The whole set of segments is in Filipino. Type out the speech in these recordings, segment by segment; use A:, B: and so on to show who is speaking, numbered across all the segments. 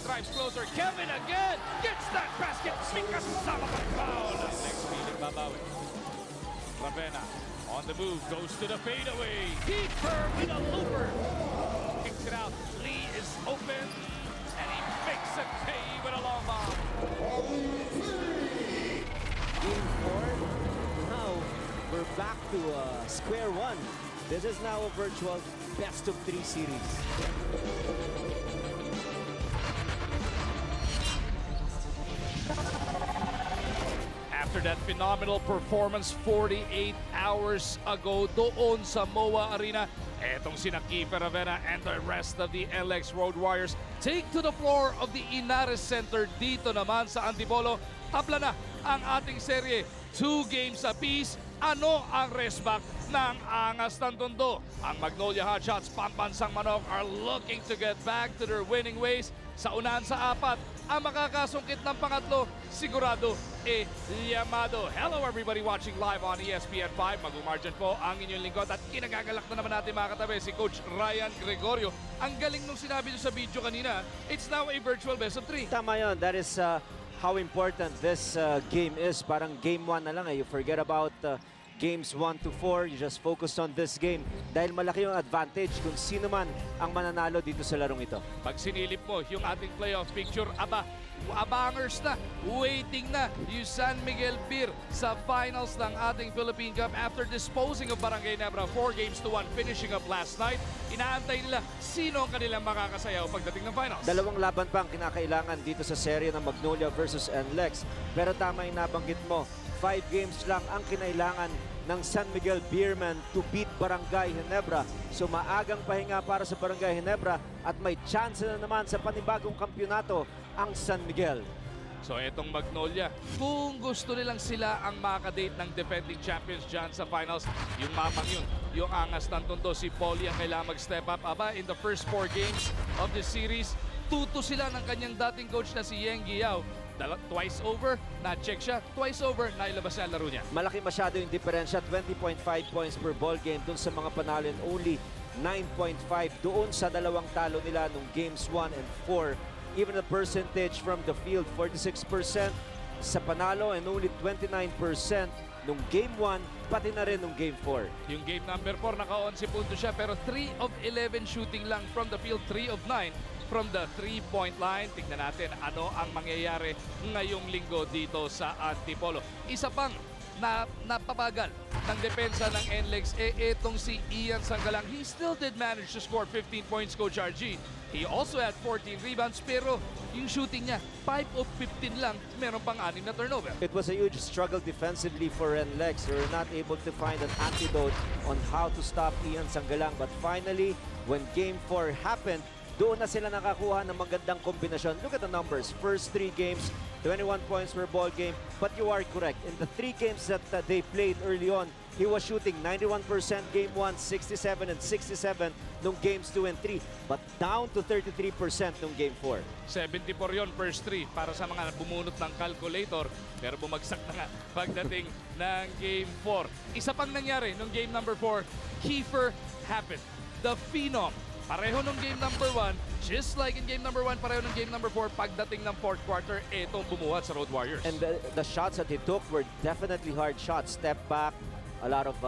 A: drives closer. Kevin again gets that basket. May kasama pang foul. Next feeling babawi. Ravenna on the move, goes to the fadeaway. Keeper with a looper. Kicks it out. Lee is open. And he makes a pay with a long bomb.
B: Game 4. Now we're back to square one. This is now a virtual best-of-3 series.
A: After that phenomenal performance 48 hours ago doon sa MOA Arena, etong sina Kiefer Ravenna and the rest of the NLEX Road Warriors take to the floor of the Inares Center dito naman sa Antipolo. Tabla na ang ating serye, 2 games apiece. Ano ang resback ng angas ng Tondo? Ang Magnolia Hotshots, Pambansang Manok are looking to get back to their winning ways. Sa unahan sa 4, ang makakasungkit ng pangatlo, sigurado, Yamado. Hello everybody watching live on ESPN5. Mag-umargin po ang inyong lingkod at kinagagalak na naman natin mga katabi si Coach Ryan Gregorio. Ang galing nung sinabi nyo sa video kanina, it's now a virtual best of 3.
B: Tama yun. That is how important this game is. Parang game 1 na lang. You forget about games 1 to 4. You just focus on this game. Dahil malaki yung advantage kung sino man ang mananalo dito sa larong ito.
A: Pag sinilip mo yung ating playoff picture, abangers na, waiting na yung San Miguel Beer sa finals ng ating Philippine Cup after disposing of Barangay Nebra 4-1, finishing up last night. Inaantay nila sino ang kanilang makakasayaw pagdating ng finals.
B: Dalawang laban pa ang kinakailangan dito sa serye ng Magnolia versus NLEX. Pero tama yung nabanggit mo, 5 games lang ang kinailangan ng San Miguel Beermen to beat Barangay Ginebra. So maagang pahinga para sa Barangay Ginebra at may chance na naman sa panibagong kampyonato ang San Miguel.
A: So etong Magnolia, kung gusto nilang sila ang makadate ng defending champions dyan sa finals, yung mapang yun, yung angas ng Tondo, si Polly ang kailangan mag-step up. In the first 4 games of the series, tuto sila ng kanyang dating coach na si Yeng Giao. Twice over, na-check siya. Twice over, nailabas niya ang laro niya.
B: Malaki masyado yung diferensya, 20.5 points per ball game dun sa mga panalo and only 9.5 doon sa dalawang talo nila nung games 1 and 4. Even the percentage from the field, 46% sa panalo and only 29% nung game 1, pati na rin nung game 4.
A: Yung game number 4, naka-11 punto siya, pero 3 of 11 shooting lang from the field, 3 of 9 from the 3-point line. Tignan natin ano ang mangyayari ngayong linggo dito sa Antipolo. Isa pang napabagal ng depensa ng NLEX, etong si Ian Sanggalang. He still did manage to score 15 points, Coach RG. He also had 14 rebounds, pero yung shooting niya, 5 of 15 lang, meron pang 6 na turnover.
B: It was a huge struggle defensively for NLEX. They were not able to find an antidote on how to stop Ian Sanggalang. But finally, when Game 4 happened, doon na sila nakakuha ng magandang kombinasyon. Look at the numbers. First 3 games, 21 points per ball game. But you are correct. In the 3 games that they played early on, he was shooting 91% game 1, 67 and 67 nung games 2 and 3. But down to 33% nung game 4.
A: 74 yon first 3 para sa mga bumunot ng calculator. Pero bumagsak na nga pagdating ng game 4. Isa pang nangyari nung game number 4, Kiefer happened. The Phenom. Pareho nung game number 1, just like in game number 1, pareho nung game number 4, pagdating ng 4th quarter, etong bumuhat sa Road Warriors.
B: And the shots that he took were definitely hard shots. Step back, a lot of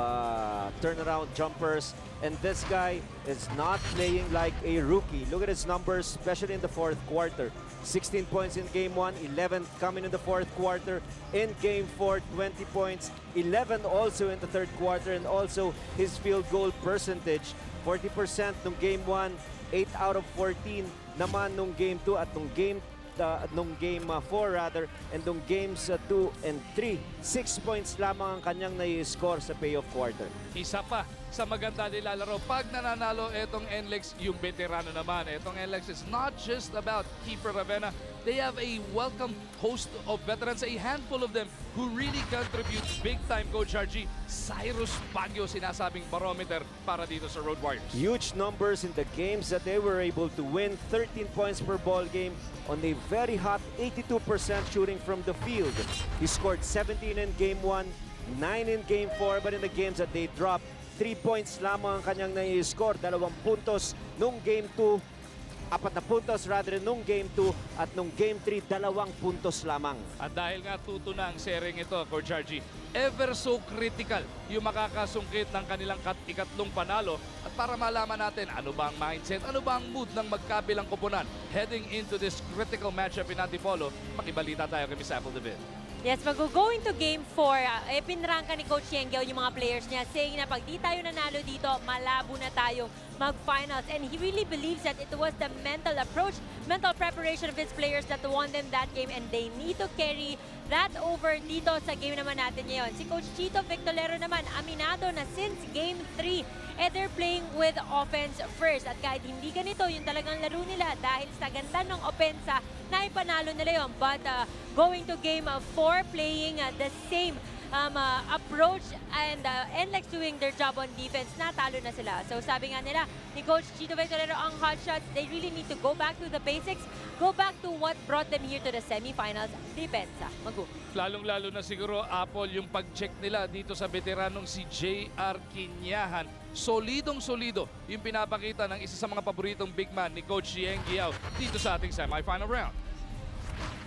B: turnaround jumpers. And this guy is not playing like a rookie. Look at his numbers, especially in the 4th quarter. 16 points in game 1, 11 coming in the 4th quarter. In game 4, 20 points, 11 also in the 3rd quarter. And also his field goal percentage, 40% nung game 1, 8 out of 14 naman nung game 2 at nung game 4 rather, and nung games 2 and 3, 6 points lamang ang kanyang nai-score sa payoff quarter.
A: Isa pa sa maganda nilalaro pag nananalo etong NLEX, yung veterano naman. Etong NLEX is not just about Kiefer Ravenna. They have a welcome host of veterans, a handful of them who really contribute big time, Coach RG. Cyrus Baguio, sinasabing barometer para dito sa Road Warriors.
B: Huge numbers in the games that they were able to win. 13 points per ball game on a very hot 82% shooting from the field. He scored 17 in game 1, 9 in game 4, but in the games that they dropped, 3 points lamang ang kanyang nai-score, 2 puntos nung game 2. 4 na puntos rather nung Game 2 at nung Game 3, 2 puntos lamang.
A: At dahil nga tuto na ang sering ito, Coach RG, ever so critical yung makakasungkit ng kanilang ikatlong panalo. At para malaman natin ano ba ang mindset, ano ba ang mood ng magkabilang koponan heading into this critical matchup in Antipolo, makibalita tayo kay Miss Apple David.
C: Yes, mag-go into Game 4, pinrangka ni Coach Yenggao yung mga players niya, saying na pag di tayo nanalo dito, malabo na tayong mag-finals. And he really believes that it was the mental approach, mental preparation of his players that won them that game, and they need to carry that over dito sa game naman natin ngayon. Si Coach Chito Victolero naman, aminado na since Game 3, they're playing with offense first. At kahit hindi ganito yung talagang laro nila dahil sa ganda ng opensa, naipanalo nila yun. But going to Game 4, playing the same approach and NLEX doing their job on defense, natalo na sila. So sabi nga nila ni Coach Chito Victorero, ang hot shots, they really need to go back to the basics, go back to what brought them here to the semifinals, depensa. Magu.
A: Lalong-lalo na siguro, Apple, yung pag-check nila dito sa veteranong si J.R. Quinyahan. Solidong-solido yung pinapakita ng isa sa mga paboritong big man ni Coach Yenggao dito sa ating semifinal round.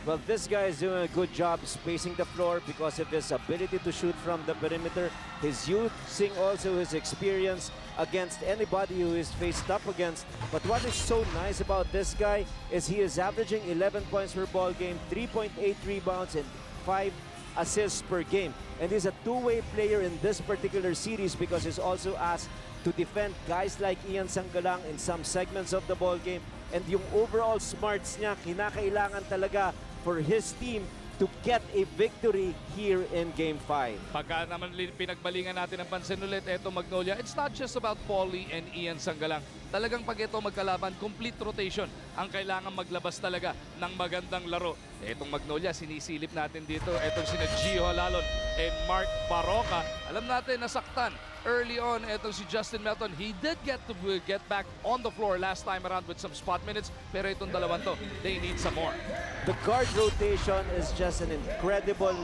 B: Well, this guy is doing a good job spacing the floor because of his ability to shoot from the perimeter. His using also his experience against anybody who is faced up against. But what is so nice about this guy is he is averaging 11 points per ball game, 3.8 rebounds, and 5 assists per game. And he's a two-way player in this particular series because he's also asked to defend guys like Ian Sanggalang in some segments of the ball game. And yung overall smarts niya, kinakailangan talaga for his team to get a victory here in Game 5.
A: Pagka naman pinagbalingan natin ang pansin ulit, eto Magnolia, it's not just about Paulie and Ian Sanggalang. Talagang pag ito magkalaban, complete rotation ang kailangan maglabas talaga ng magandang laro. Etong Magnolia, sinisilip natin dito. Etong sina Gio Halalon and Mark Baroka. Alam natin, nasaktan early on. Etong si Justin Melton, he did get back on the floor last time around with some spot minutes. Pero itong dalawang to, they need some more.
B: The guard rotation is just an incredible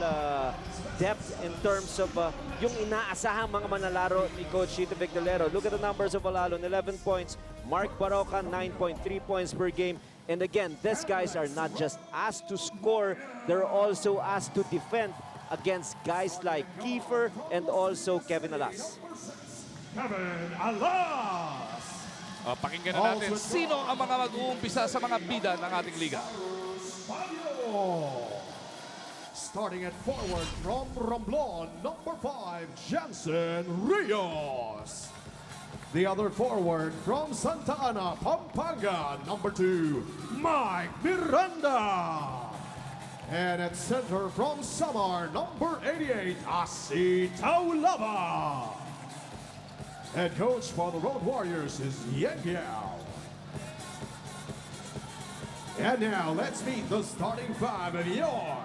B: depth in terms of yung inaasahang mga manlalaro ni Coach Chito Victolero. Look at the numbers of Halalon, 11 points. Mark Baroka, 9.3 points per game. And again, these guys are not just asked to score, they're also asked to defend against guys like Kiefer and also Kevin Alas.
D: Kevin Alas!
A: Pakinggan na natin sino ang mga mag-uumpisa sa mga bida ng ating liga.
D: Starting at forward from Romblon, number 5, Jansen Rios. The other forward from Santa Ana, Pampanga, number 2, Mike Miranda. And at center from Samar, number 88, Asi Taulava. Head coach for the Road Warriors is Yenggao. And now let's meet the starting 5 of your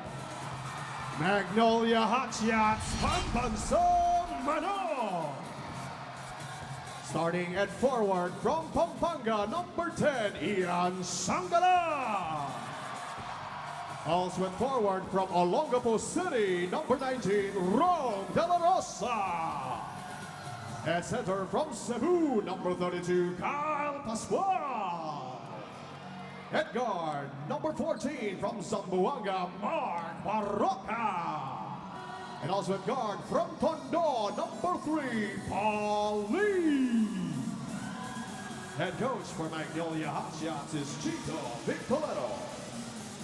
D: Magnolia Hotshots Pambanson Manong. Starting at forward from Pampanga, number 10, Ian Sanggalang. Also at forward from Olongapo City, number 19, Ron De La Rosa. At center from Cebu, number 32, Kyle Pascual. At guard, number 14 from Zamboanga, Mark Baroka. And also at guard from Tondo, number 3, Paul Lee. Head coach for Magnolia Hotshots is Chito Victolero.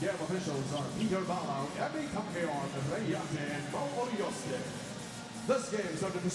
D: Game officials are Peter Balang, Emmy Campeon, Reyate, and Mo Orioste.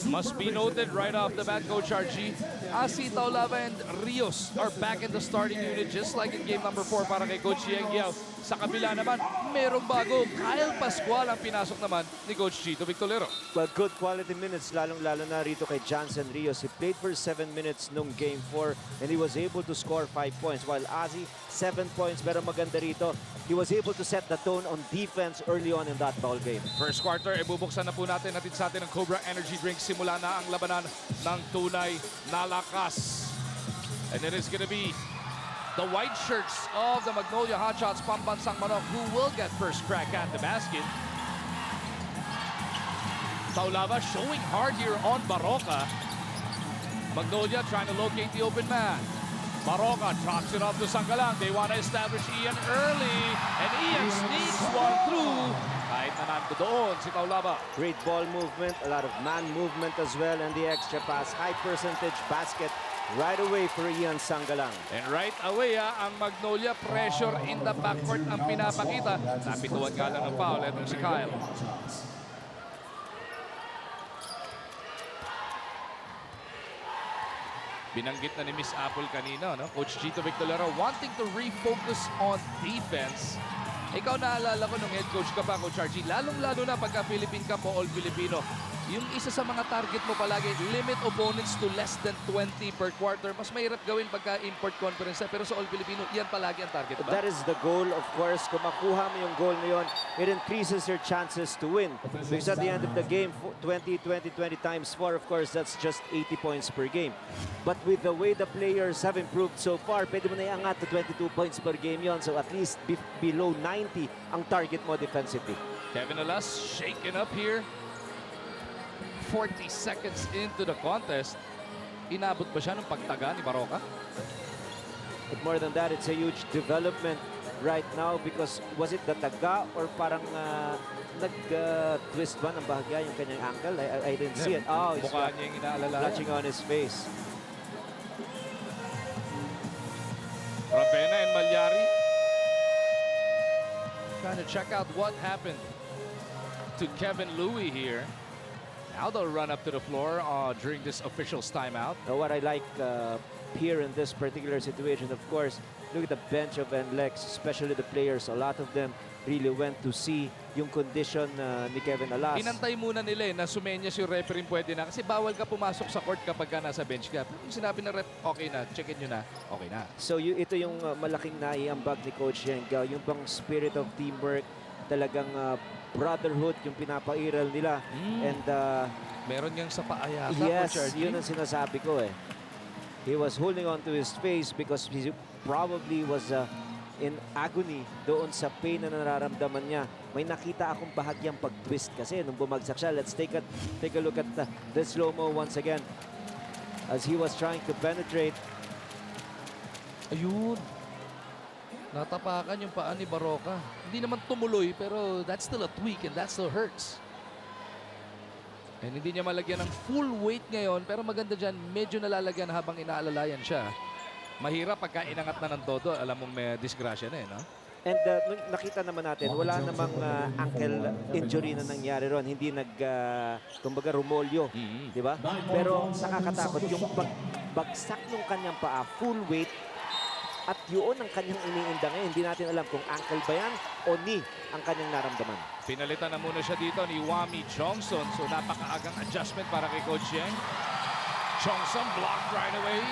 A: Must be noted right off the bat, Coach RG, Asi Taulava and Rios are back in the starting unit just like in game number 4 para kay Coach Yenggao. Sa kabila naman, merong bago. Kyle Pascual ang pinasok naman ni Coach Chito Victolero.
B: Well, good quality minutes, lalong-lalo na rito kay Jansen Rios. He played for 7 minutes nung game 4 and he was able to score 5 points. While Asi, 7 points, pero maganda rito. He was able to set the tone on defense early on in that ball game.
A: First quarter, ibubuksan na po natin sa atin ng Cobra Energy Drink. Simula na ang labanan ng tunay na lakas. And it is gonna be the white shirts of the Magnolia Hotshots Pambansang Manok who will get first crack at the basket. Taulava showing hard here on Baroka. Magnolia trying to locate the open man. Maroka drops it off to Sanggalang. They want to establish Ian early. And Ian sneaks one through. Kahit na nando doon si Taulaba.
B: Great ball movement, a lot of man movement as well, and the extra pass. High percentage basket right away for Ian Sanggalang.
A: And right away, ang Magnolia pressure in the backcourt ang pinapakita. Napituan nga lang ng foul. Etong si Kyle. Binanggit na ni Miss Apple kanina, no? Coach Chito Victorero wanting to refocus on defense. Ikaw naalala ko nung head coach ka pa, Coach Archie, lalong-lalo na pagka Philippine Cup o all-Filipino. Yung isa sa mga target mo palagi, limit opponents to less than 20 per quarter. Mas mahirap gawin pagka import conference. Pero sa all-Filipino, yan palagi ang target ba?
B: That is the goal, of course. Kung makuha mo yung goal na yun, it increases your chances to win. Because at the end of the game, 20 times 4, of course, that's just 80 points per game. But with the way the players have improved so far, pwede mo na iangat to 22 points per game yon. So at least below 90 ang target mo defensively.
A: Kevin Alas shaken up here. 40 seconds into the contest. Inabot ba siya ng pagtaga ni Maroka?
B: But more than that, it's a huge development right now because was it the taga or parang nag-twist ba ng bahagya yung kanyang ankle? I didn't see it. Oh, it's
A: mukha niya yung inaalala.
B: clutching on his face.
A: Ravena and Malyari trying to check out what happened to Kevin Louie here. Now they'll run up to the floor during this official's timeout.
B: What I like here in this particular situation, of course, look at the bench of NLEX, especially the players. A lot of them really went to see yung condition ni Kevin Alas.
A: Inantay muna nila na sumenyas yung referee pwede na kasi bawal ka pumasok sa court kapag ka nasa bench ka. Pero kung sinabi ng ref, okay na, check-in nyo na, okay na.
B: So ito yung malaking naiambag ni Coach Yenga, yung bang spirit of teamwork, talagang brotherhood yung pinapairal nila. And
A: meron niyang sa paaya.
B: yes, yun ang sinasabi ko eh. He was holding on to his face because he probably was in agony doon sa pain na nararamdaman niya. May nakita akong bahagyang pag-twist kasi nung bumagsak siya. Let's take a look at the slow-mo once again as he was trying to penetrate.
A: Ayun. Natapakan yung paa ni Maroka. Hindi naman tumuloy pero that's still a tweak and that still hurts. And hindi niya malagyan ng full weight ngayon pero maganda dyan, medyo nalalagyan habang inaalalayan siya. Mahirap pagka inangat na ng todo, alam mong may disgrasya na eh, no?
B: And nakita naman natin, wala namang ankle injury na nangyari ron. Hindi kumbaga rumolyo, di ba? Pero nakakatakot yung pagbagsak ng kanyang paa, full weight, at yun ang kanyang iniinda ngayon. Hindi natin alam kung ankle ba yan o knee ang kanyang naramdaman.
A: Pinalitan na muna siya dito ni Wami Johnson. So napakaagang adjustment para kay Coach Yeng. Johnson blocked right away.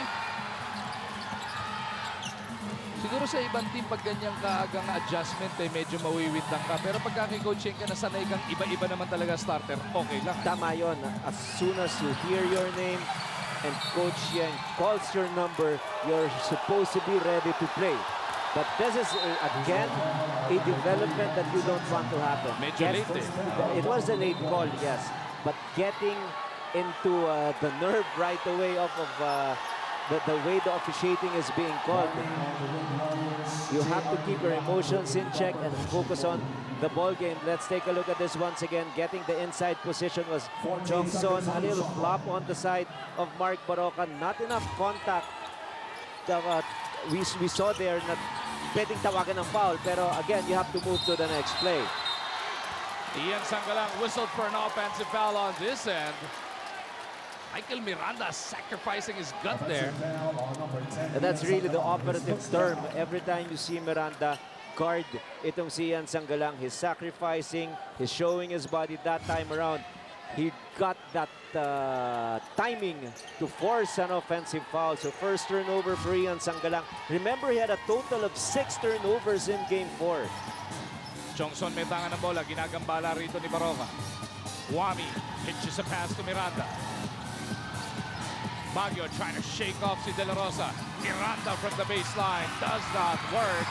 A: Siguro sa ibang team, pag ganyang kaagang adjustment, medyo mawiwindang ka. Pero pagka kay Coach Yeng ka, nasanay kang iba-iba naman talaga starter, okay lang.
B: Tama yun. As soon as you hear your name, and Coach Yeng calls your number, you're supposed to be ready to play. But this is, again, a development that you don't want to happen.
A: Medyo late
B: It was a late call, yes. But getting into the nerve right away off of the way the officiating is being called. You have to keep your emotions in check and focus on the ball game. Let's take a look at this once again. Getting the inside position was Johnson. A little flop on the side of Mark Maroka. Not enough contact. We saw there na pwedeng tawagan ng foul. Pero again, you have to move to the next play.
A: Ian Sanggalang whistled for an offensive foul on this end. Michael Miranda sacrificing his gut there.
B: And that's really the operative term. Every time you see Miranda guard itong si Ian Sanggalang, he's sacrificing, he's showing his body that time around. He got that timing to force an offensive foul. So first turnover for Ian Sanggalang. Remember, he had a total of 6 turnovers in Game 4.
A: Johnson may tangan ng bola, ginagambala rito ni Maroka. Wami pitches a pass to Miranda. Baguio trying to shake off si De La Rosa. Miranda from the baseline. Does not work.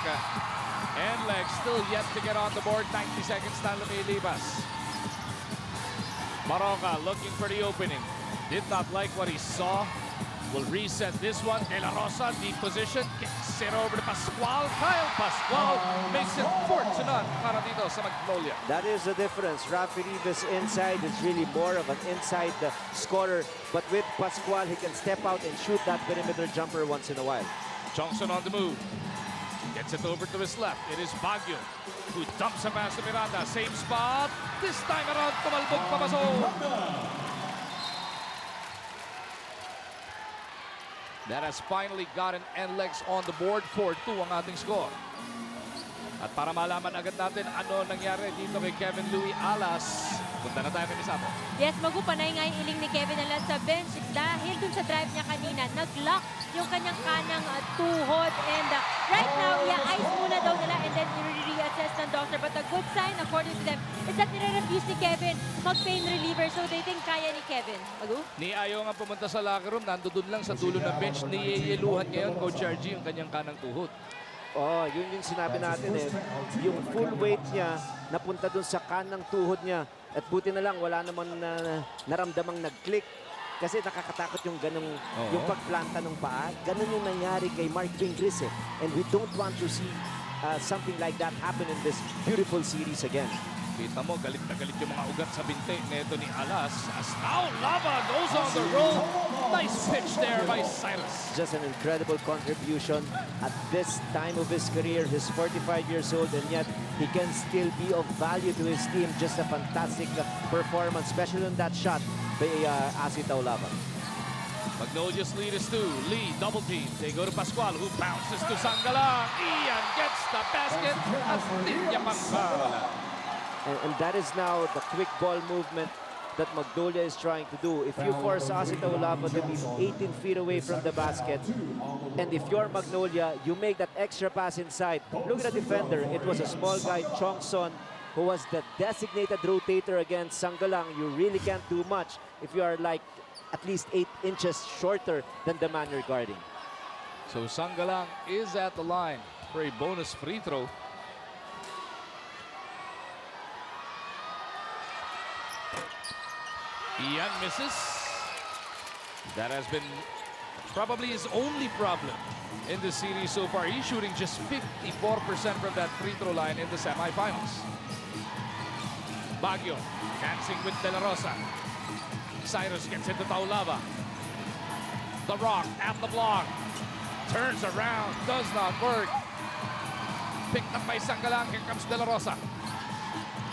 A: NLEX still yet to get on the board. 90 seconds na lumilipas. Maroka looking for the opening. Did not like what he saw. will reset this one. De La Rosa, deep position. Kicks it over to Pascual. Kyle Pascual makes it 4-0 para dito sa Magnolia.
B: That is the difference. Rafi Rivas inside is really more of an inside scorer. But with Pascual, he can step out and shoot that perimeter jumper once in a while.
A: Johnson on the move. Gets it over to his left. It is Baguio who dumps a pass to Miranda. Same spot. This time around, tumalbog papasok. That has finally gotten NLEX on the board. 4-2 ang ating score. At para malaman agad natin ano nangyari dito kay Kevin Louie Alas, punta na tayo kay Misato.
C: Yes, magupanay nga yung iling ni Kevin Alas sa bench dahil dun sa drive niya kanina, nag-lock yung kanyang kanang tuhod. And right now, i-ice muna daw nila and then i-reassess ng doctor. But the good sign, according to them, is that nire-refuse ni Kevin mag-pain reliever. So they think kaya ni Kevin. Magu?
A: Ni Ayaw nga pumunta sa locker room, nandoon lang sa dulo ng bench. Niyeyeluhan ngayon, Coach RG, yung kanyang kanang tuhod.
B: Oh, yun yung sinabi natin eh. Yung full weight niya napunta dun sa kanang tuhod niya. At buti na lang wala naman naramdamang nag-click. Kasi nakakatakot yung ganong, yung pagplanta ng paa. Ganon yung nangyari kay Mark Pingris eh. And we don't want to see something like that happen in this beautiful series again.
A: Kita mo, galit na galit yung mga ugat sa binte neto ni Alas. As now, Lava goes on the roll. Nice pitch there by Cyrus.
B: Just an incredible contribution at this time of his career. He's 45 years old and yet he can still be of value to his team. Just a fantastic performance, especially on that shot by Asitaw Lava.
A: Magnolia's lead is 2. Lee, double team. They go to Pascual, who bounces to Sangalang. Ian gets the basket. At di niya mangkala.
B: And that is now the quick ball movement that Magnolia is trying to do. If you force Asitaw Lava to be 18 feet away from the basket, and if you're Magnolia, you make that extra pass inside. Look at the defender. It was a small guy, Chongson, who was the designated rotator against Sangalang. You really can't do much if you are like at least 8 inches shorter than the man you're guarding.
A: So Sangalang is at the line for a bonus free throw. Ian misses. That has been probably his only problem in the series so far. He's shooting just 54% from that free throw line in the semifinals. Baguio dancing with De La Rosa. Cyrus gets into Taulava. The Rock at the block. Turns around, does not work. Picked up by Sangalang. Here comes De La Rosa.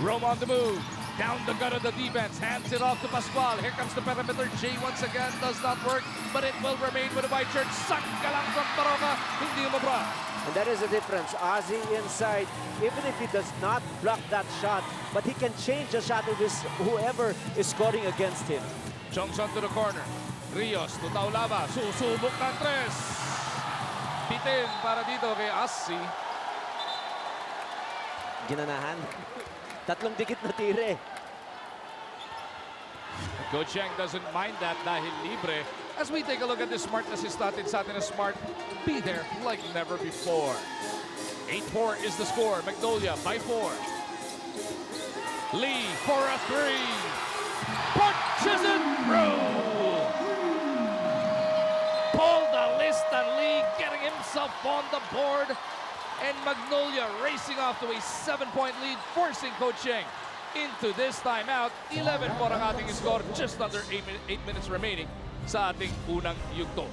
A: Rome on the move. Down the gut of the defense, hands it off to Pascual. Here comes the perimeter. Jay once again does not work, but it will remain with the white shirt. Sangalang from Baroka, hindi umabra.
B: And that is the difference. Ozzy inside, even if he does not block that shot, but he can change the shot of whoever is scoring against him.
A: Johnson to the corner. Rios to Taulava. Susubok ng tres. Bitin para dito kay Assi.
B: Ginanahan. Tatlong dikit na tire.
A: Coach Yang doesn't mind that dahil libre. As we take a look at the smartness is natin sa atin na smart, be there like never before. 8-4 is the score. Magnolia by 4. Lee for a 3. Punches it through. Paul Dalistan Lee getting himself on the board. And Magnolia racing off to a 7-point lead, forcing Coach Yang into this timeout. 11 po ang ating score, just under 8 minutes remaining sa ating unang yugto.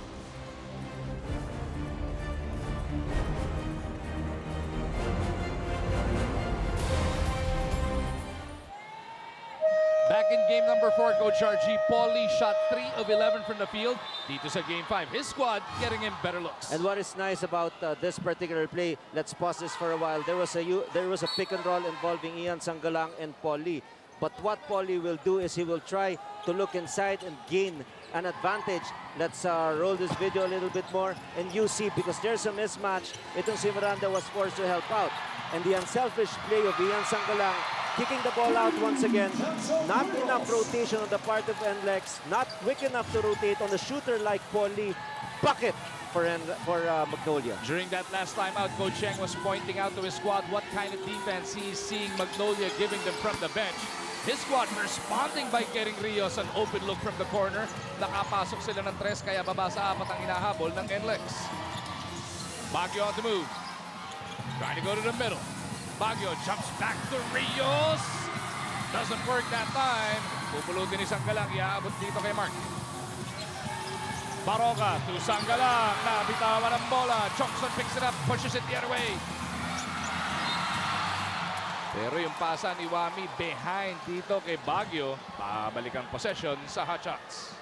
A: Back in game number 4, Coach RG, Paulie shot 3 of 11 from the field. Dito sa game 5, his squad getting him better looks.
B: And what is nice about this particular play, let's pause this for a while. There was a pick and roll involving Ian Sangalang and Paulie. But what Paulie will do is he will try to look inside and gain an advantage. Let's roll this video a little bit more. And you see, because there's a mismatch, itong si Miranda was forced to help out. And the unselfish play of Ian Sangalang, kicking the ball out once again. Not enough rotation on the part of NLEX. Not quick enough to rotate on the shooter like Paulie. Bucket for Magnolia.
A: During that last time out, Coach Yang was pointing out to his squad what kind of defense he's seeing Magnolia giving them from the bench. His squad responding by getting Rios an open look from the corner. Nakapasok sila ng 3 kaya baba sa 4 ang hinahabol ng NLEX. Baguio on the move. Trying to go to the middle. Baguio jumps back to Rios. Doesn't work that time. Pupulutin ni Sanggalang. Iaabot dito kay Mark. Baroka to Sanggalang. Nabitawan ang bola. Chongson picks it up. Pushes it the other way. Pero yung pasa ni Wami behind dito kay Baguio. Babalik ang possession sa hot shots.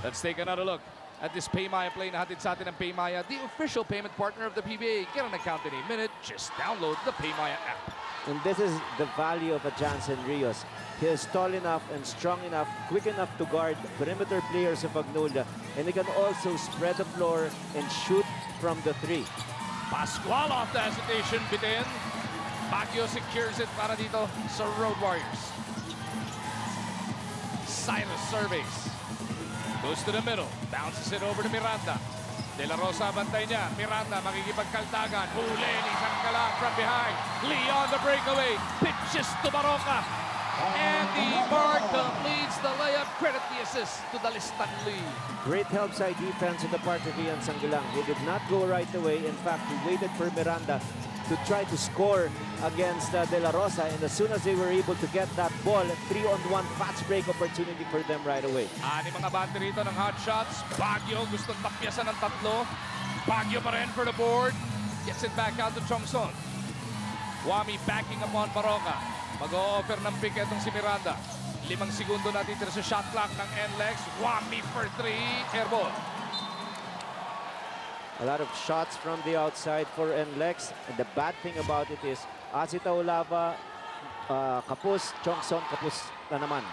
A: Let's take another look at this Paymaya play na hatid sa atin ng Paymaya, the official payment partner of the PBA. Get an account in a minute. Just download the Paymaya app.
B: And this is the value of a Jansen Rios. He is tall enough and strong enough, quick enough to guard perimeter players of Magnolia. And he can also spread the floor and shoot from the 3.
A: Pascual off the hesitation, bitin. Baguio secures it para dito sa Road Warriors. Cyrus surveys. Goes to the middle. Bounces it over to Miranda. De La Rosa bantay niya. Miranda makikipagkaldagan. Huli ni Sanggalang from behind. Lee on the breakaway. Pitches to Baroka. And the guard completes the layup. Credit the assist to Dalistan Lee.
B: Great help side defense on the part of Ian Sanggalang. He did not go right away. In fact, he waited for Miranda to try to score against De La Rosa, and as soon as they were able to get that ball, 3-on-1 fast break opportunity for them right away.
A: Ani mga bante rito ng hot shots. Baguio gusto tapyasan ng 3. Baguio pa rin for the board. Gets it back out to Chongson. Wami backing upon Baroka. Mag-o-offer ng pick itong si Miranda. 5 segundo na titira sa shot clock ng NLEX. Wami for 3. Airball.
B: A lot of shots from the outside for NLEX. And the bad thing about it is, Taulava, kapus, Chongson, kapus na naman.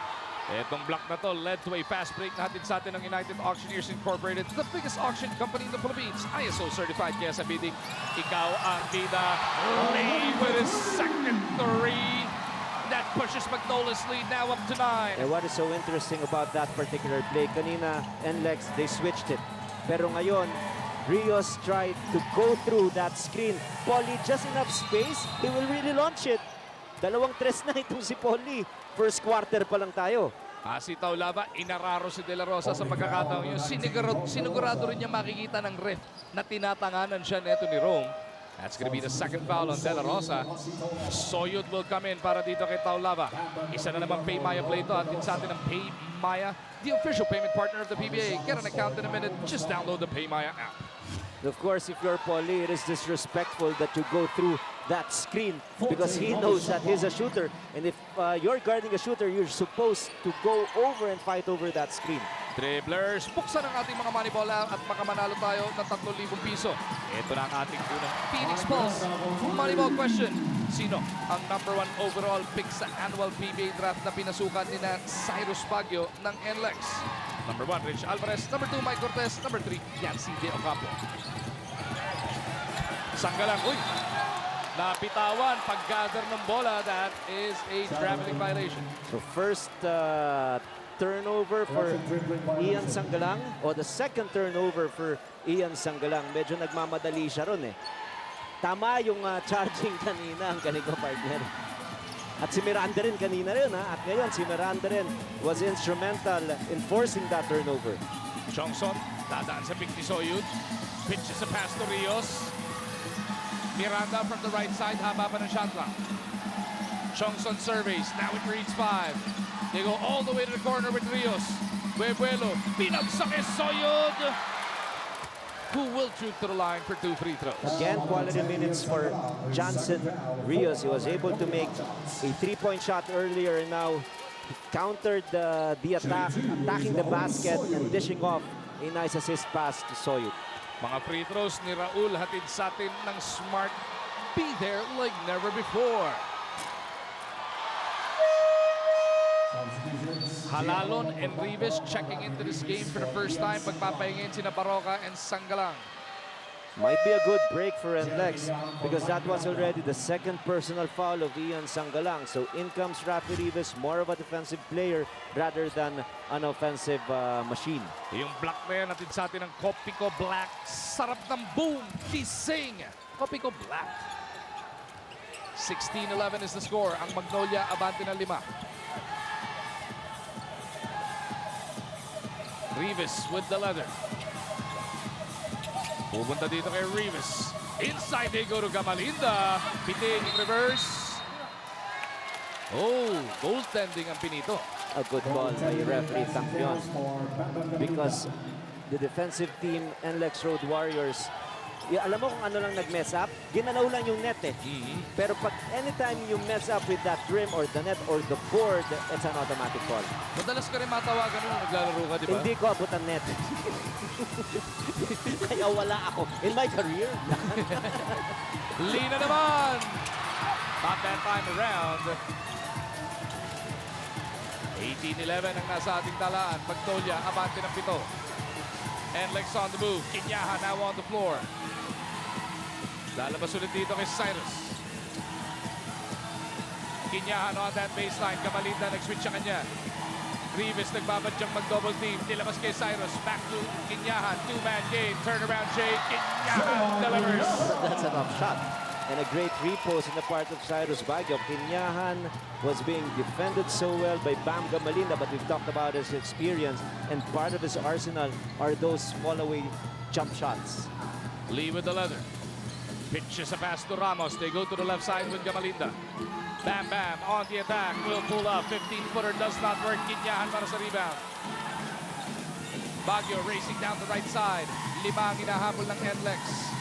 A: Etong block na to led to a fast break na hatid sa atin ng United Auctioneers Incorporated, the biggest auction company in the Philippines. ISO certified kaya sa bidding. Ikaw ang bida. Lee with his second 3. That pushes Magnolia's lead now up to 9.
B: And what is so interesting about that particular play, kanina, NLEX, they switched it. Pero ngayon, Rios tried to go through that screen. Polly, just enough space, he will really launch it. 2-3 na itong si Polly. First quarter pa lang tayo.
A: Si Taulava, inararo si De La Rosa sa pagkakataon yun. Sinigurado rin niya makikita ng ref na tinatanganan siya neto ni Rome. That's going to be the second foul on De La Rosa. Soyud will come in para dito kay Taulava. Isa na namang Paymaya play ito. At din sa atin ng Paymaya, the official payment partner of the PBA. Get an account in a minute. Just download the Paymaya app.
B: Of course, if you're Polly, it is disrespectful that you go through that screen because he knows that he's a shooter. And if you're guarding a shooter, you're supposed to go over and fight over that screen.
A: Dribblers, buksan ang ating mga money bola at makamanalo tayo ng 3,000 piso. Ito na ang ating unang Phoenix Pulse money ball question. Sino ang number 1 overall pick sa annual PBA draft na pinasukan ni na Cyrus Baguio ng NLEX? Number 1, Rich Alvarez. Number 2, Mike Cortez. Number 3, Yancy De Ocampo. Sanggalang, uy! Napitawan, pag-gather ng bola. That is a traveling violation.
B: So first turnover for Ian Sanggalang, o the second turnover for Ian Sanggalang. Medyo nagmamadali siya ron eh. Tama yung charging kanina ang kanilang partner. At si Miranda rin kanina rin ha. At ngayon si Miranda rin was instrumental in forcing that turnover.
A: Chongson, dadaan sa pick ni Soyud. Pitches a pass to Rios. Miranda from the right side, haba pa ng shot clock. Chongson surveys, now it reads 5. They go all the way to the corner with Rios. Buebuelo, pinagsak es Soyud, who will shoot to the line for 2 free throws.
B: Again, quality minutes for Jansen Rios. He was able to make a 3-point shot earlier and now he countered the attack, attacking the basket and dishing off a nice assist pass to Soyud.
A: Mga free throws ni Raul hatid sa atin ng Smart. Be there like never before. Halalon and Rivas checking into this game for the first time. Pagpapahingin sina Baroka and Sanggalang.
B: Might be a good break for NLEX because that was already the second personal foul of Ian Sanggalang. So in comes Rafi Rivas, more of a defensive player rather than an offensive machine.
A: Yung block na yan natin sa atin ng Kopiko Black. Sarap ng boom, kising. Kopiko Black. 16-11 is the score. Ang Magnolia abante ng 5. Rivas with the leather. Pupunta dito kay Rivas. Inside they go to Gamalinda. Piting in reverse. Oh, goaltending ang pinito.
B: A good call by referee Tacpion, because the defensive team, NLEX Road Warriors, alam mo kung ano lang nag-mess up? Ginalaw lang yung net eh. Pero pag anytime you mess up with that rim or the net or the board, it's an automatic call.
A: Madalas ka rin matawagan nung naglalaro ka, di ba?
B: Hindi ko abot ang net. Kaya wala ako. In my career.
A: Lina naman! Not that time around. 18-11 ang nasa ating talaan. Magnolia, abante ng 7. NLEX on the move. Kinyahan now on the floor. Lalabas ulit dito kay Cyrus. Kinyahan on that baseline. Gamalinda nag-switch sa kanya. Rivas nagbabadyang mag-double team. Nilabas kay Cyrus. Back to Kinyahan. Two-man game. Turnaround shake. Kinyahan delivers.
B: That's a tough shot. And a great repost in the part of Cyrus Baguio. Kinyahan was being defended so well by Bam Gamalinda, but we've talked about his experience, and part of his arsenal are those fall-away jump shots.
A: Lee with the leather. Pitches a pass to Ramos. They go to the left side with Gamalinda. Bam Bam on the attack. Will pull up. 15-footer does not work. Kinyahan para sa rebound. Baguio racing down the right side. 5 ang hinahabol ng NLEX.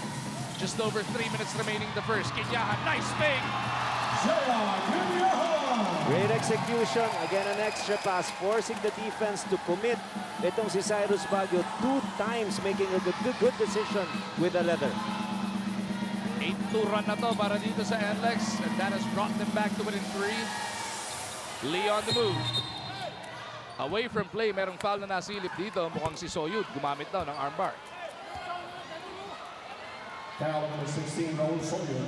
A: Just over 3 minutes remaining the first. Kinyahan, nice fake.
B: Great execution. Again, an extra pass, forcing the defense to commit. Itong si Cyrus Baguio 2 times making a good decision with the leather.
A: 8-2 run na to para dito sa NLEX. And that has brought them back to within 3. Lee on the move. Away from play, merong foul na nasilip dito. Mukhang si Soyud gumamit daw ng armbar.
D: Foul number 16, all-Filipino.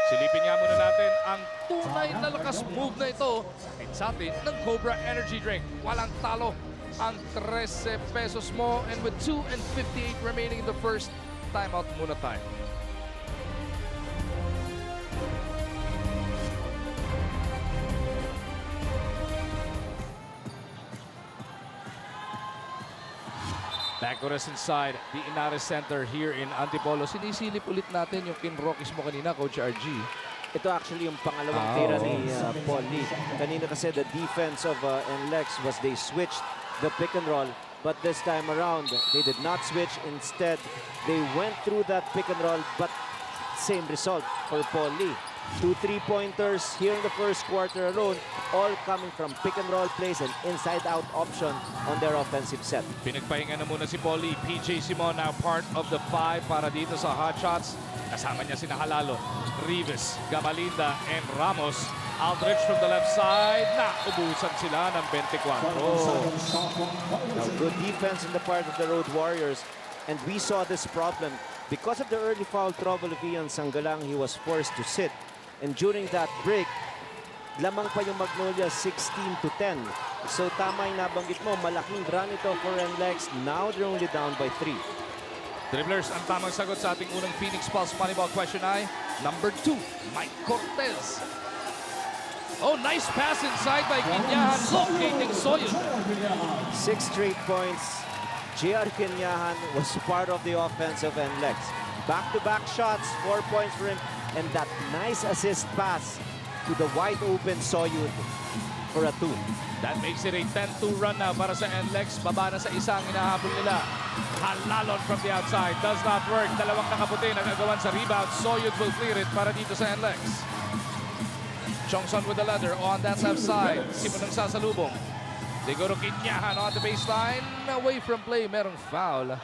A: Silipin nga muna natin ang tunay na lakas move na ito sa atin ng Cobra Energy Drink. Walang talo ang 13 pesos mo, and with 2:58 remaining in the first, timeout muna tayo. Back to us inside the Inares Center here in Antipolo. Sinisilip ulit natin yung kinrokis mo kanina, Coach RG.
B: Ito actually yung pangalawang tira ni Paul Lee. Kanina kasi the defense of NLEX was they switched the pick and roll, but this time around they did not switch. Instead, they went through that pick and roll, but same result for Paul Lee. 2 3-pointers here in the first quarter alone, all coming from pick and roll plays and inside-out option on their offensive set.
A: Pinagpahinga na muna si Paulie. PJ Simon now part of the 5 para dito sa hot shots. Kasama niya sina Halalo, Rivas, Gamalinda, and Ramos. Aldrich from the left side. Naubusan sila ng 24.
B: Now, good defense in the part of the Road Warriors, and we saw this problem. Because of the early foul trouble of Ian Sanggalang, he was forced to sit. And during that break, lamang pa yung Magnolia 16-10. So tama yung nabanggit mo, malaking run ito for NLEX. Now they're only down by 3.
A: Dribblers, ang tamang sagot sa ating unang Phoenix Pulse Moneyball question ay number 2, Mike Cortez. Oh, nice pass inside by Kinyahan, locating Soyud.
B: 6 straight points. JR Kinyahan was part of the offense of NLEX. Back-to-back shots, 4 points for him. And that nice assist pass to the wide-open Soyud for a 2.
A: That makes it a 10-2 run now para sa NLEX. Baba na sa isang hinahabol nila. Halalon from the outside. Does not work. Dalawang nakaputi nagagawan sa rebound. Soyud will clear it para dito sa NLEX. Chongson with the leather on that left side. Simon ng sasalubong. They go to Kinyahan on the baseline. Away from play. Merong foul.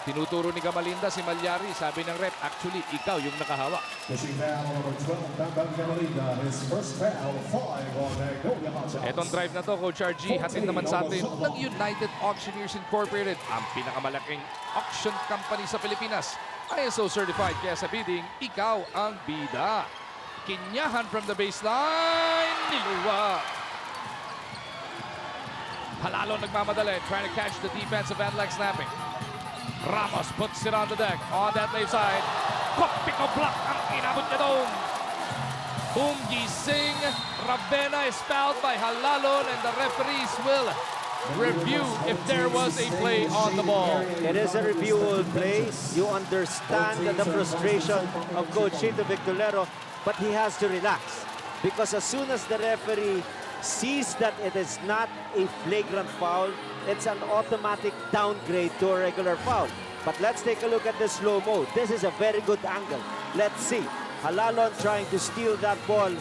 A: Tinuturo ni Gamalinda si Malyari. Sabi ng rep, actually, ikaw yung nakahawak.
D: Missing foul number 12, Bam Gamalinda. His first foul, 5 on Magnolia hot shots.
A: Etong drive na to, Coach RG, hatid naman sa atin ng United Auctioneers Incorporated, ang pinakamalaking auction company sa Pilipinas. ISO certified, kaya sa bidding, ikaw ang bida. Kinyahan from the baseline, niluwa. Halalo nagmamadali, trying to catch the defense of NLEX snapping. Ramos puts it on the deck, on that left side. Kopiko block ang inabot niya doon. Boom gising. Ravena is fouled by Halalon, and the referees will review if there was a play on the ball.
B: It is a reviewable play. You understand the frustration of Coach Chito Victorero, but he has to relax. Because as soon as the referee sees that it is not a flagrant foul, it's an automatic downgrade to a regular foul. But let's take a look at the slow-mo. This is a very good angle. Let's see. Halalon trying to steal that ball.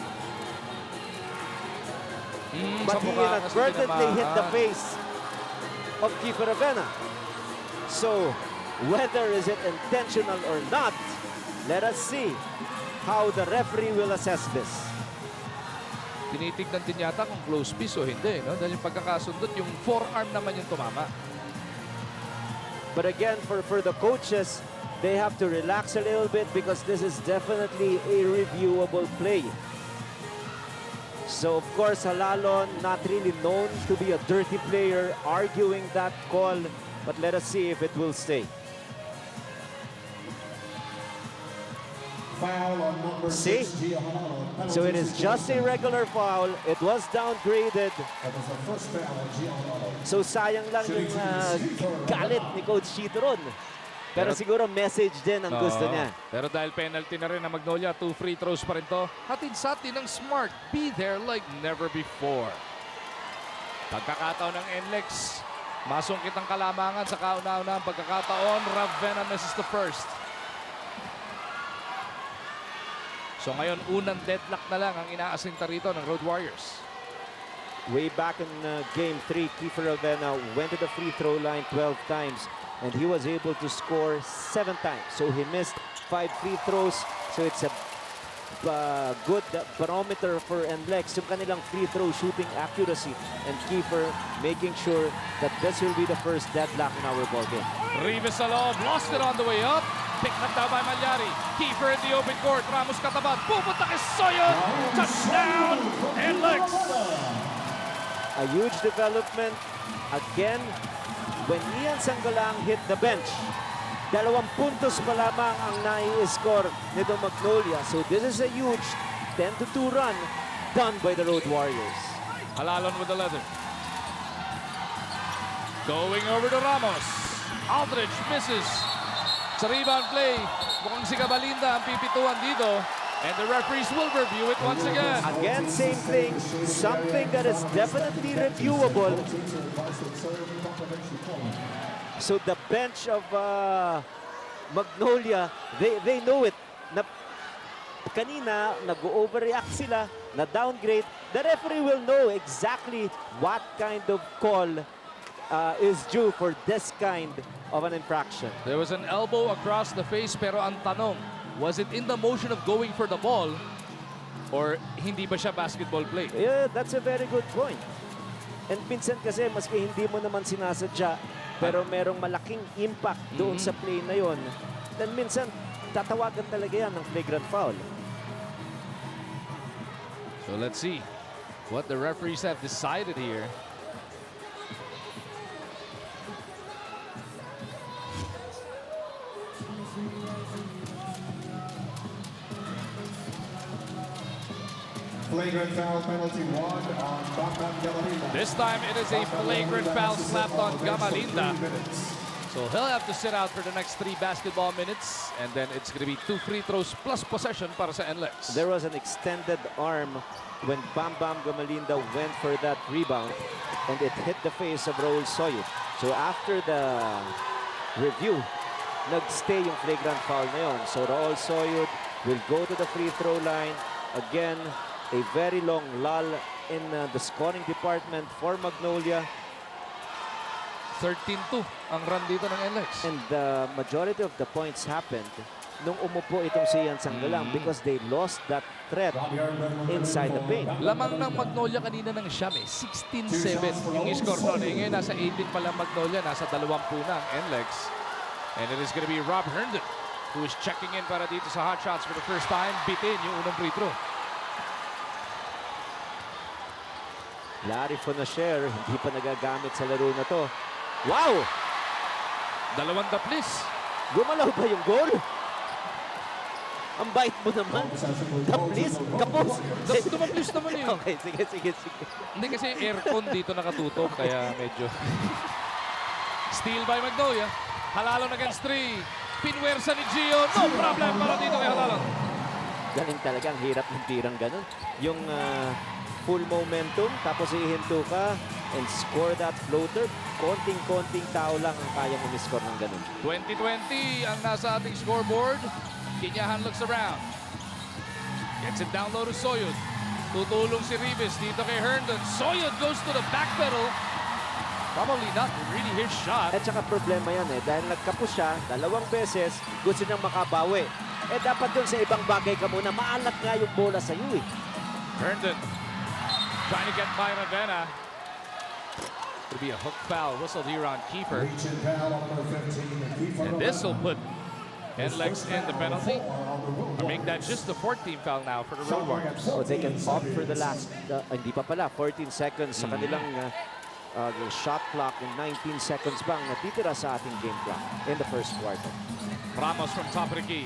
B: But he inadvertently hit the face of Kiefer Avena. So, whether is it intentional or not, let us see how the referee will assess this.
A: Tinitignan din yata kung close piece o hindi, no? Dahil yung pagkakasundot, yung forearm naman yung tumama.
B: But again, for the coaches, they have to relax a little bit because this is definitely a reviewable play. So, of course, Halalon, not really known to be a dirty player, arguing that call. But let us see if it will stay.
D: Foul on number
B: See?
D: 6, Gio Halalon.
B: So it is just a regular foul. It was downgraded.
D: That was the first foul on Gio Halalon.
B: So sayang lang yung galit ni Coach Chito ron. Pero siguro message din ang gusto niya.
A: Pero dahil penalty na rin ng Magnolia, 2 free throws pa rin to. Hatid sa atin ng Smart. Be there like never before. Pagkakataon ng NLEX. Masungkit ang kalamangan sa kauna-una ang pagkakataon. Ravenna misses the first. So ngayon, unang deadlock na lang ang inaasinta rito ng Road Warriors.
B: Way back in Game 3, Kiefer Avena went to the free throw line 12 times and he was able to score 7 times. So he missed 5 free throws. So it's a good barometer for NLEX, yung kanilang free throw shooting accuracy. And Kiefer making sure that this will be the first deadlock in our ball game.
A: Rivas sa loob, lost it on the way up. Picked up down by Malyari. Kiefer in the open court. Ramos katapat. Pupunta kay Soyon. Touchdown! NLEX!
B: A huge development. Again, when Ian Sanggalang hit the bench, 2 puntos pa lamang ang nai-score nito Magnolia. So this is a huge 10-2 run done by the Road Warriors.
A: Halalon with the leather. Going over to Ramos. Aldridge misses. Sa rebound play, mukhang si Gabalinda ang pipituan dito. And the referees will review it once again.
B: Again, same thing. Something that is definitely reviewable. So the bench of Magnolia, they know it. Na, kanina, nag-overreact sila, na-downgrade. The referee will know exactly what kind of call is due for this kind of an infraction.
A: There was an elbow across the face, pero ang tanong, was it in the motion of going for the ball or hindi ba siya basketball play?
B: Yeah, that's a very good point. And minsan kasi, maski hindi mo naman sinasadya, pero merong malaking impact doon sa play na yon, then minsan, tatawagan talaga yan ng flagrant foul.
A: So let's see what the referees have decided here.
D: Flagrant foul penalty 1 on Gabalinda.
A: This time it is a flagrant foul slapped on Gamalinda. So he'll have to sit out for the next 3 basketball minutes. And then it's going to be 2 free throws plus possession para sa NLEX.
B: There was an extended arm when Bam Gamalinda went for that rebound and it hit the face of Raul Soyud. So after the review, nagstay yung flagrant foul na yun. So Raul Soyud will go to the free throw line. Again, a very long lull in the scoring department for Magnolia.
A: 13-2 ang run dito ng NLEX.
B: And the majority of the points happened nung umupo itong si Ian Sanggalang because they lost that threat inside the paint.
A: Lamang ng Magnolia kanina ng Siyam 16-7 yung score noon. Ngayon nasa 18 pa lang Magnolia, nasa 20 na ang NLEX. And it is going to be Rob Herndon who is checking in para dito sa hot shots for the first time. Bitin yung unang free throw.
B: Larry Fonacher, hindi pa nagagamit sa laro na to. Wow!
A: 2 daplis.
B: Gumalaw ba yung goal? Ang bait mo naman. Please, kapos.
A: Tumaplis naman eh.
B: Okay, sige.
A: Hindi kasi aircon dito nakatutok, kaya medyo... Steal by Magnolia. Halalon against 3. Pinwersa ni Gio. No problem para dito kay Halalon.
B: Galing talaga, ang hirap ng tirang ganun. Yung full momentum, tapos ihinto ka and score that floater. Konting-konting tao lang ang kaya mo score ng ganun.
A: 2020 ang nasa ating scoreboard. Kinyahan looks around. Gets it down low to Soyud. Tutulong si Ribes dito kay Herndon. Soyud goes to the back pedal. Probably not really his shot.
B: At saka problema yan dahil nagkapos siya 2 beses, gusto niyang makabawi. Dapat dun sa ibang bagay ka muna, maalat nga yung bola sa iyo
A: Herndon trying to get by Ravenna. It'll be a hook foul whistled here on keeper. And this will put NLEX in the penalty. Or make that just the 14th foul now for the Road Warriors.
B: So they can opt for the last, hindi pa pala, 14 seconds sa kanilang shot clock and 19 seconds bang natitira sa ating game clock in the first quarter.
A: Ramos from top of the key.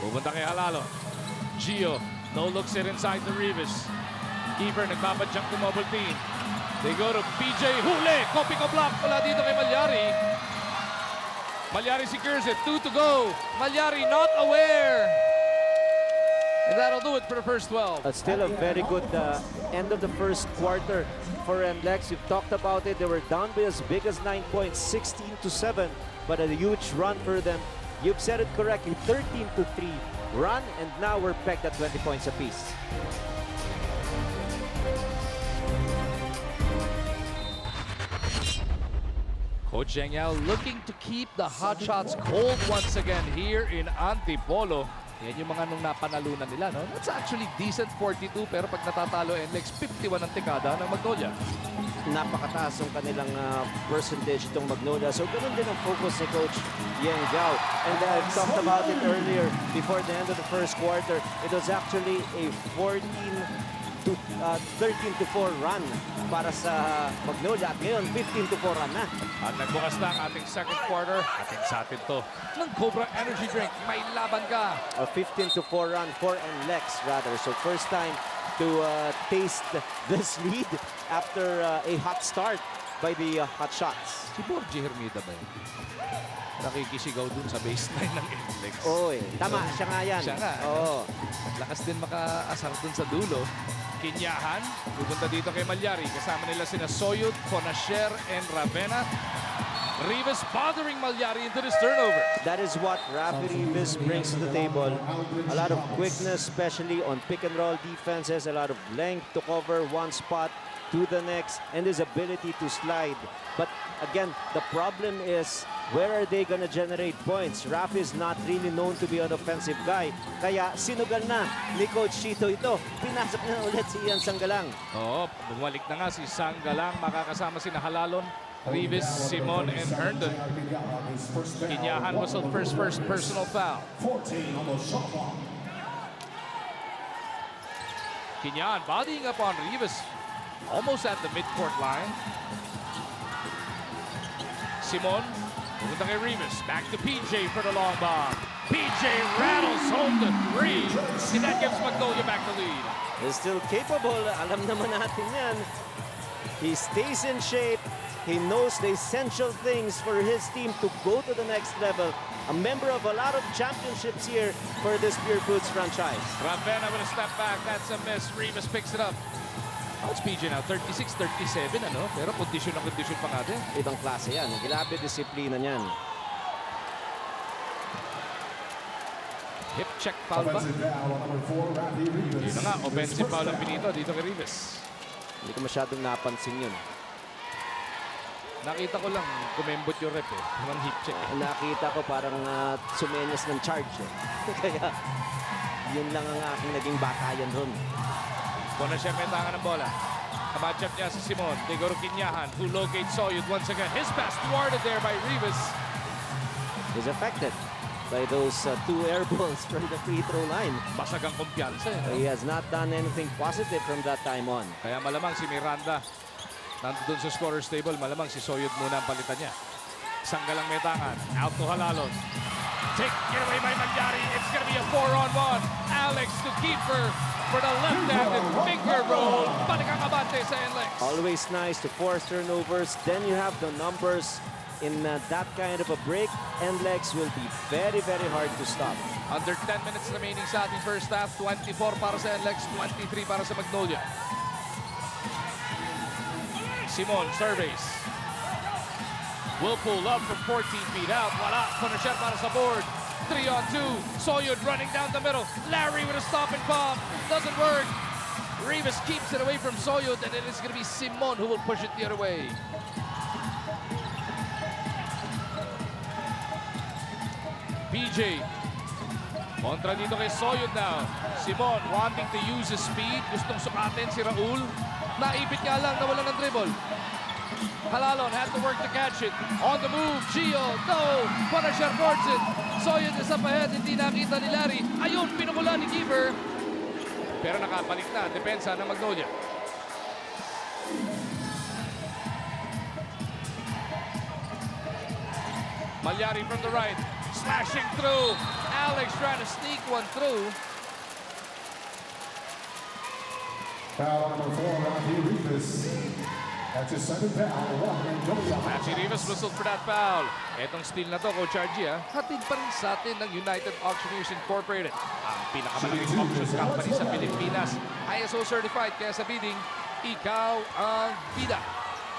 A: Pupunta kay Halalo. Gio, no looks it inside the Rivas. Keeper nagpapadjunk to mobile team. They go to PJ. Huli! Copy ko block. Wala dito kay Malyari. Malyari secures it. 2 to go. Malyari not aware. And that'll do it for the first 12.
B: Still a very good end of the first quarter for NLEX. You've talked about it. They were down by as big as 9 points, 16-7, but a huge run for them. You've said it correctly, 13-3 run, and now we're pegged at 20 points apiece.
A: Coach Zheng Yao looking to keep the hot shots cold once again here in Antipolo. Yan yung mga nung napanalunan nila, no? That's actually decent 42, pero pag natatalo NLEX, 51 ang tikada ng Magnolia.
B: Napakataas ang kanilang percentage itong Magnolia. So ganun din ang focus ni Coach Zheng Yao. And I've talked about it earlier before the end of the first quarter. It was actually a 13-4 run para sa Magnolia. At ngayon, 15-4 run na.
A: At nagbukas na ang ating second quarter. Ating sa atin to ng Cobra Energy Drink. May laban ka.
B: A 15-4 run for NLEX rather. So first time to taste this lead after a hot start by the hot shots.
A: Si Borgie Hermida ba yun? Nakikisigaw dun sa baseline ng NLEX.
B: Oo tama, siya nga yan.
A: Siya nga.
B: Oo.
A: Lakas din makaasar dun sa dulo. Kinyahan, pupunta dito kay Malyari. Kasama nila sina Soyud, Ponasher, and Ravenna. Rivas bothering Malyari into this turnover.
B: That is what Rafi Rivas brings to the table. A lot of quickness, especially on pick and roll defenses. A lot of length to cover one spot to the next, and his ability to slide. But again, the problem is, where are they gonna generate points? Rafi is not really known to be an offensive guy. Kaya sinugal na ni Coach Chito ito. Pinasok na ulit si Ian Sanggalang.
A: Oo, bumalik na nga si Sanggalang. Makakasama si Halalon, Rivas, Simon, and Herndon. Kinyahan whistled first personal foul. Kinyahan bodying up on Rivas. Almost at the midcourt line. Simon, pupunta kay Rivas. Back to PJ for the long bomb. PJ rattles home the 3. And that gives Magnolia back the lead.
B: He's still capable. Alam naman natin yan. He stays in shape. He knows the essential things for his team to go to the next level. A member of a lot of championships here for this Pure Foods franchise.
A: Ravenna with a step back. That's a miss. Rivas picks it up. What's PJ now? 36, 37, ano? Pero kondisyon na kondisyon pa nga din.
B: Ibang klase yan. Grabe disiplina niyan.
A: Hip check foul ba? Yun na nga, offensive foul ang pinito dito kay Rivas.
B: Hindi ko masyadong napansin yun.
A: Nakita ko lang, kumembot yung rep eh. Naman hip check eh.
B: Nakita ko parang sumenyas ng charge eh. Kaya yun lang ang aking naging batayan ron.
A: Bona siya may tangan ng bola. Kamatchup niya si Simon. They go to Kinyahan, who locates Soyud once again. His pass thwarted there by Rivas.
B: Is affected by those 2 air balls from the free throw line.
A: Basag ang kumpiyansa eh.
B: He has not done anything positive from that time on.
A: Kaya malamang si Miranda nandun sa scorer's table. Malamang si Soyud muna ang palitan niya. Sanggalang may tangan. Out to Halalon. Taken away by Magyari. It's going to be a 4-on-1. Alex to keeper for the left-handed finger roll. Balik ang abante sa NLEX.
B: Always nice to force turnovers. Then you have the numbers in that kind of a break. NLEX will be very, very hard to stop.
A: Under 10 minutes remaining sa ating first half. 24 para sa NLEX, 23 para sa Magnolia. Simon surveys. Will pull up from 14 feet out. Wala. Punisher para sa board. 3-on-2. Soyud running down the middle. Larry with a stop and pop. Doesn't work. Rivas keeps it away from Soyud, and it is going to be Simon who will push it the other way. PJ. Kontra dito kay Soyud now. Simon wanting to use his speed. Gustong sukatin si Raul. Naipit nga lang, nawala ng dribble. Halalon had to work to catch it. On the move, Gio. No! Punisher boards it. Soyud is up ahead. Hindi nakita ni Larry. Ayun, pinukula ni Keeper. Pero nakabalik na. Depensa ng Magnolia. Malyari from the right. Smashing through. Alex trying to sneak one through.
D: Foul number 4 on Rivas. That's his second foul.
A: Matchy Rivas whistled for that foul. Etong steal na to, Coach RG, hatid pa rin sa atin ng United Auctioneers Incorporated. Ang pinakamalaking auction company sa Pilipinas. ISO certified, kaya sa bidding, ikaw ang bida.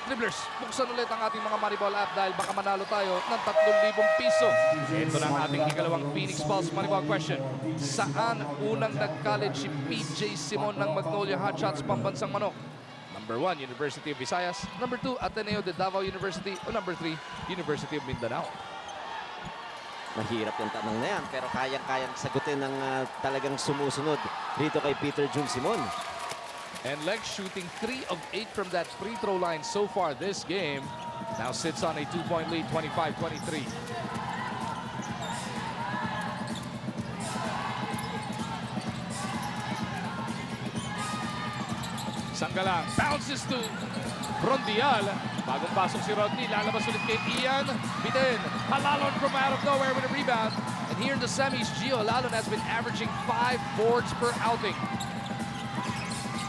A: Dribblers, buksan ulit ang ating mga Moneyball app dahil baka manalo tayo ng 3,000 piso. Ito na ang ating ikalawang Phoenix Pulse Moneyball question. Saan unang nag-college si PJ Simon ng Magnolia Hotshots Pambansang Manok? Number 1, University of Visayas. Number 2, Ateneo de Davao University. O number 3, University of Mindanao.
B: Mahirap yung tanong na yan, pero kayang-kayang sagutin ng talagang sumusunod dito kay Peter Jun Simon.
A: NLEX shooting 3 of 8 from that free throw line so far this game. Now sits on a 2-point lead, 25-23. Sanggalang bounces to Rondial. Bagong pasok si Rodney. Lalabas ulit kay Ian. Biden. Halalon from out of nowhere with a rebound. And here in the semis, Gio Halalon has been averaging 5 boards per outing.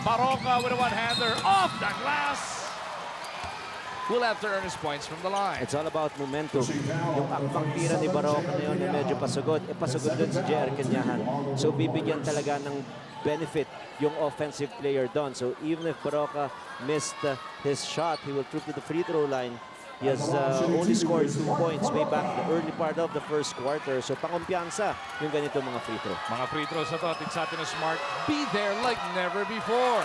A: Baroka with a one-hander off the glass. Will have to earn his points from the line.
B: It's all about momentum. Yung akbang tira ni Baroka na yun na medyo pasugod. Pasugod dun si JR Kanyahan. So bibigyan talaga ng benefit yung offensive player doon. So even if Baroka missed his shot, he will troop to the free throw line. He has only scored 2 points way back the early part of the first quarter. So pakumpiyansa yung ganito mga free throw.
A: Mga free throws na to, atin sa atin na Smart. Be there like never before.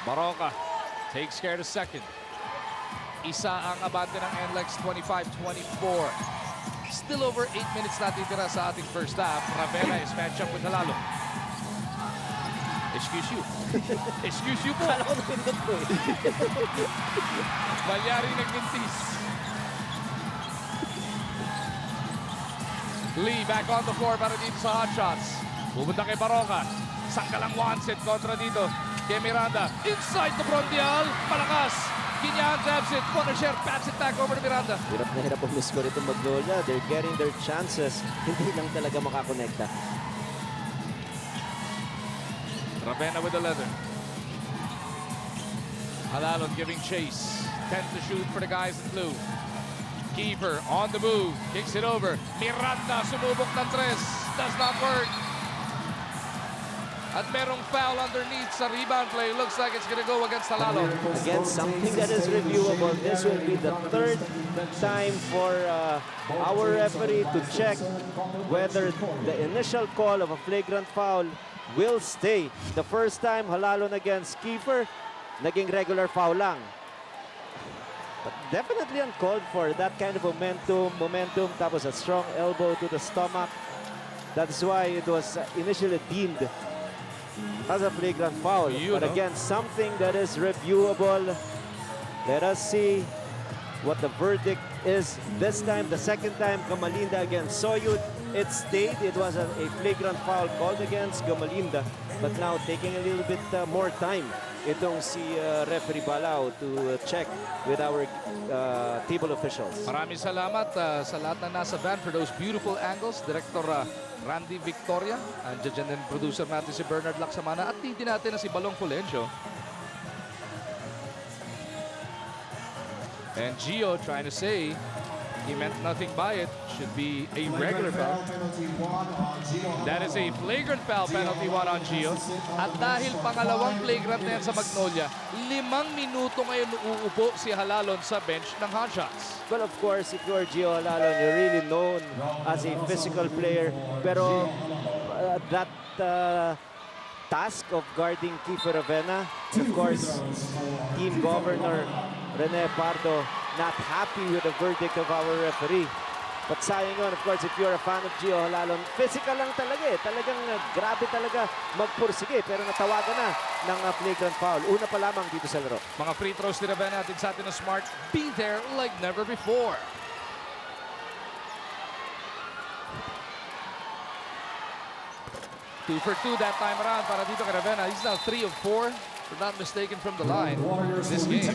A: Baroka takes care to second. Isa ang abante ng NLEX, 25-24. Still over 8 minutes natitira sa ating first half. Ravena is matched up with Halalo. Excuse you. Excuse you po.
B: Kala ko napindot ko eh.
A: Malyari nagmintis. Lee back on the floor para dito sa hotshots. Pupunta kay Baroka. Sangkalang one-set kontra dito. Kay Miranda. Inside the Brondial. Malakas. Kinyan grabs it. Punisher pats it back over to Miranda.
B: Hirap na hirap ang score itong Magnolia. They're getting their chances. Hindi lang talaga makakonekta.
A: Ravena with the leather. Halalon giving chase. 10 to shoot for the guys in blue. Kiefer on the move. Kicks it over. Miranda sumubok ng 3. Does not work. At merong foul underneath sa rebound play. Looks like it's gonna go against Halalon.
B: Again, something that is reviewable. This will be the 3rd time for our referee to check whether the initial call of a flagrant foul will stay. The first time, Halalon against Kiefer, naging regular foul lang. But definitely uncalled for. That kind of momentum, tapos a strong elbow to the stomach. That's why it was initially deemed as a flagrant foul. But again, something that is reviewable. Let us see what the verdict is this time. The second time, Kamalinda against Soyud. it stayed. It was a flagrant foul called against Gamalinda. But now taking a little bit more time itong si referee Balao to check with our table officials.
A: Maraming salamat sa lahat na nasa van for those beautiful angles. Director Randy Victoria, andiyan dyan din producer natin si Bernard Laksamana at hindi natin na si Balong Fulencio. And Gio trying to say he meant nothing by it. Should be a regular foul. That is a flagrant foul penalty 1 on Gio. At dahil pangalawang flagrant na yan sa Magnolia, 5 minuto ngayon uupo si Halalon sa bench ng Hot Shots.
B: Well, of course, if you're Gio Halalon, you're really known as a physical player. Pero that task of guarding Kiefer Ravena, of course, team governor Rene Pardo not happy with the verdict of our referee. But sayang yun, of course, if you're a fan of Gio Halalon, physical lang talaga eh. Talagang grabe talaga magpursige. Pero natawagan na ng flagrant foul. Una pa lamang dito sa laro.
A: Mga free throws ni Ravena atin sa atin ng Smart. Be there like never before. 2 for 2 that time around para dito kay Ravena. He's now 3 of 4. If not mistaken from the line this game.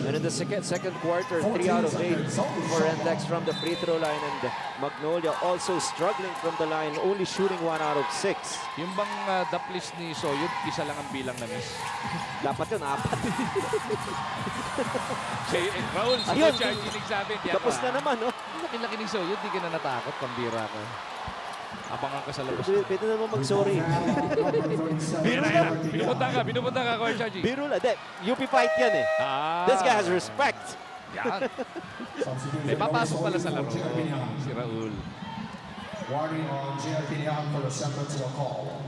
B: And in the second quarter, 3 out of 8 for NLEX from the free throw line. And Magnolia also struggling from the line, only shooting 1 out of 6.
A: Yung bang daplis ni Soyud, isa lang ang bilang na miss.
B: Dapat yun, 4.
A: Raul, si
B: Ayun,
A: Coach RG nagsabi,
B: tapos na naman, no?
A: Laki-laki ni Soyud, di ka na natakot, pambira ka. Abangan ka sa labas.
B: Pwede naman mag-sorry.
A: Binupunta ka, Coach RG.
B: Biro lang. UP fight yan eh. This guy has respect.
A: Yan. May papasok pala sa laro. Si Raul.
D: Warning on Gio Pinyahan for resemblance to a call.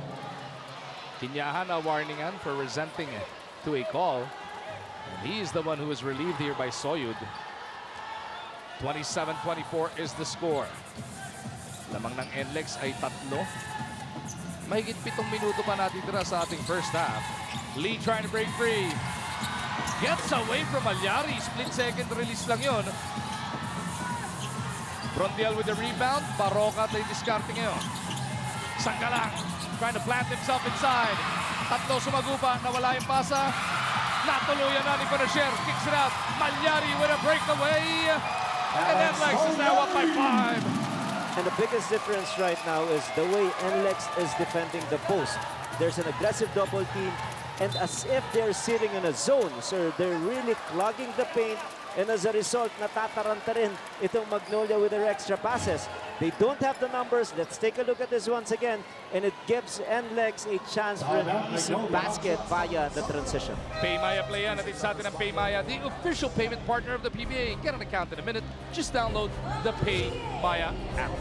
A: Kinyahan a warningan for resenting to a call. And he is the one who is relieved here by Soyud. 27-24 is the score. Lamang ng NLEX ay 3. Mahigit 7 minuto pa natitira sa ating first half. Lee trying to break free. Gets away from Alyari. Split second release lang yun. Brondial with the rebound. Baroka tayo diskarte ngayon. Sanggalang trying to plant himself inside. 3 sumagupa. Nawala yung pasa. Natuluyan na ni Panasher. Kicks it out. Malyari with a breakaway. And NLEX is now up by 5.
B: And the biggest difference right now is the way NLEX is defending the post. There's an aggressive double team, and as if they're sitting in a zone. So they're really clogging the paint, and as a result, natataranta rin itong Magnolia with their extra passes. They don't have the numbers. Let's take a look at this once again, and it gives NLEX a chance for an easy basket via the transition.
A: Paymaya play yan. Natin sa atin ang Paymaya, the official payment partner of the PBA. Get an account in a minute. Just download the Paymaya app.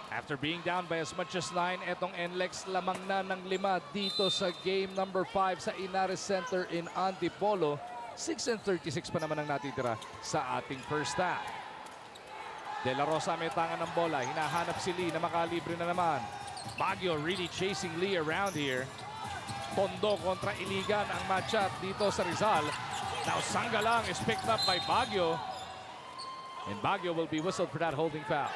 A: After being down by as much as 9, etong NLEX lamang na ng 5 dito sa game number 5 sa Inares Center in Antipolo. 6:36 pa naman ang natitira sa ating first half. De La Rosa may tangan ng bola. Hinahanap si Lee na makalibre na naman. Baguio really chasing Lee around here. Tondo kontra Iligan ang matchup dito sa Rizal. Now Sanggalang is picked up by Baguio. And Baguio will be whistled for that holding foul.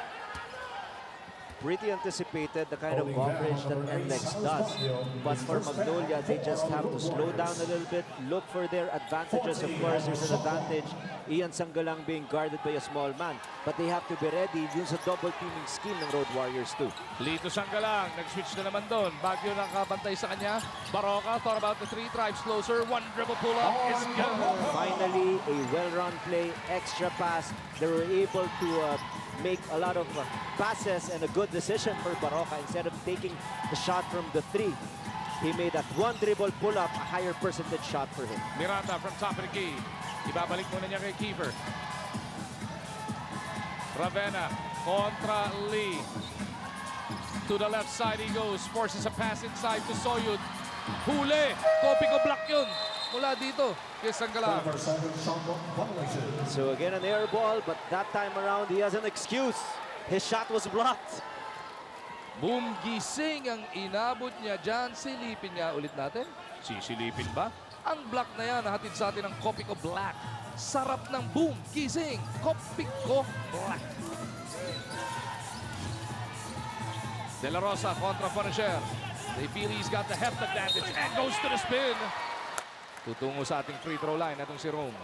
B: Pretty anticipated the kind of coverage that NLEX does. But for Magnolia, they just have to slow down a little bit, look for their advantages. Of course, there's an advantage. Ian Sanggalang being guarded by a small man. But they have to be ready dun sa double teaming scheme ng Road Warriors too.
A: Lito Sanggalang, nag-switch na naman doon. Baguio nakabantay sa kanya. Baroka thought about the 3, drives closer. 1 dribble pull-up is good.
B: Finally, a well-run play, extra pass. They were able to make a lot of passes and a good decision for Baroka. Instead of taking the shot from the 3, he made that 1 dribble pull-up, a higher percentage shot for him.
A: Miranda from top of the key. Ibabalik muna niya kay Kiefer. Ravena kontra Lee. To the left side he goes. Forces a pass inside to Soyud. Huli. Copy ko block yun. Mula dito kay Sanggalang.
B: So again an air ball, but that time around he has an excuse. His shot was blocked.
A: Boom gising ang inabot niya dyan. Silipin nga ulit natin. Sisilipin ba? Ang block na yan, nahatid sa atin ng Copico Black. Sarap ng boom, gising, Copico Black. De La Rosa kontra Fonacier. They feel he's got the heft advantage and goes to the spin. Tutungo sa ating free throw line, itong si Rome.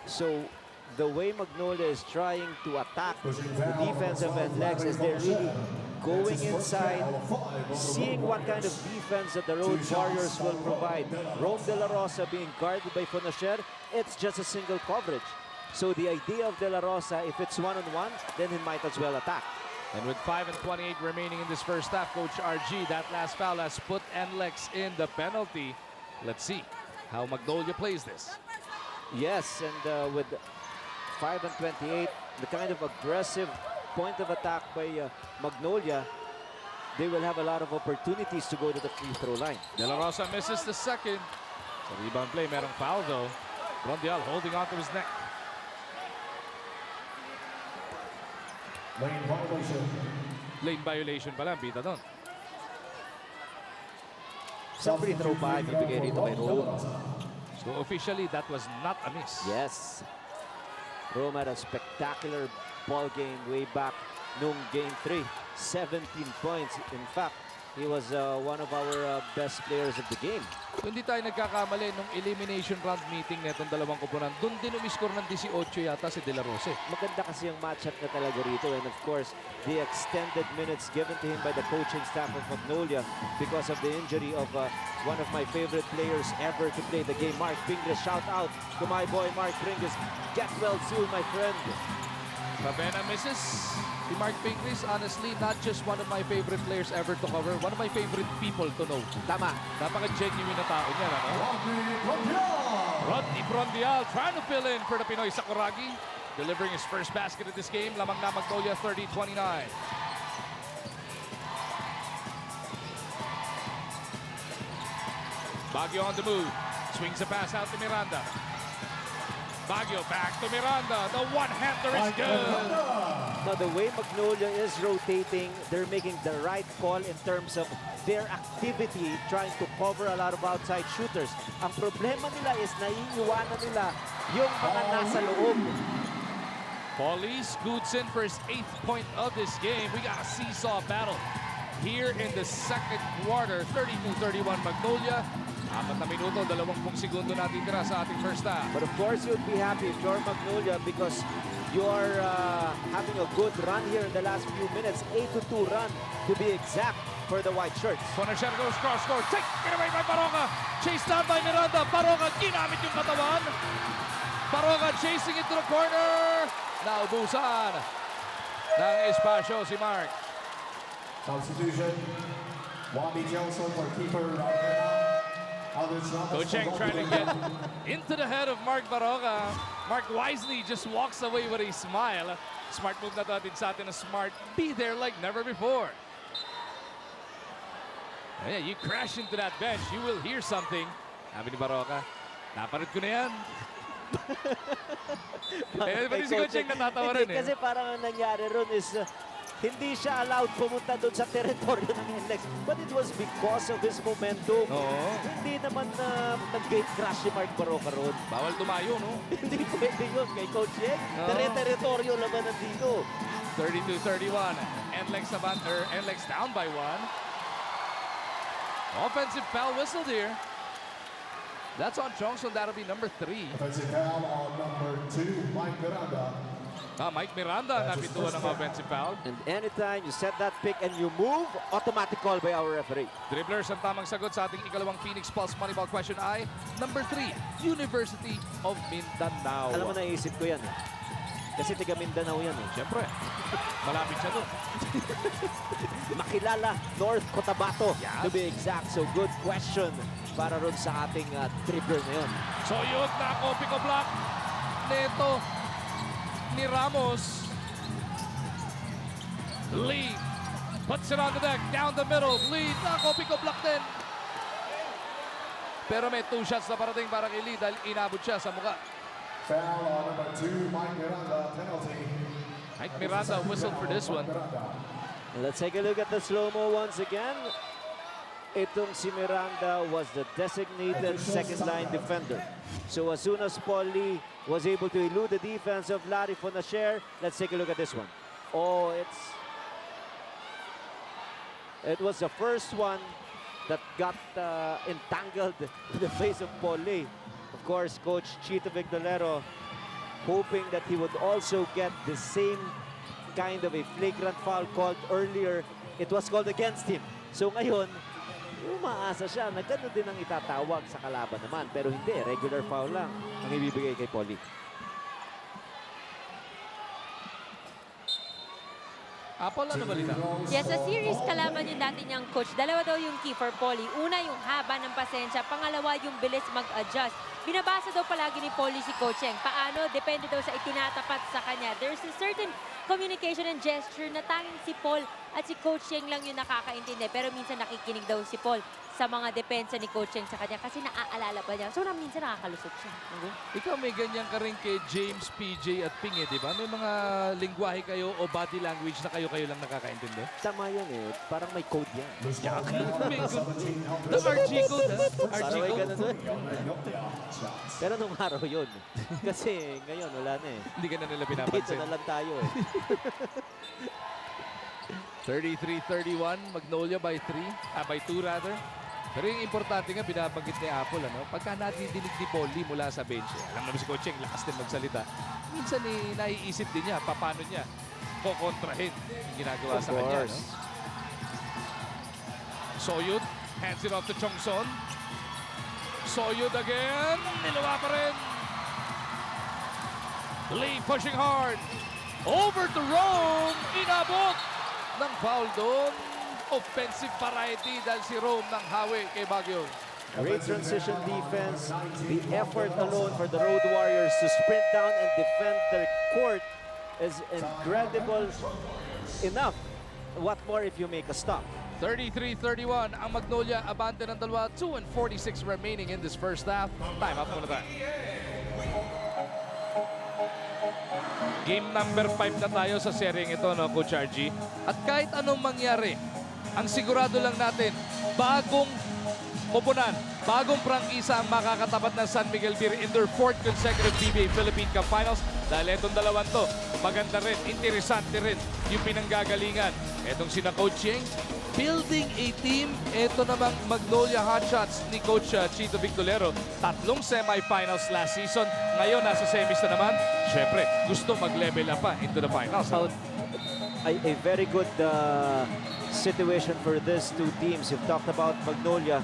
B: So the way Magnolia is trying to attack the defense of NLEX is they're really going inside, seeing what kind of defense that the Road Warriors will provide. Rome De La Rosa being guarded by Fonacier, it's just a single coverage. So the idea of De La Rosa, if it's one-on-one, then he might as well attack.
A: And with 5:28 remaining in this first half, Coach RG, that last foul has put NLEX in the penalty. Let's see how Magnolia plays this.
B: Yes, and with 5:28, the kind of aggressive point of attack by Magnolia, they will have a lot of opportunities to go to the free throw line.
A: De La Rosa misses the second. Sa rebound play, merong foul though. Rondial holding on to his neck.
D: Lane violation.
A: Lane violation pala, bita doon.
B: Sa free throw pa, ibibigay rito kay Rome.
A: So officially, that was not a miss.
B: Yes. Rome had a spectacular ball game way back noong Game 3. 17 points. In fact, he was one of our best players of the game.
A: Hindi tayo nagkakamali nung elimination round meeting na itong dalawang kupunan. Doon din umiscore ng 18 yata si De La Rosa.
B: Maganda kasi yung matchup na talaga rito. And of course, the extended minutes given to him by the coaching staff of Magnolia because of the injury of one of my favorite players ever to play the game, Mark Pingles. Shout out to my boy, Mark Pingles. Get well soon, my friend.
A: Pabena misses. Si Mark Pingles, honestly, not just one of my favorite players ever to cover, one of my favorite people to know.
B: Tama.
A: Napaka-genuine na tao niya, ano? Rodney Brondial trying to fill in for the Pinoy Sakuragi. Delivering his first basket of this game. Lamang na Magnolia 30-29. Baguio on the move. Swings a pass out to Miranda. Baguio back to Miranda. The one-hander is good.
B: Now, the way Magnolia is rotating, they're making the right call in terms of their activity, trying to cover a lot of outside shooters. Ang problema nila is naiiwanan nila yung mga nasa loob.
A: Paulie scoots in for his 8th point of this game. We got a seesaw battle here in the second quarter. 32-31 Magnolia. 4 na minuto, 20 segundo natin tira sa ating first half.
B: But of course, you'd be happy if you're Magnolia because you're having a good run here in the last few minutes. 8-2 run to be exact for the white shirts.
A: Fonacier goes cross court. Take it away by Baroka. Chase down by Miranda. Baroka ginamit yung katawan. Baroka chasing it to the corner. Naubusan ng espasyo si Mark.
D: Substitution. Wami Gelson for keeper right now.
A: Coach Cheng trying to get into the head of Mark Baroka. Mark wisely just walks away with a smile. Smart move na natin sa atin na smart. Be there like never before. Yeah, you crash into that bench, you will hear something. Sabi ni Baroka, naparit ko na yan. Pati si Coach Cheng natatawa rin eh.
B: Kasi parang ang nangyari ron is hindi siya allowed pumunta doon sa teritoryo ng NLEX. But it was because of his momentum.
A: Oo.
B: Hindi naman nag-gate crash si Mark Baroka ron.
A: Bawal tumayo, no?
B: Hindi pwede yun kay Coach Yek. Teritoryo naman nandito.
A: 32-31. NLEX down by 1. Offensive foul whistled here. That's on Johnson. That'll be number 3.
D: Offensive foul on number 2, Mike Miranda.
A: Mike Miranda napintuan ng offensive foul.
B: And anytime you set that pick and you move, automatic call by our referee.
A: Dribblers ang tamang sagot sa ating ikalawang Phoenix Pulse Moneyball question ay number 3, University of Mindanao.
B: Alam mo, naisip ko yan eh. Kasi tiga Mindanao yan eh.
A: Siyempre, malapit siya doon.
B: Makilala, North Cotabato
A: Yes.
B: to be exact. So good question para ron sa ating dribbler na yun.
A: So yun, Copico block. Neto ni Ramos. Lee puts it on the deck, down the middle. Lee, Copico block din. Pero may 2 shots na parating para kay Lee dahil inabot siya sa mukha.
D: Foul on number 2, Mike Miranda, penalty.
A: Mike Miranda whistled for this one.
B: Let's take a look at the slow-mo once again. Itong si Miranda was the designated second-line defender. So as soon as Paulie was able to elude the defense of Larry Fonacher, let's take a look at this one. Oh, it was the first one that got entangled in the face of Paulie. Of course, Coach Chito Victolero hoping that he would also get the same kind of a flagrant foul called earlier. It was called against him. So ngayon, umaasa siya na gano'n din ang itatawag sa kalaban naman. Pero hindi, regular foul lang ang ibibigay kay Paulie.
A: Apple, ano balita?
C: Yes, sa series kalaban yung dati niyang coach. Dalawa daw yung key for Paulie. Una, yung haba ng pasensya. Pangalawa, yung bilis mag-adjust. Binabasa daw palagi ni Paulie si Coaching. Paano? Depende daw sa itinatapat sa kanya. There's a certain communication and gesture na tanging si Paul at si Coaching lang yung nakakaintindi. Pero minsan nakikinig daw si Paul sa mga depensa ni Coaching sa kanya kasi naaalala pa niya. So minsan nakakalusot siya.
A: Ikaw may ganyan ka rin kay James, PJ at Ping, di ba? May mga lingwahe kayo o body language na kayo lang nakakaintindi?
B: Tama yun eh. Parang may code yan.
A: May good. The RG code, ha? RG
B: Parang may
A: code.
B: ganun eh. Pero nung araw yun. Kasi ngayon wala na eh.
A: Hindi ka na nila
B: Dito
A: pinapansin.
B: na lang tayo eh.
A: 33-31, Magnolia by 2 rather. Pero yung importante nga, binabanggit ni Apple, ano? Pagka nadidinig ni Paulie mula sa bench, alam naman si Coaching, lakas din magsalita. Minsan naiisip din niya, paano niya kokontrahin yung ginagawa sa kanya, no? Soyud, hands it off to Chongson. Soyud again, nilawa pa rin. Lee pushing hard. Over to Rome, inabot ng foul doon. Offensive variety dahil si Rome ng hawi kay Baguio.
B: Great transition defense. The effort alone for the Road Warriors to sprint down and defend their court is incredible enough. What more if you make a stop?
A: 33-31 ang Magnolia, abante ng dalawa. 2:46 remaining in this first half. Time up muna tayo. Game number 5 na tayo sa seryeng ito, no, Coach RG. At kahit anong mangyari, ang sigurado lang natin, bagong koponan, bagong prangkisa ang makakatapat ng San Miguel Beer in their 4th consecutive PBA Philippine Cup Finals. Dahil itong dalawang to, maganda rin, interesante rin yung pinanggagalingan. Itong sina Coach Yeng, building a team. Ito namang Magnolia Hotshots ni Coach Chito Victolero. 3 semifinals last season. Ngayon, nasa semis na naman. Siyempre, gusto mag-level up pa into the finals.
B: A very good situation for these two teams. You've talked about Magnolia.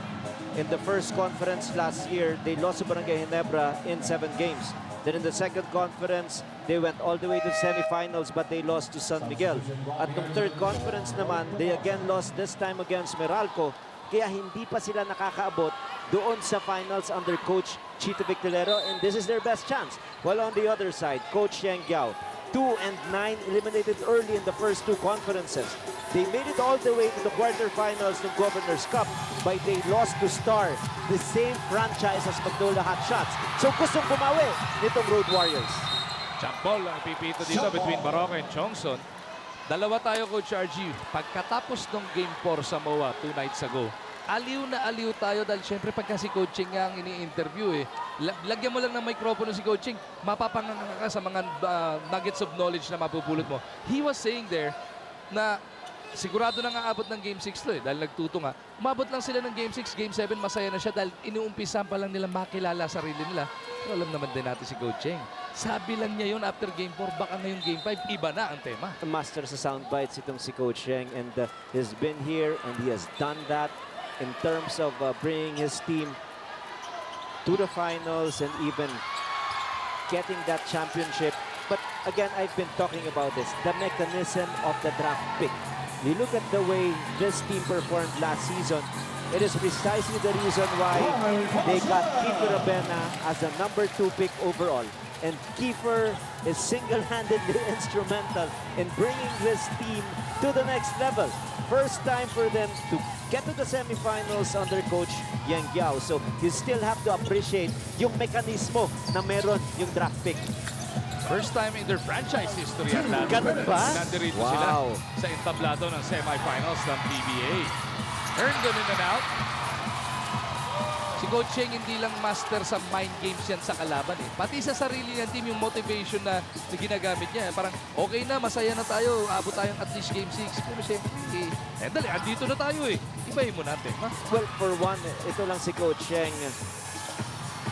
B: In the first conference last year, they lost to Barangay Ginebra in 7 games. Then in the second conference, they went all the way to semifinals but they lost to San Miguel. At the third conference naman, they again lost this time against Meralco. Kaya hindi pa sila nakakaabot doon sa finals under Coach Chito Victolero, and this is their best chance. While on the other side, Coach Yang Giao, 2-9 eliminated early in the first 2 conferences. They made it all the way to the quarterfinals ng Governor's Cup, but they lost to Star, the same franchise as Magnolia Hotshots. So gustong bumawi nitong Road Warriors.
A: Jump ball ang pipito dito between Baroka and Chongson. Dalawa tayo, Coach RG. Pagkatapos ng Game 4 sa MOA 2 nights ago, aliw na aliw tayo dahil syempre pagka si Coaching nga ang ini-interview lagyan mo lang ng microphone si Coaching, mapapanganga ka sa mga nuggets of knowledge na mapupulot mo. He was saying there na sigurado na nga abot ng Game 6 to dahil nagtuto nga. Umabot lang sila ng Game 6, Game 7 masaya na siya dahil inuumpisa pa lang nila makilala sarili nila. Pero alam naman din natin si Coaching. Sabi lang niya yun after Game 4, baka ngayong Game 5, iba na ang tema.
B: Master sa soundbites itong si Coach Yang, and he's been here and he has done that in terms of bringing his team to the finals and even getting that championship. But again, I've been talking about this, the mechanism of the draft pick. You look at the way this team performed last season, it is precisely the reason why they got Kiefer Rabena as a number 2 pick overall. And Kiefer is single-handedly instrumental in bringing this team to the next level. First time for them to get to the semifinals under Coach Yang Giao. So you still have to appreciate yung mekanismo na meron yung draft pick.
A: First time in their franchise history at that.
B: Ganun ba?
A: Nandirito
B: Wow.
A: sila sa entablado ng semifinals ng PBA. Turned them in and out. Si Coach Cheng hindi lang master sa mind games yan sa kalaban eh. Pati sa sarili ng team, yung motivation na ginagamit niya. Parang okay na, masaya na tayo, abot tayong at least game 6. Pero siyempre, dali, andito na tayo eh. Ibahin mo natin. Ha?
B: Well, for one, ito lang si Coach Cheng.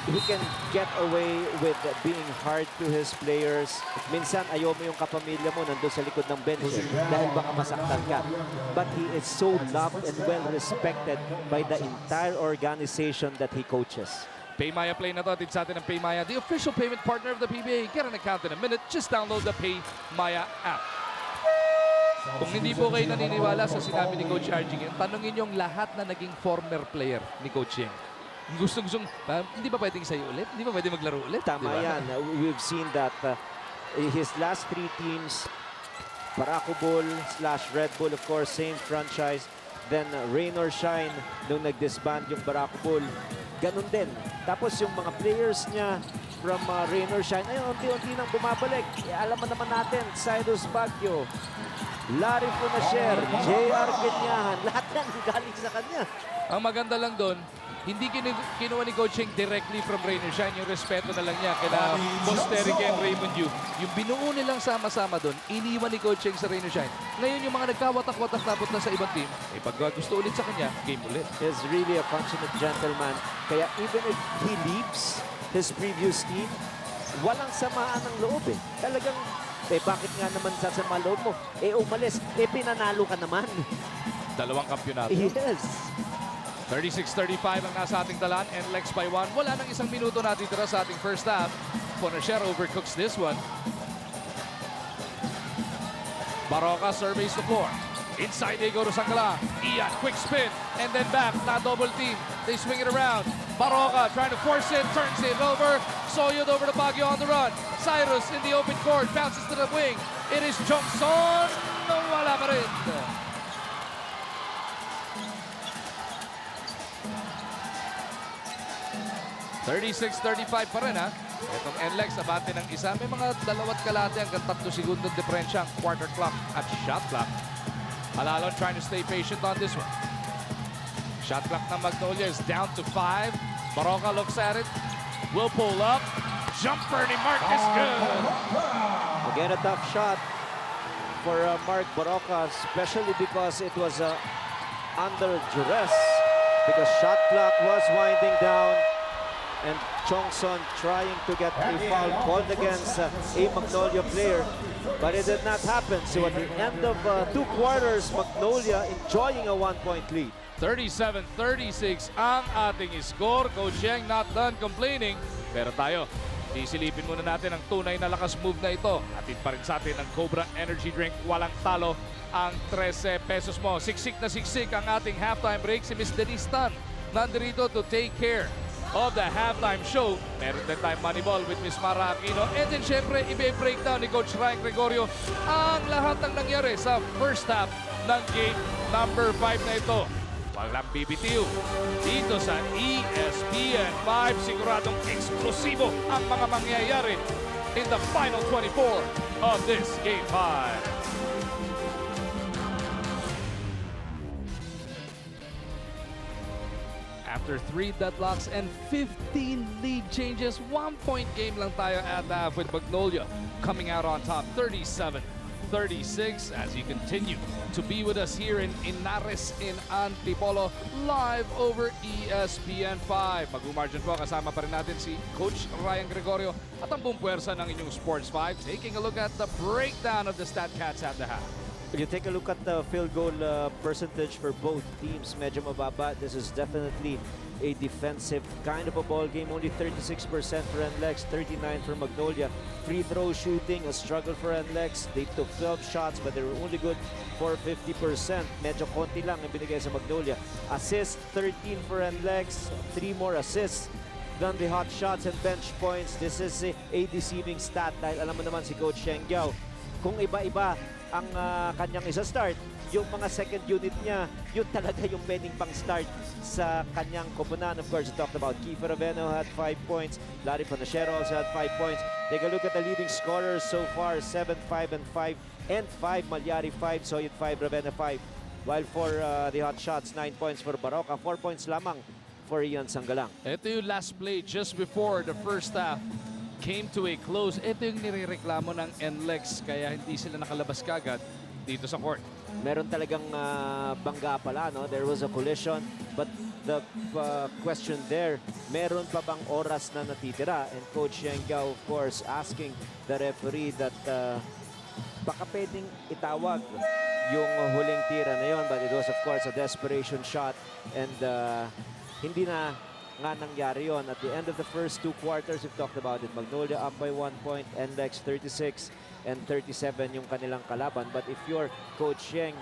B: He can get away with being hard to his players. Minsan, ayaw mo yung kapamilya mo nandun sa likod ng bench dahil baka masaktan ka. But he is so loved and well respected by the entire organization that he coaches.
A: Paymaya play na to. Atid sa atin ng Paymaya, the official payment partner of the PBA. Get an account in a minute. Just download the Paymaya app. Kung hindi po kayo naniniwala sa sinabi ni Coach Arjing, tanongin yung lahat na naging former player ni Coach Cheng. Gustong-gustong, hindi ba pwedeng sa'yo ulit? Hindi ba pwedeng maglaro ulit?
B: Tama
A: diba?
B: yan. We've seen that his last 3 teams, Barako Bull / Red Bull, of course, same franchise. Then Rain or Shine, nung nag-disband yung Barako Bull, ganun din. Tapos yung mga players niya from Rain or Shine, ay unti-unti nang bumabalik. Alam mo naman natin, Cyrus Baguio, Larry Funasher, JR Kenyahan, lahat yan galing sa kanya.
A: Ang maganda lang doon, hindi kinuha ni Coach Cheng directly from Rain or Shine. Yung respeto na lang niya kina Boss Terry and Raymond Yu. Yung binuo nilang sama-sama doon, iniwan ni Coach Cheng sa Rain or Shine. Ngayon yung mga nagkawatak-watak tapos na sa ibang team, pag gusto ulit sa kanya, game ulit.
B: He's really a consummate gentleman. Kaya even if he leaves his previous team, walang samaan ng loob eh. Talagang, bakit nga naman sasama loob mo? Umalis, pinanalo ka naman.
A: Dalawang kampyonato.
B: Yes.
A: 36-35 ang nasa ating dalan. NLEX by 1. Wala nang isang minuto natitira sa ating first half. Funasher overcooks this one. Baroka surveys the floor. Inside they go to Sangala. Ian, quick spin. And then back. Not double team. They swing it around. Baroka trying to force it. Turns it over. Soyod over to Baguio on the run. Cyrus in the open court. Bounces to the wing. It is Johnson. No, wala pa rin. 36-35 pa rin ha. Itong NLEX, abante ng isa. May mga 2 kalate hanggang 3 segundong diferensya ang quarter clock at shot clock. Alalon trying to stay patient on this one. Shot clock ng Magnolia is down to 5. Baroka looks at it. Will pull up. Jumper ni Mark is good.
B: Again, a tough shot for Mark Baroka, especially because it was under duress. Because shot clock was winding down. And Chongson trying to get a foul called against a Magnolia player, but it did not happen. So at the end of 2 quarters, Magnolia enjoying a 1-point lead.
A: 37-36 ang ating score. Coach Cheng not done complaining. Pero tayo, isilipin muna natin ang tunay na lakas move na ito. Atid pa rin sa atin ang Cobra Energy Drink. Walang talo ang 13 pesos mo. Siksik na siksik ang ating halftime break. Si Miss Denise Tan nandirito to take care of the halftime show. Meron din tayong Moneyball with Miss Mara Aquino. And then syempre, i-breakdown ni Coach Ryan Gregorio ang lahat ng nangyari sa first half ng game number 5 na ito. Walang BBTU. Dito sa ESPN 5, siguradong eksklusibo ang mga mangyayari in the final 24 of this game 5. After 3 deadlocks and 15 lead changes, 1-point game lang tayo at half with Magnolia coming out on top 37-36 as you continue to be with us here in Inares in Antipolo live over ESPN 5. Mag-umargin po, kasama pa rin natin si Coach Ryan Gregorio at ang buong puwersa ng inyong Sports 5, taking a look at the breakdown of the StatCats at the half.
B: If you take a look at the field goal percentage for both teams, medyo mababa. This is definitely a defensive kind of a ball game. Only 36% for NLEX, 39% for Magnolia. Free throw shooting, a struggle for NLEX. They took 12 shots but they were only good for 50%. Medyo konti lang ang binigay sa Magnolia. Assists, 13 for NLEX, 3 more assists than the hot shots and bench points. This is a deceiving stat dahil alam mo naman si Coach Cheng Giao, kung iba-iba ang kanyang isa-start, yung mga second unit niya, yun talaga yung pwedeng pang-start sa kanyang koponan. Of course, we talked about Kiefer Aveno had 5 points. Larry Panachero also had 5 points. Take a look at the leading scorers so far, 7, 5, and 5. And 5, Malyari 5, Soyet 5, Ravena 5. While for the hot shots, 9 points for Baroka, 4 points lamang for Ian Sanggalang.
A: Ito yung last play just before the first half came to a close. Ito yung nirereklamo ng NLEX kaya hindi sila nakalabas kagad dito sa court.
B: Meron talagang bangga pala, no? There was a collision, but the question there, meron pa bang oras na natitira? And Coach Yenggao, of course, asking the referee that baka pwedeng itawag yung huling tira na yon, but it was, of course, a desperation shot, and hindi na nga nangyari yon. At the end of the first 2 quarters, we've talked about it, Magnolia up by 1 point, NLEX 36 and 37 yung kanilang kalaban. But if you're Coach Yeng,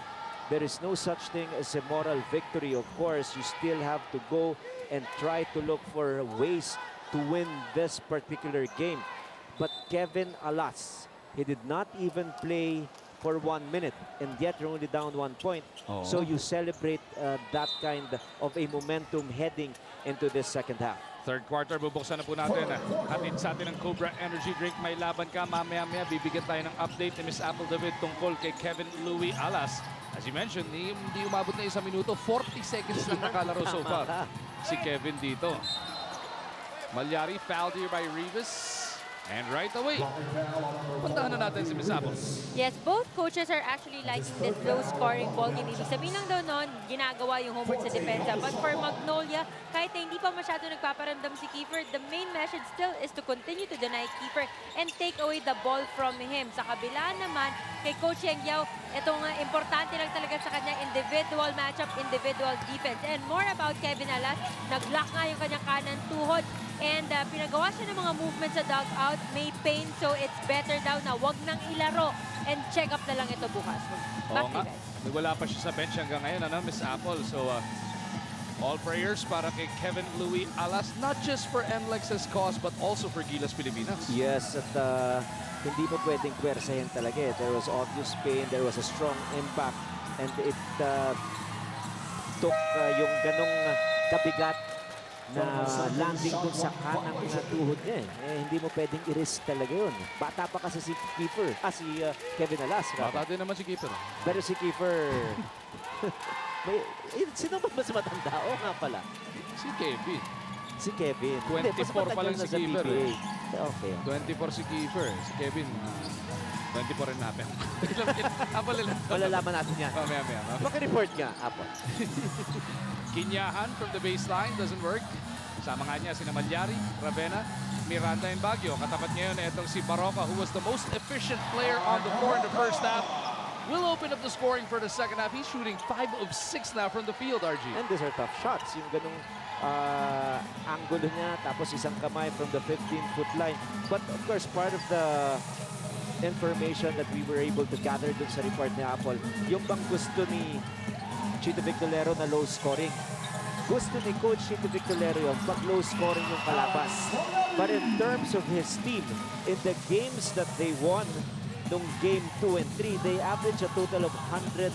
B: there is no such thing as a moral victory. Of course, you still have to go and try to look for ways to win this particular game. But Kevin Alas, he did not even play for 1 minute, and yet you're only down 1 point.
A: Oh.
B: So you celebrate that kind of a momentum heading into this second half.
A: Third quarter, bubuksan na po natin. Hatid sa atin ng Cobra Energy Drink. May laban ka. Mamaya-maya, bibigyan tayo ng update ni Miss Apple David tungkol kay Kevin Louie Alas. As you mentioned, hindi umabot na 1 minuto. 40 seconds lang nakalaro so far si Kevin dito. Malyari fouled here by Rivas. And right away, puntahan na natin si Miss Apple.
C: Yes, both coaches are actually liking this low-scoring ball game. Ibig sabihin lang daw noon, ginagawa yung homework sa depensa. But for Magnolia, kahit na hindi pa masyado nagpaparamdam si Kiefer, the main message still is to continue to deny Kiefer and take away the ball from him. Sa kabila naman, kay Coach Yenggao, itong importante lang talaga sa kanya, individual matchup, individual defense. And more about Kevin Alas, nag-lock nga yung kanyang kanan tuhod. And pinagawa siya ng mga movements sa dugout, may pain, so it's better daw na wag nang ilaro and check up na lang ito bukas. Back to you guys.
A: Wala pa siya sa bench hanggang ngayon, Miss Apple. So, all prayers para kay Kevin Louie Alas, not just for NLEX's cause, but also for Gilas Pilipinas.
B: Yes, at hindi mo pwedeng pwersahin talaga eh. There was obvious pain, there was a strong impact, and it took yung ganong kabigat na landing dun sa kanang tuhod niya eh. Hindi mo pwedeng i-risk talaga yun. Bata pa kasi si Kiefer, si Kevin Alas.
A: Bata din naman si Kiefer.
B: Pero si Kiefer, sino ba mas matanda? Oo nga pala.
A: Si Kevin.
B: Si Kevin.
A: 24 pa lang si Kiefer.
B: Okay.
A: 24 si Kiefer. Si Kevin, 24 rin natin.
B: Malalaman natin yan.
A: Mamaya.
B: Maki-report nga, Apple.
A: Kinyahan from the baseline, doesn't work. Kasama nga niya sina Malyari, Ravena, Miranda and Baguio. Katapat ngayon itong si Baroka, who was the most efficient player on the floor in the first half. Will open up the scoring for the second half. He's shooting 5 of 6 now from the field, RG.
B: And these are tough shots. Yung ganung angulo niya, tapos isang kamay from the 15-foot line. But of course, part of the information that we were able to gather dun sa report ni Apple, yung bang gusto ni Chito Victorero na low scoring. Gusto ni Coach Chito Victorero yung pag low scoring yung kalaban. But in terms of his team, in the games that they won, nung game 2 and 3, they average a total of 100.3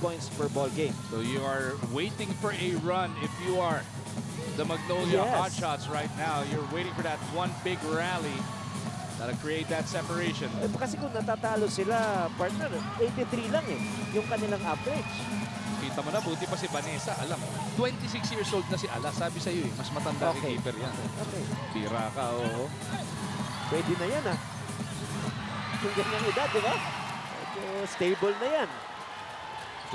B: points per ball game.
A: So you are waiting for a run if you are the Magnolia Hotshots right now. You're waiting for that one big rally that'll create that separation.
B: Kasi kung natatalo sila, partner, 83 lang eh, yung kanilang average.
A: Kita mo na, buti pa si Vanessa. Alam, 26 years old na si Alas. Sabi sa'yo eh, mas matanda kay keeper yan.
B: Okay.
A: Tira ka, oo.
B: Pwede na yan ah. Yung ganyang edad, di ba? Stable na yan.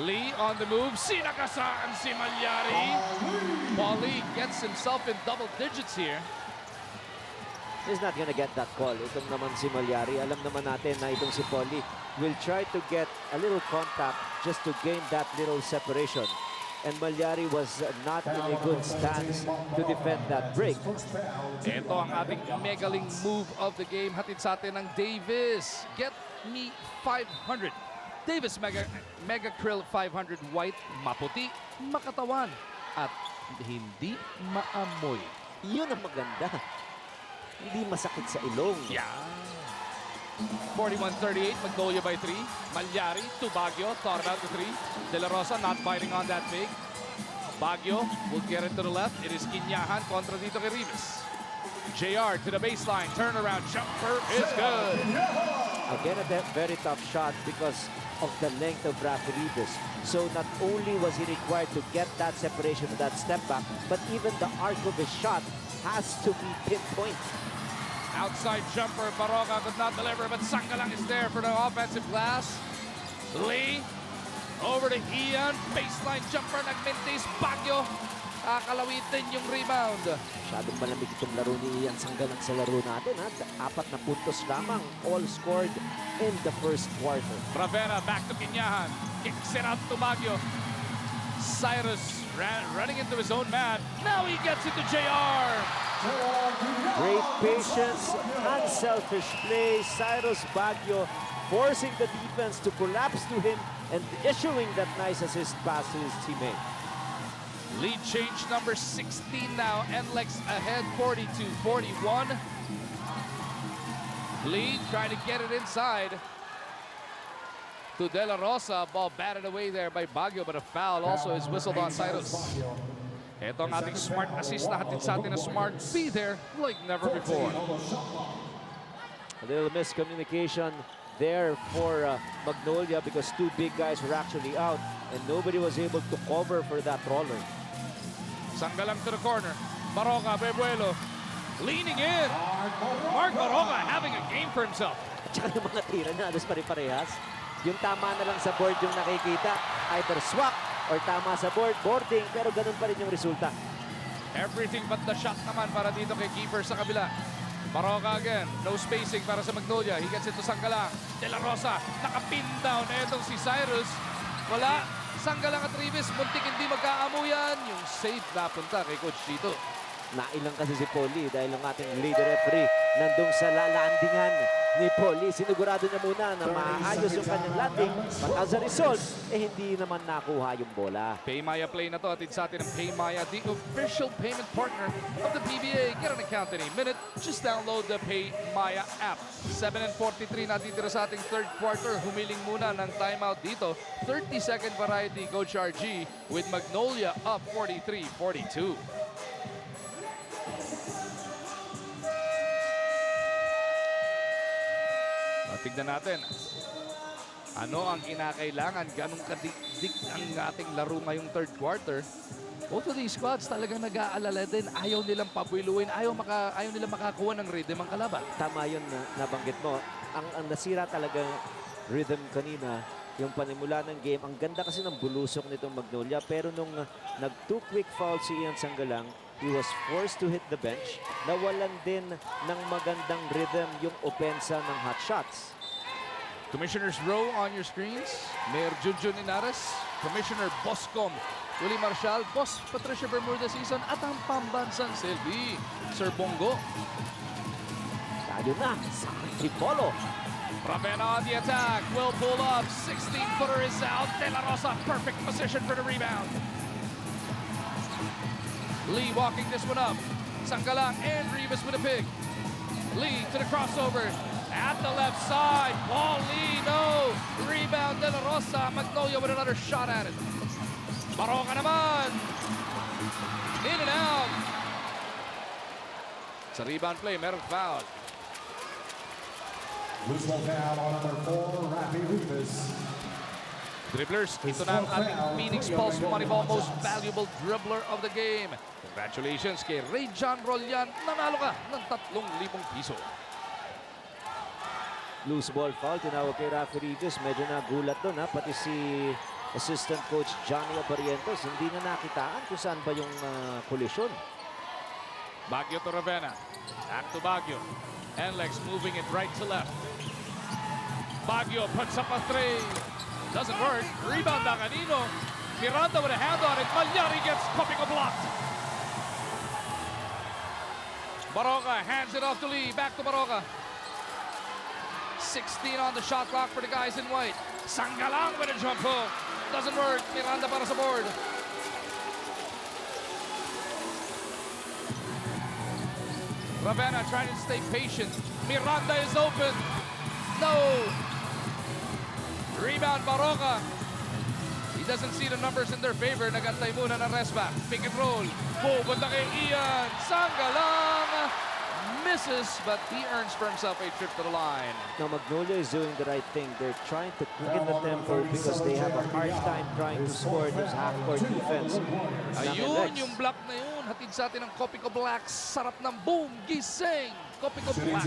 A: Lee on the move. Sinakasaan si Malyari. Paulie gets himself in double digits here.
B: He's not gonna get that call. Itong naman si Malyari, alam naman natin na itong si Paulie will try to get a little contact just to gain that little separation. And Malyari was not in a good stance to defend that break.
A: Ito ang ating megaling move of the game. Hatid sa atin ng Davis. Get me 500. Davis Mega Krill 500 white, maputi, makatawan, at hindi maamoy.
B: Yun ang maganda. Hindi masakit sa ilong.
A: Yeah. 41-38, Magnolia by 3. Malyari to Baguio, thought about the 3. De La Rosa not biting on that big. Baguio will get it to the left. It is Kinyahan kontra dito kay Rivas. JR to the baseline, turnaround jumper is good.
B: Again, a very tough shot because of the length of Rafaelides. So not only was he required to get that separation to that step back, but even the arc of his shot has to be pinpoint.
A: Outside jumper, Baroka could not deliver, but Sangalang is there for the offensive glass. Lee, over to Ian, baseline jumper, nagmintis, Baguio. Kakalawitin yung rebound.
B: Masyadong malamig itong laro ni Ian Sangalang sa laro natin. Ha? 4 na puntos lamang, all scored in the first quarter.
A: Ravenna back to Kinyahan, kicks it out to Baguio. Cyrus running into his own man. Now he gets it to JR.
B: Great patience, unselfish play. Cyrus Baguio forcing the defense to collapse to him and issuing that nice assist pass to his teammate.
A: Lead change number 16 now. NLEX ahead 42-41. Lee trying to get it inside to De La Rosa. Ball batted away there by Baguio, but a foul also is whistled on Cyrus. Ito ang ating smart assist na hatid sa atin na smart. Be there like never before.
B: A little miscommunication there for Magnolia because 2 big guys were actually out and nobody was able to cover for that roller.
A: Sangalang to the corner. Baroka, Bebuelo, leaning in. Mark Baroka having a game for himself.
B: At saka yung mga tira na alos pare-parehas. Yung tama na lang sa board yung nakikita. Either swak or tama sa board, boarding, pero ganun pa rin yung resulta.
A: Everything but the shot naman para dito kay keeper sa kabila. Baroka again, no spacing para sa Magnolia. He gets it to Sangalang. De La Rosa, naka-pin down. Etong si Cyrus. Wala. Sangalang at Rivas, muntik hindi magkaamuyan. Yung save napunta kay Coach Chito.
B: Nailang kasi si Polly dahil ang ating leader referee nandung sa lalandingan ni Polly. Sinigurado niya muna na maayos yung kanyang landing. But as a result, hindi naman nakuha yung bola.
A: Paymaya play na to. Atid sa atin ang Paymaya, the official payment partner of the PBA. Get an account in a minute. Just download the Paymaya app. 7:43 natitira sa ating third quarter. Humiling muna ng timeout dito. 30-second variety, Coach RG with Magnolia up 43-42. Tignan natin. Ano ang kinakailangan? Ganong kadikdik ang ating laro ngayong third quarter? Both of these squads talagang nag-aalala din. Ayaw nilang pabuiluin. Ayaw nilang makakuha ng rhythm ang kalaban.
B: Tama yun na nabanggit mo. Ang nasira talagang rhythm kanina, yung panimula ng game. Ang ganda kasi ng bulusok nitong Magnolia. Pero nung nag-2 quick foul si Ian Sangalang, he was forced to hit the bench. Nawalan din ng magandang rhythm yung opensa ng hot shots.
A: Commissioner's row on your screens. Mayor Junjun Inares, Commissioner Boscom, Willie Marshall, Boss Patricia Bermuda Season at ang pambansang Selvi, Sir Bongo.
B: Tayo na sa Tripolo.
A: Ravenna on the attack, will pull up, 16-footer is out. De La Rosa, perfect position for the rebound. Lee walking this one up. Sangalang and Rivas with a pick. Lee to the crossover. At the left side. Ball Lee, no. Rebound De La Rosa. Magnolia with another shot at it. Baroka naman. In and out. Sa rebound play, merong foul.
D: Loose ball foul on number 4, Rafi Rivas.
A: Dribblers, ito na ang ating Phoenix Pulse Moneyball most valuable dribbler of the game. Congratulations kay Ray John Rolyan. Nanalo ka ng 3,000 piso.
B: Loose ball foul, tinawag kay Rafi Rivas. Medyo nagulat doon ha. Pati si assistant coach Johnny Abarientos, hindi na nakitaan kung saan ba yung collision.
A: Baguio to Ravenna. Back to Baguio. NLEX moving it right to left. Baguio puts up a 3. Doesn't work. Rebound na kanino. Miranda with a hand on it. Malyari gets Kopiko blocked. Baroka hands it off to Lee. Back to Baroka. 16 on the shot clock for the guys in white. Sangalang with a jump hook. Doesn't work. Miranda para sa board. Ravenna trying to stay patient. Miranda is open. No. Rebound Baroka. He doesn't see the numbers in their favor. Nagantay muna ng rest back. Pick and roll. Pupunta kay Ian. Sangalang. misses, but he earns for himself a trip to the line.
B: Now Magnolia is doing the right thing. They're trying to quicken the tempo because they have a hard time trying to score this half-court defense.
A: Ayun, yung block na yun. Hatid sa atin ng Kopiko Black. Sarap ng boom, gising. Kopiko Black.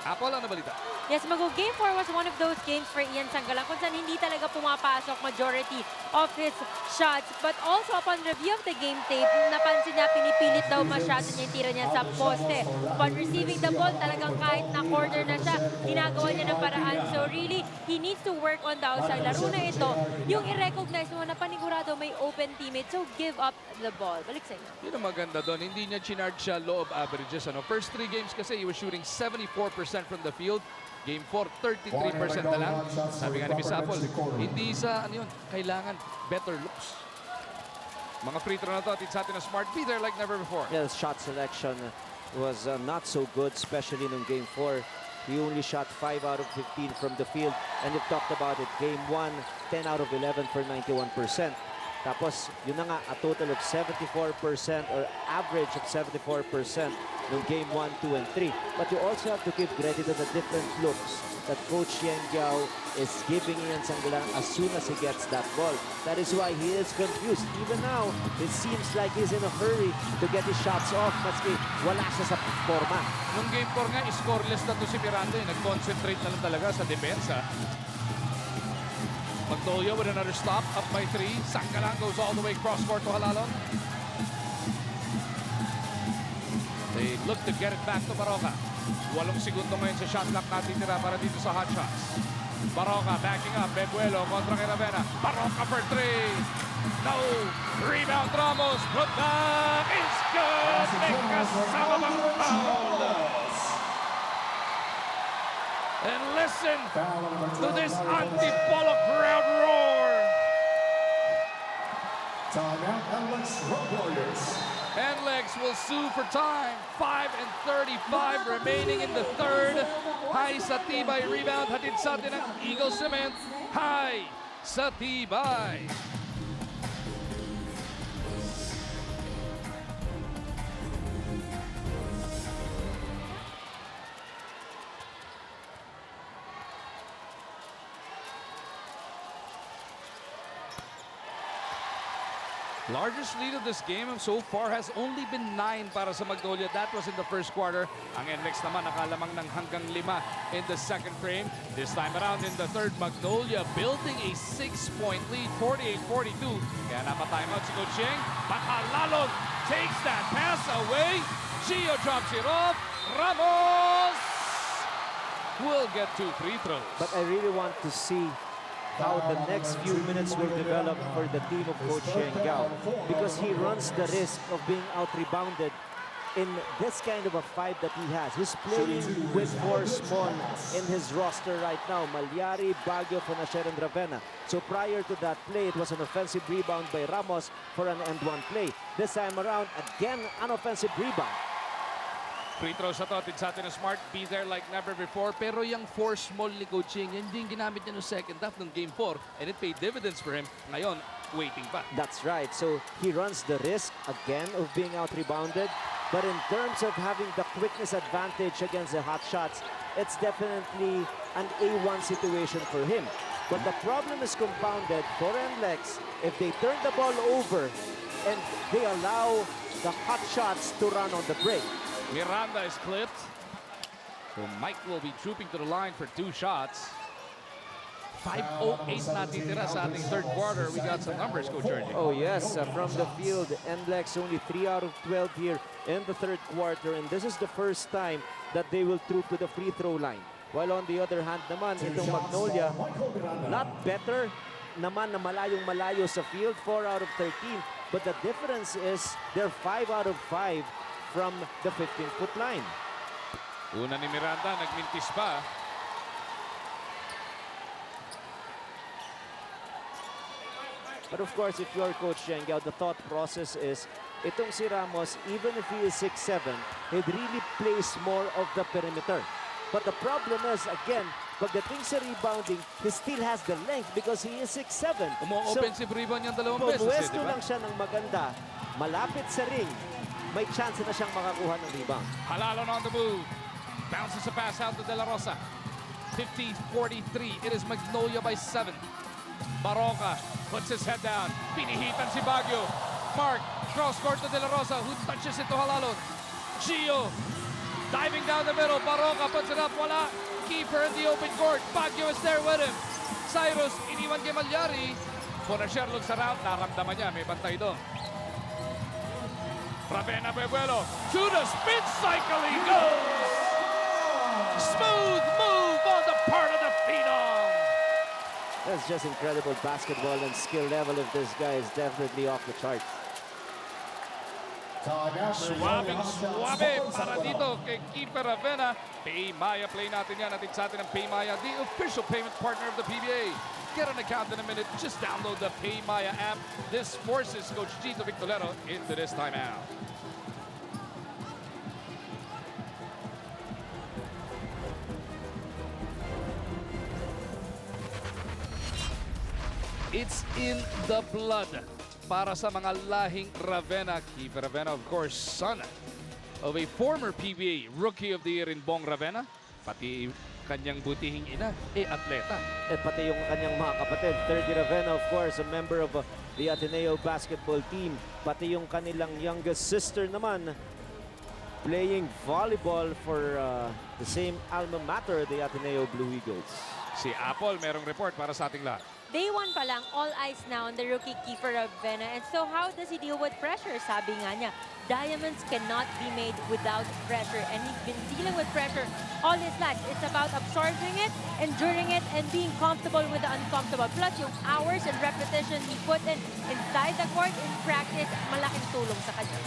A: Apple, ano balita?
C: Yes, Game 4 was one of those games for Ian Sanggalang kung saan hindi talaga pumapasok majority of his shots. But also upon review of the game tape, napansin niya pinipilit daw masyado niya yung tira niya sa poste. Upon receiving the ball, talagang kahit na corner na siya, ginagawa niya ng paraan. So really, he needs to work on the outside. Laro na ito, yung i-recognize mo na panigurado may open teammate. So give up the ball. Balik sa inyo.
A: Yun ang maganda doon. Hindi niya chinard siya low of averages. Ano? First 3 games kasi, he was shooting 74% from the field. Game 4, 33% na lang. Sabi nga ni Miss Apple, hindi sa, ano yun, kailangan better looks. Mga free throw na to, atid sa atin na Smart be there like never before.
B: Yeah, the shot selection was not so good, especially in Game 4. He only shot 5 out of 15 from the field. And you've talked about it. Game 1, 10 out of 11 for 91%. Tapos, yun na nga, a total of 74% or average of 74% ng Game 1, 2, and 3. But you also have to give credit to the different looks that Coach Yen Giao is giving Ian Sanggalang as soon as he gets that ball. That is why he is confused. Even now, it seems like he's in a hurry to get his shots off maski wala siya sa forma.
A: Nung Game 4 nga, scoreless na to si Miranda. Nag-concentrate na lang talaga sa depensa. Magnolia with another stop, up by 3. Sanggalang goes all the way cross-court to Halalon. They look to get it back to Baroka. 8 segundo ngayon sa shot clock natin tira para dito sa hot shots. Baroka backing up, Bebuelo kontra kay Ravena. Baroka for 3. No! Rebound Ramos, put back is good! May kasama bang foul! And listen to this Antipolo crowd roar!
D: Timeout, NLEX Road Warriors.
A: NLEX will sue for time. 5:35 remaining in the third. High sa tibay rebound. Hatid sa atin ang Eagle Cement. High sa tibay. Largest lead of this game so far has only been 9 para sa Magnolia. That was in the first quarter. Ang NLEX naman nakalamang ng hanggang 5 in the second frame. This time around in the third, Magnolia building a 6-point lead, 48-42. Kaya napatimeout si Coach Cheng. Makalalon takes that pass away. Gio drops it off. Ramos will get 2 free throws.
B: But I really want to see how the next few minutes will develop for the team of Coach Yen Giao, because he runs the risk of being out-rebounded in this kind of a fight that he has. He's playing with 4 small in his roster right now. Malyari, Baguio, Fonacier, and Ravena. So prior to that play, it was an offensive rebound by Ramos for an end-one play. This time around, again, an offensive rebound.
A: Free throws sa to, atid sa atin ng Smart, be there like never before. Pero yung 4 small ni Coaching, yan din ginamit niya no second half ng Game 4. And it paid dividends for him. Ngayon, waiting pa.
B: That's right. So he runs the risk again of being out-rebounded. But in terms of having the quickness advantage against the hot shots, it's definitely an A1 situation for him. But the problem is compounded for NLEX if they turn the ball over and they allow the hot shots to run on the break.
A: Miranda is clipped. So Mike will be trooping to the line for 2 shots. 5:08 natitira sa ating third quarter. We got some numbers, Coach Georgie.
B: Oh yes, from the field, NLEX only 3 out of 12 here in the third quarter. And this is the first time that they will troop to the free throw line. While on the other hand naman, itong Magnolia, lot better naman na malayo sa field, 4 out of 13. But the difference is they're 5 out of 5 from the 15-foot line.
A: Una ni Miranda, nagmintis pa.
B: But of course, if you're Coach Yen Giao, the thought process is, itong si Ramos, even if he is 6'7", he'd really plays more of the perimeter. But the problem is, again, pagdating sa rebounding, he still has the length because he is 6'7".
A: Offensive rebound yung 2 beses.
B: Pumuesto lang siya ng maganda, malapit sa ring, may chance na siyang makakuha ng rebound.
A: Halalon on the move. Bounces a pass out to De La Rosa. 50-43. It is Magnolia by 7. Baroka puts his head down. Pinihitan si Baguio. Mark, cross court to De La Rosa, who touches it to Halalon. Gio, diving down the middle. Baroka puts it up. Wala. Keeper in the open court. Baguio is there with him. Cyrus, iniwan kay Malyari. Bonasier looks around. Naramdaman niya. May bantay doon. Ravena Bebuelo. To the spin cycle he goes. Smooth move on the part of the Phenom.
B: That's just incredible basketball, and skill level of this guy is definitely off the charts.
A: Suwabe para dito kay Keeper Ravena. Paymaya play natin yan. Natin sa atin ang Paymaya, the official payment partner of the PBA. Get an account in a minute. Just download the Paymaya app. This forces Coach Gito Victorero into this timeout. It's in the blood para sa mga lahing Ravena. Keeper Ravena, of course, son of a former PBA Rookie of the Year in Bong Ravena. Pati kanyang butihing ina, atleta.
B: At pati yung kanyang mga kapatid. Thirdy Ravena, of course, a member of the Ateneo basketball team. Pati yung kanilang youngest sister naman, playing volleyball for the same alma mater, the Ateneo Blue Eagles.
A: Si Apple, merong report para sa ating lahat.
C: Day 1 pa lang, all eyes now on the rookie Kiefer Ravena. And so how does he deal with pressure? Sabi nga niya, diamonds cannot be made without pressure. And he's been dealing with pressure all his life. It's about absorbing it, enduring it, and being comfortable with the uncomfortable. Plus, yung hours and repetition he put in inside the court in practice, malaking tulong sa kanya.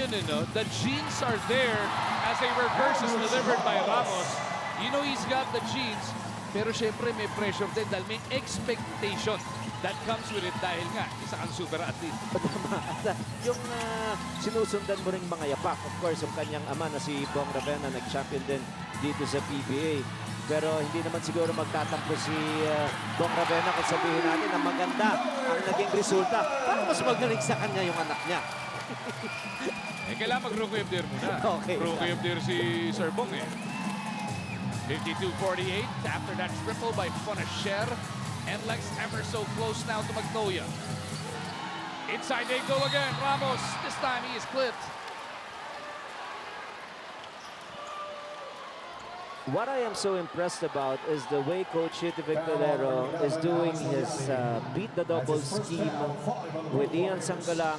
A: Yun, the genes are there as a reverse is delivered by Ramos. You know he's got the genes. Pero syempre may pressure din dahil may expectation that comes with it dahil nga isa kang super athlete.
B: Tama. Yung sinusundan mo ring mga yapak. Of course, yung kanyang ama na si Bong Ravena nag-champion din dito sa PBA. Pero hindi naman siguro magtatampo si Bong Ravena kung sabihin natin na maganda ang naging resulta. Parang mas magaling sa kanya yung anak niya.
A: Kailangan mag-rookie of the year muna.
B: Okay.
A: Rookie of the year si Sir Bong 52-48 after that triple by Bonasier. NLEX ever so close now to Magnolia. Inside they go again. Ramos, this time he is clipped.
B: What I am so impressed about is the way Coach Gito Victorero is doing his beat the double scheme with Ian Sangalang,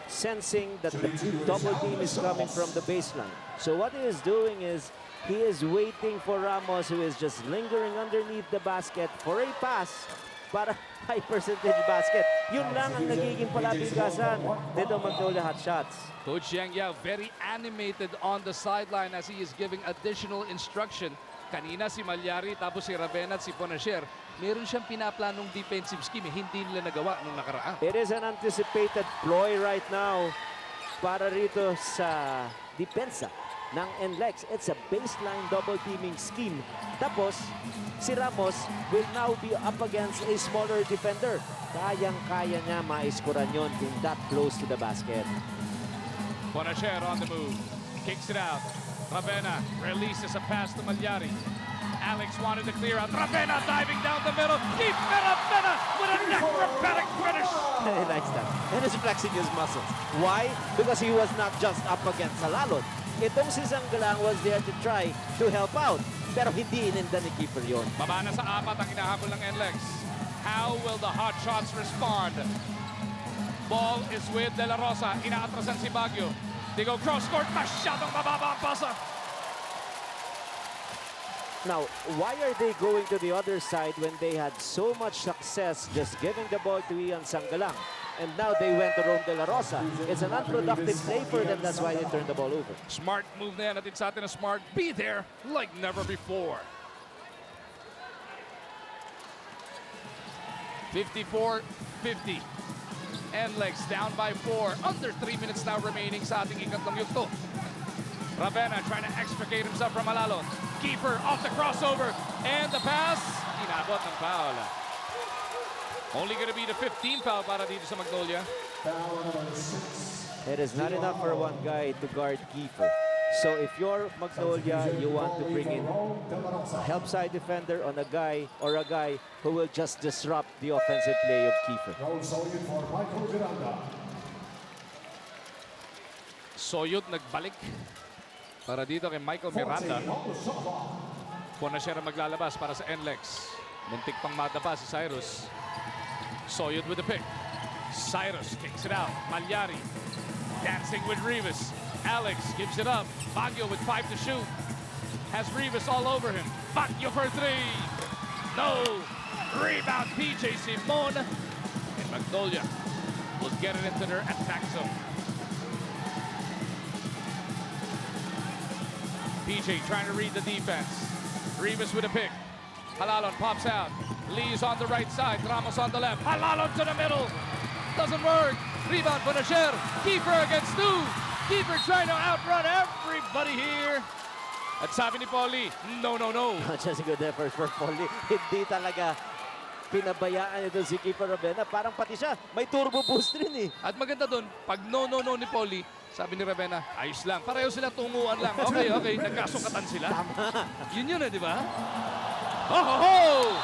B: sensing that the double team is coming from the baseline. So what he is doing is he is waiting for Ramos, who is just lingering underneath the basket for a pass para high percentage basket. Yun lang ang nagiging palabigasan dito Magnolia hot shots.
A: Coach Yang Yao very animated on the sideline as he is giving additional instruction. Kanina si Malyari tapos si Ravena at si Bonasier. Meron siyang pinaplanong defensive scheme. Hindi nila nagawa nung nakaraan.
B: It is an anticipated ploy right now para rito sa depensa ng NLEX. It's a baseline double teaming scheme. Tapos, si Ramos will now be up against a smaller defender. Kayang-kaya niya maiskuran yon kung that close to the basket.
A: Bonasier on the move. Kicks it out. Ravena releases a pass to Malyari. Alex wanted to clear out. Ravena diving down the middle. Keep Ravena with an acrobatic finish.
B: He likes that. And he's flexing his muscles. Why? Because he was not just up against Salalon. Itong si Sangalang was there to try to help out. Pero hindi ininda ni keeper yun.
A: Baba na sa 4 ang hinahabol ng NLEX. How will the hot shots respond? Ball is with De La Rosa. Inaatrasan si Baguio. They go cross court. Masyadong mababa ang pasa.
B: Now, why are they going to the other side when they had so much success just giving the ball to Ian Sangalang? And now they went to Rome De La Rosa. It's an unproductive play for them. That's why they turned the ball over.
A: Smart move na yan. Natin sa atin na Smart. Be there like never before. 54-50. NLEX down by 4. Under 3 minutes now remaining sa ating ikatlong yugto. Ravena trying to extricate himself from Alalon. Keeper off the crossover. And the pass. Inabot ng foul. Only going to be the 15th foul para dito sa Magnolia.
B: It is not enough for one guy to guard Kiefer. So if you're Magnolia, you want to bring in a help side defender on a guy or a guy who will just disrupt the offensive play of Kiefer.
A: Soyut nagbalik para dito kay Michael Miranda. Kung na siya na maglalabas para sa NLEX. Muntik pang madapa si Cyrus. Soyut with the pick. Cyrus kicks it out. Malyari dancing with Rivas. Alex gives it up. Baguio with 5 to shoot. Has Rivas all over him. Baguio for 3. No. Rebound PJ Simon. And Magnolia will get it into their attack zone. PJ trying to read the defense. Rivas with a pick. Halalon pops out. Lee's on the right side. Ramos on the left. Halalon to the middle. Doesn't work. Rebound for Nasher. Kiefer against 2. Kiefer trying to outrun everybody here. At sabi ni Paulie, no.
B: Just a good effort for Paulie. Hindi talaga pinabayaan ito si Kiefer Ravena. Parang pati siya, may turbo boost rin eh.
A: At maganda doon, pag no ni Paulie, sabi ni Ravena, ayos lang. Pareho sila tunguan lang. Okay. Nagkasukatan sila. Yun di ba? Oh!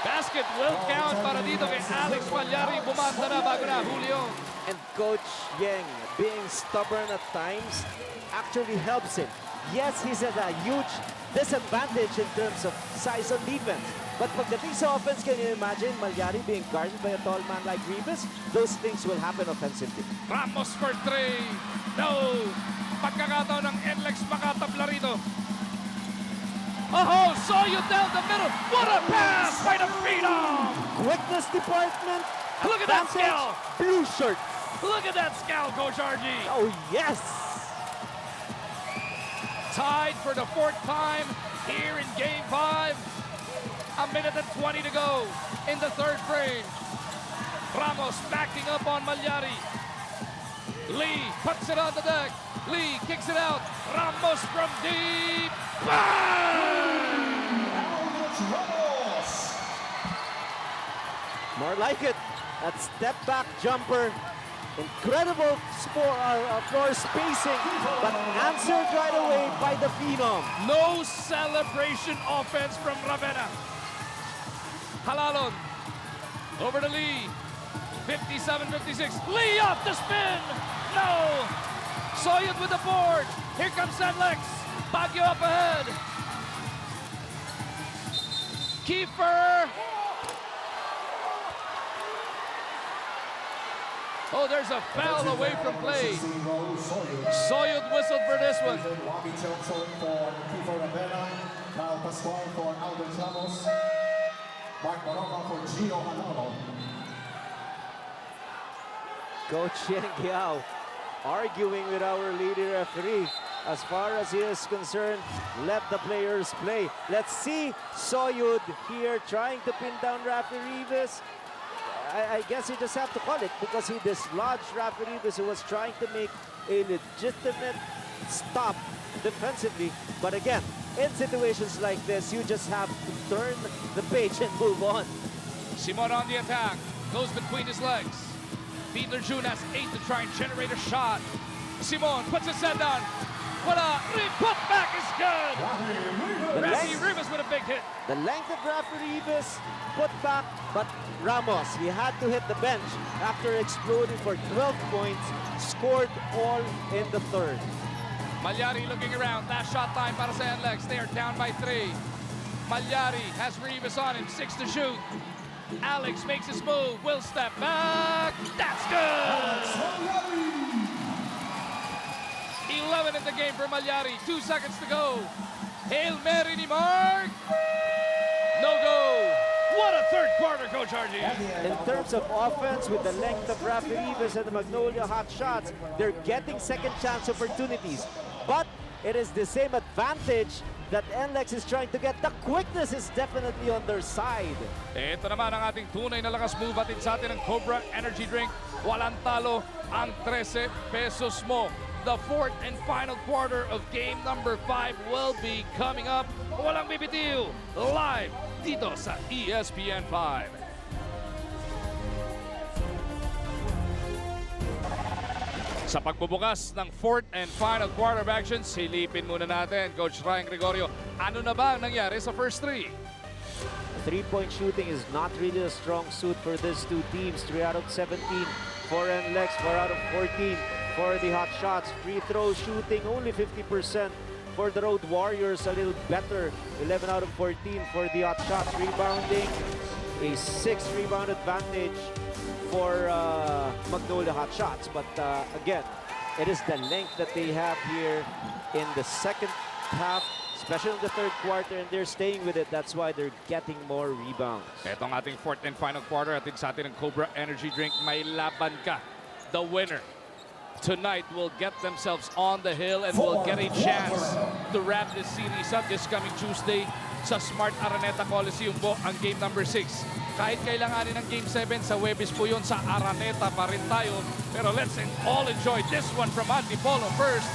A: Basket will count para dito kay Alex Malyari. Bumanda na bago na Julio.
B: And Coach Yeng, being stubborn at times, actually helps him. Yes, he's at a huge disadvantage in terms of size on defense. But pagdating sa offense, can you imagine Malyari being guarded by a tall man like Rivas? Those things will happen offensively.
A: Ramos for 3. No! Pagkakataon ng NLEX makatabla rito. Oh, Soyut down the middle. What a pass by the Phenom!
B: Quickness department.
A: Look at that
B: advantage,
A: skill.
B: Blue shirt.
A: Look at that scowl, Coach RG.
B: Oh, yes.
A: Tied for the 4th time here in Game 5. A minute and 20 to go in the 3rd frame. Ramos backing up on Malyari. Lee puts it on the deck. Lee kicks it out. Ramos from deep. Bang!
B: More like it. That step back jumper. Incredible floor spacing, but answered right away by the Phenom.
A: No celebration offense from Ravena. Halalon over to Lee. 57-56. Lee off the spin. No. Soyut with the board. Here comes NLEX. Baguio up ahead. Kiefer. Oh, there's a foul away from play. Soyut whistled for this one.
B: Coach Chen Giao arguing with our leader referee. As far as he is concerned, let the players play. Let's see Soyud here trying to pin down Rafi Rivas. I guess you just have to call it because he dislodged Rafi Rivas, who was trying to make a legitimate stop defensively. But again, in situations like this, you just have to turn the page and move on.
A: Simon on the attack. Goes between his legs. Peter June has 8 to try and generate a shot. Simon puts his head down. Put back is good. Rafi Rivas with a big hit.
B: The length of Rafi Rivas put back, but Ramos, he had to hit the bench after exploding for 12 points, scored all in the 3rd.
A: Malyari looking around. Last shot time para sa NLEX. They are down by 3. Malyari has Rivas on him. 6 to shoot. Alex makes his move. Will step back. That's good. 11 in the game for Malyari. 2 seconds to go. Hail Mary ni Mark. No go. What a 3rd quarter, Coach RG.
B: In terms of offense, with the length of Rafi Rivas and the Magnolia hot shots, they're getting second chance opportunities. But it is the same advantage that NLEX is trying to get. The quickness is definitely on their side.
A: Ito naman ang ating tunay na lakas move atin sa atin ng Cobra Energy Drink. Walang talo ang 13 pesos mo. The 4th and final quarter of game number 5 will be coming up. Walang bibitiw, live dito sa ESPN 5. Sa pagbubukas ng fourth and final quarter of action, silipin muna natin, Coach Ryan Gregorio. Ano na ba ang nangyari sa first three?
B: Three-point shooting is not really a strong suit for these two teams. 3 out of 17 for NLEX, 4 out of 14 for the Hot Shots. Free throw shooting only 50% for the Road Warriors, a little better. 11 out of 14 for the Hot Shots. Rebounding, a 6 rebound advantage for Magnolia Hot Shots. But again, it is the length that they have here in the second half, especially in the third quarter, and they're staying with it. That's why they're getting more rebounds.
A: Ito ang ating fourth and final quarter. Atin sa atin ng Cobra Energy Drink. May laban ka. The winner tonight will get themselves on the hill and will get a chance to wrap this series up this coming Tuesday sa Smart Araneta Coliseum po ang game number 6. Kahit kailanganin ng game 7 sa Webis po yun, sa Araneta pa rin tayo. Pero let's all enjoy this one from Antipolo first.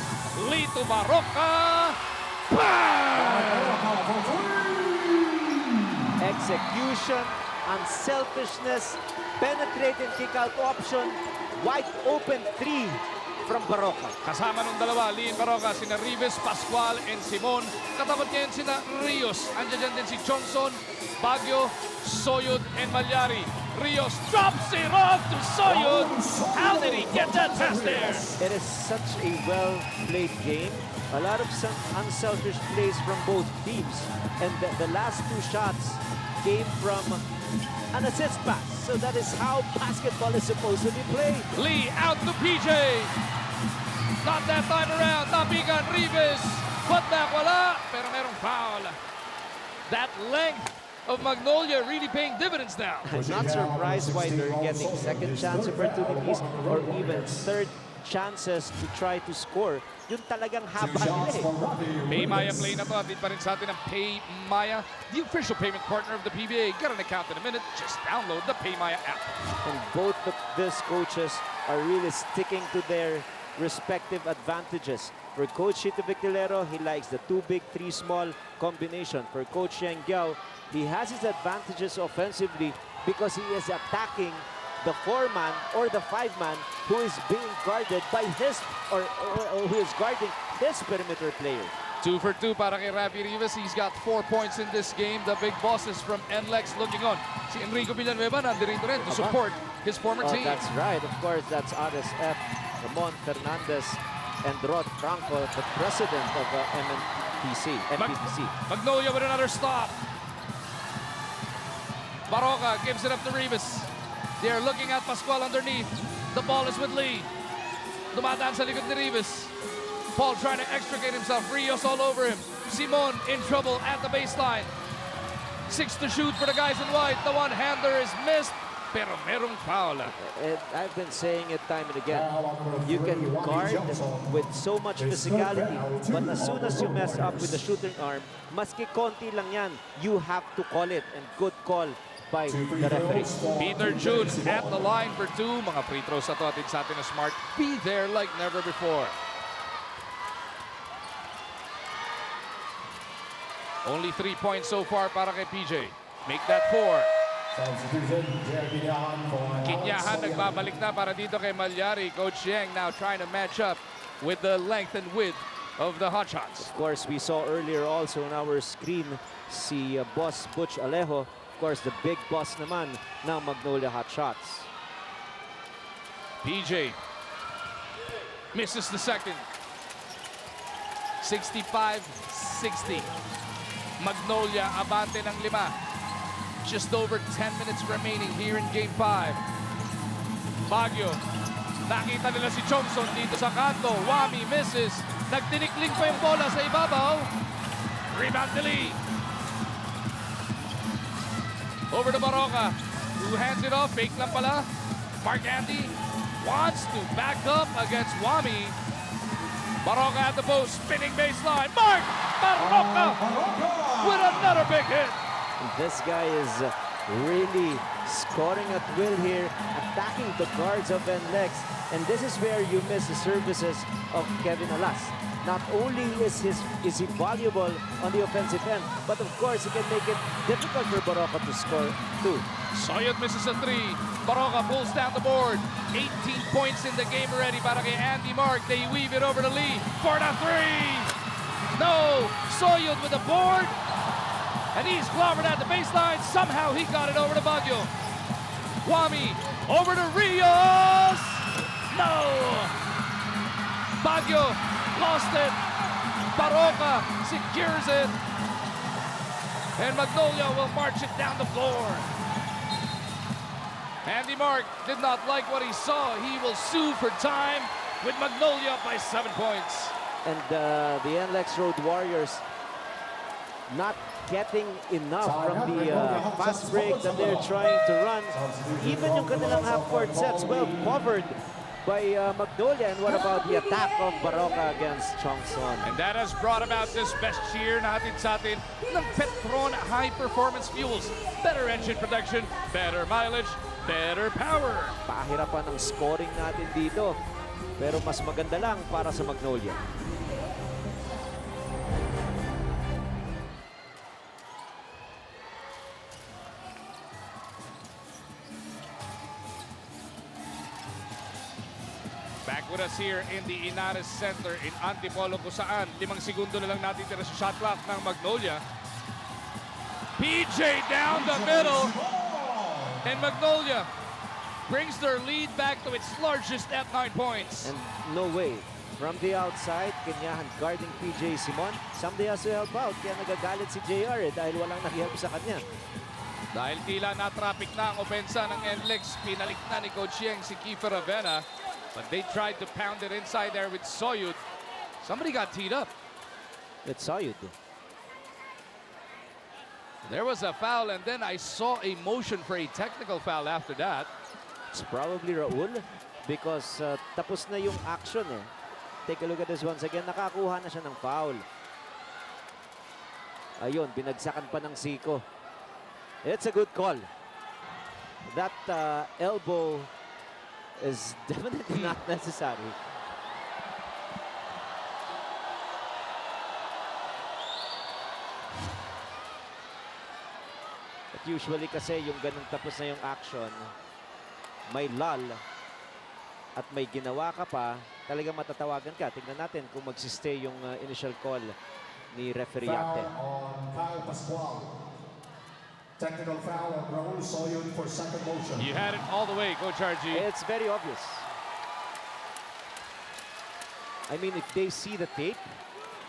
A: Lito Barroca.
B: Execution, unselfishness, penetrating kick-out option, wide open 3 from Barroca.
A: Kasama nung dalawa, Lin Barroca, sina Rives, Pascual, and Simon. Katapat ngayon sina Rios. Andiyan din si Johnson, Baguio, Soyud, and Malyari. Rios drops it off to Soyud. How did he get that pass there?
B: It is such a well-played game. A lot of unselfish plays from both teams. And the last 2 shots came from an assist pass. So that is how basketball is supposed to be played.
A: Lee out to PJ. Not that time around. Nabigan Rives. Putback wala. Pero merong foul. That length of Magnolia really paying dividends now.
B: I'm not surprised why they're getting second chance opportunities or even third chances to try to score. Yun talagang haba nila eh.
A: Pay Maya play na to. Atid pa rin sa atin ang Pay Maya, the official payment partner of the PBA. Get an account in a minute. Just download the Pay Maya app.
B: And both of these coaches are really sticking to their respective advantages. For Coach Chito Victilero, he likes the 2 big, 3 small combination. For Coach Yengyao, he has his advantages offensively because he is attacking the 4-man or the 5-man who is being guarded by his or who is guarding his perimeter player.
A: 2 for 2 para kay Rafi Rivas. He's got 4 points in this game. The big bosses from NLEX looking on. Si Enrico Villanueva nandirito rin to support his former team.
B: That's right. Of course, that's Ares F, Ramon Fernandez, and Rod Franco, the president of MPTC.
A: Magnolia with another stop. Barroca gives it up to Rivas. They're looking at Pascual underneath. The ball is with Lee. Dumadaan sa likod ni Rivas. Paul trying to extricate himself. Rios all over him. Simon in trouble at the baseline. 6 to shoot for the guys in white. The one-hander is missed. Pero merong foul.
B: I've been saying it time and again. You can guard with so much physicality, but as soon as you mess up with the shooting arm, maski konti lang yan, you have to call it. And good call by the referee.
A: Peter June at the line for 2. Mga free throws na to. Atid sa atin na Smart. Be there like never before. Only 3 points so far para kay PJ. Make that 4. Kinyahan nagbabalik na para dito kay Malyari. Coach Yang now trying to match up with the length and width of the Hot Shots.
B: Of course, we saw earlier also on our screen si Boss Butch Alejo. Of course, the big boss naman ng Magnolia Hot Shots.
A: PJ misses the second. 65-60. Magnolia abante ng 5. Just over 10 minutes remaining here in Game 5. Baguio. Nakita nila si Johnson dito sa kanto. Wami misses. Nagtinikling pa yung bola sa ibabaw. Rebound to Lee. Over to Barroca, who hands it off. Fake lang pala. Mark Andy wants to back up against Wami. Barroca at the post. Spinning baseline. Mark Barroca with another big hit.
B: This guy is really scoring at will here, attacking the guards of NLEX. And this is where you miss the services of Kevin Alas. Not only is he valuable on the offensive end, but of course he can make it difficult for Baroka to score too.
A: Soyud misses a three. Baroka pulls down the board. 18 points in the game already para kay Andy Mark. They weave it over to Lee for the three. No! Soyud with the board. And he's clobbered at the baseline. Somehow he got it over to Baguio. Wami over to Rios. No! Baguio lost it. Baroka secures it. And Magnolia will march it down the floor. Andy Mark did not like what he saw. He will sue for time with Magnolia up by 7 points.
B: And the NLEX Road Warriors not getting enough from the fast break that they're trying to run. Even yung kanilang half-court sets, well covered by Magnolia. And what about the attack of Baroka against Chongson?
A: And that has brought about this best cheer natin sa atin ng Petron High Performance Fuels. Better engine protection, better mileage, better power.
B: Pahirapan ang scoring natin dito. Pero mas maganda lang para sa Magnolia.
A: Back with us here in the Inares Center in Antipolo kung saan 5 segundo na lang natin tira sa shot clock ng Magnolia. PJ down the middle. And Magnolia brings their lead back to its largest at 9 points.
B: And no way. From the outside, kanyahan guarding PJ Simon. Somebody has to help out. Kaya nagagalit si JR dahil walang nakihelp sa kanya.
A: Dahil tila na-traffic na ang opensa ng NLEX, pinalik na ni Coach Yeng si Kiefer Ravena. But they tried to pound it inside there with Soyud. Somebody got teed up.
B: It's Soyud.
A: There was a foul, and then I saw a motion for a technical foul after that.
B: It's probably Raul because tapos na yung action eh. Take a look at this once again. Nakakuha na siya ng foul. Ayun, binagsakan pa ng Siko. It's a good call. That elbow is definitely not necessary. But usually kasi yung ganun tapos na yung action, may lull at may ginawa ka pa, talagang matatawagan ka. Tingnan natin kung magsistay yung initial call ni referee ate.
D: Technical foul on Raul Soyud for second motion.
A: You had it all the way, Coach RG.
B: It's very obvious. I mean, if they see the tape,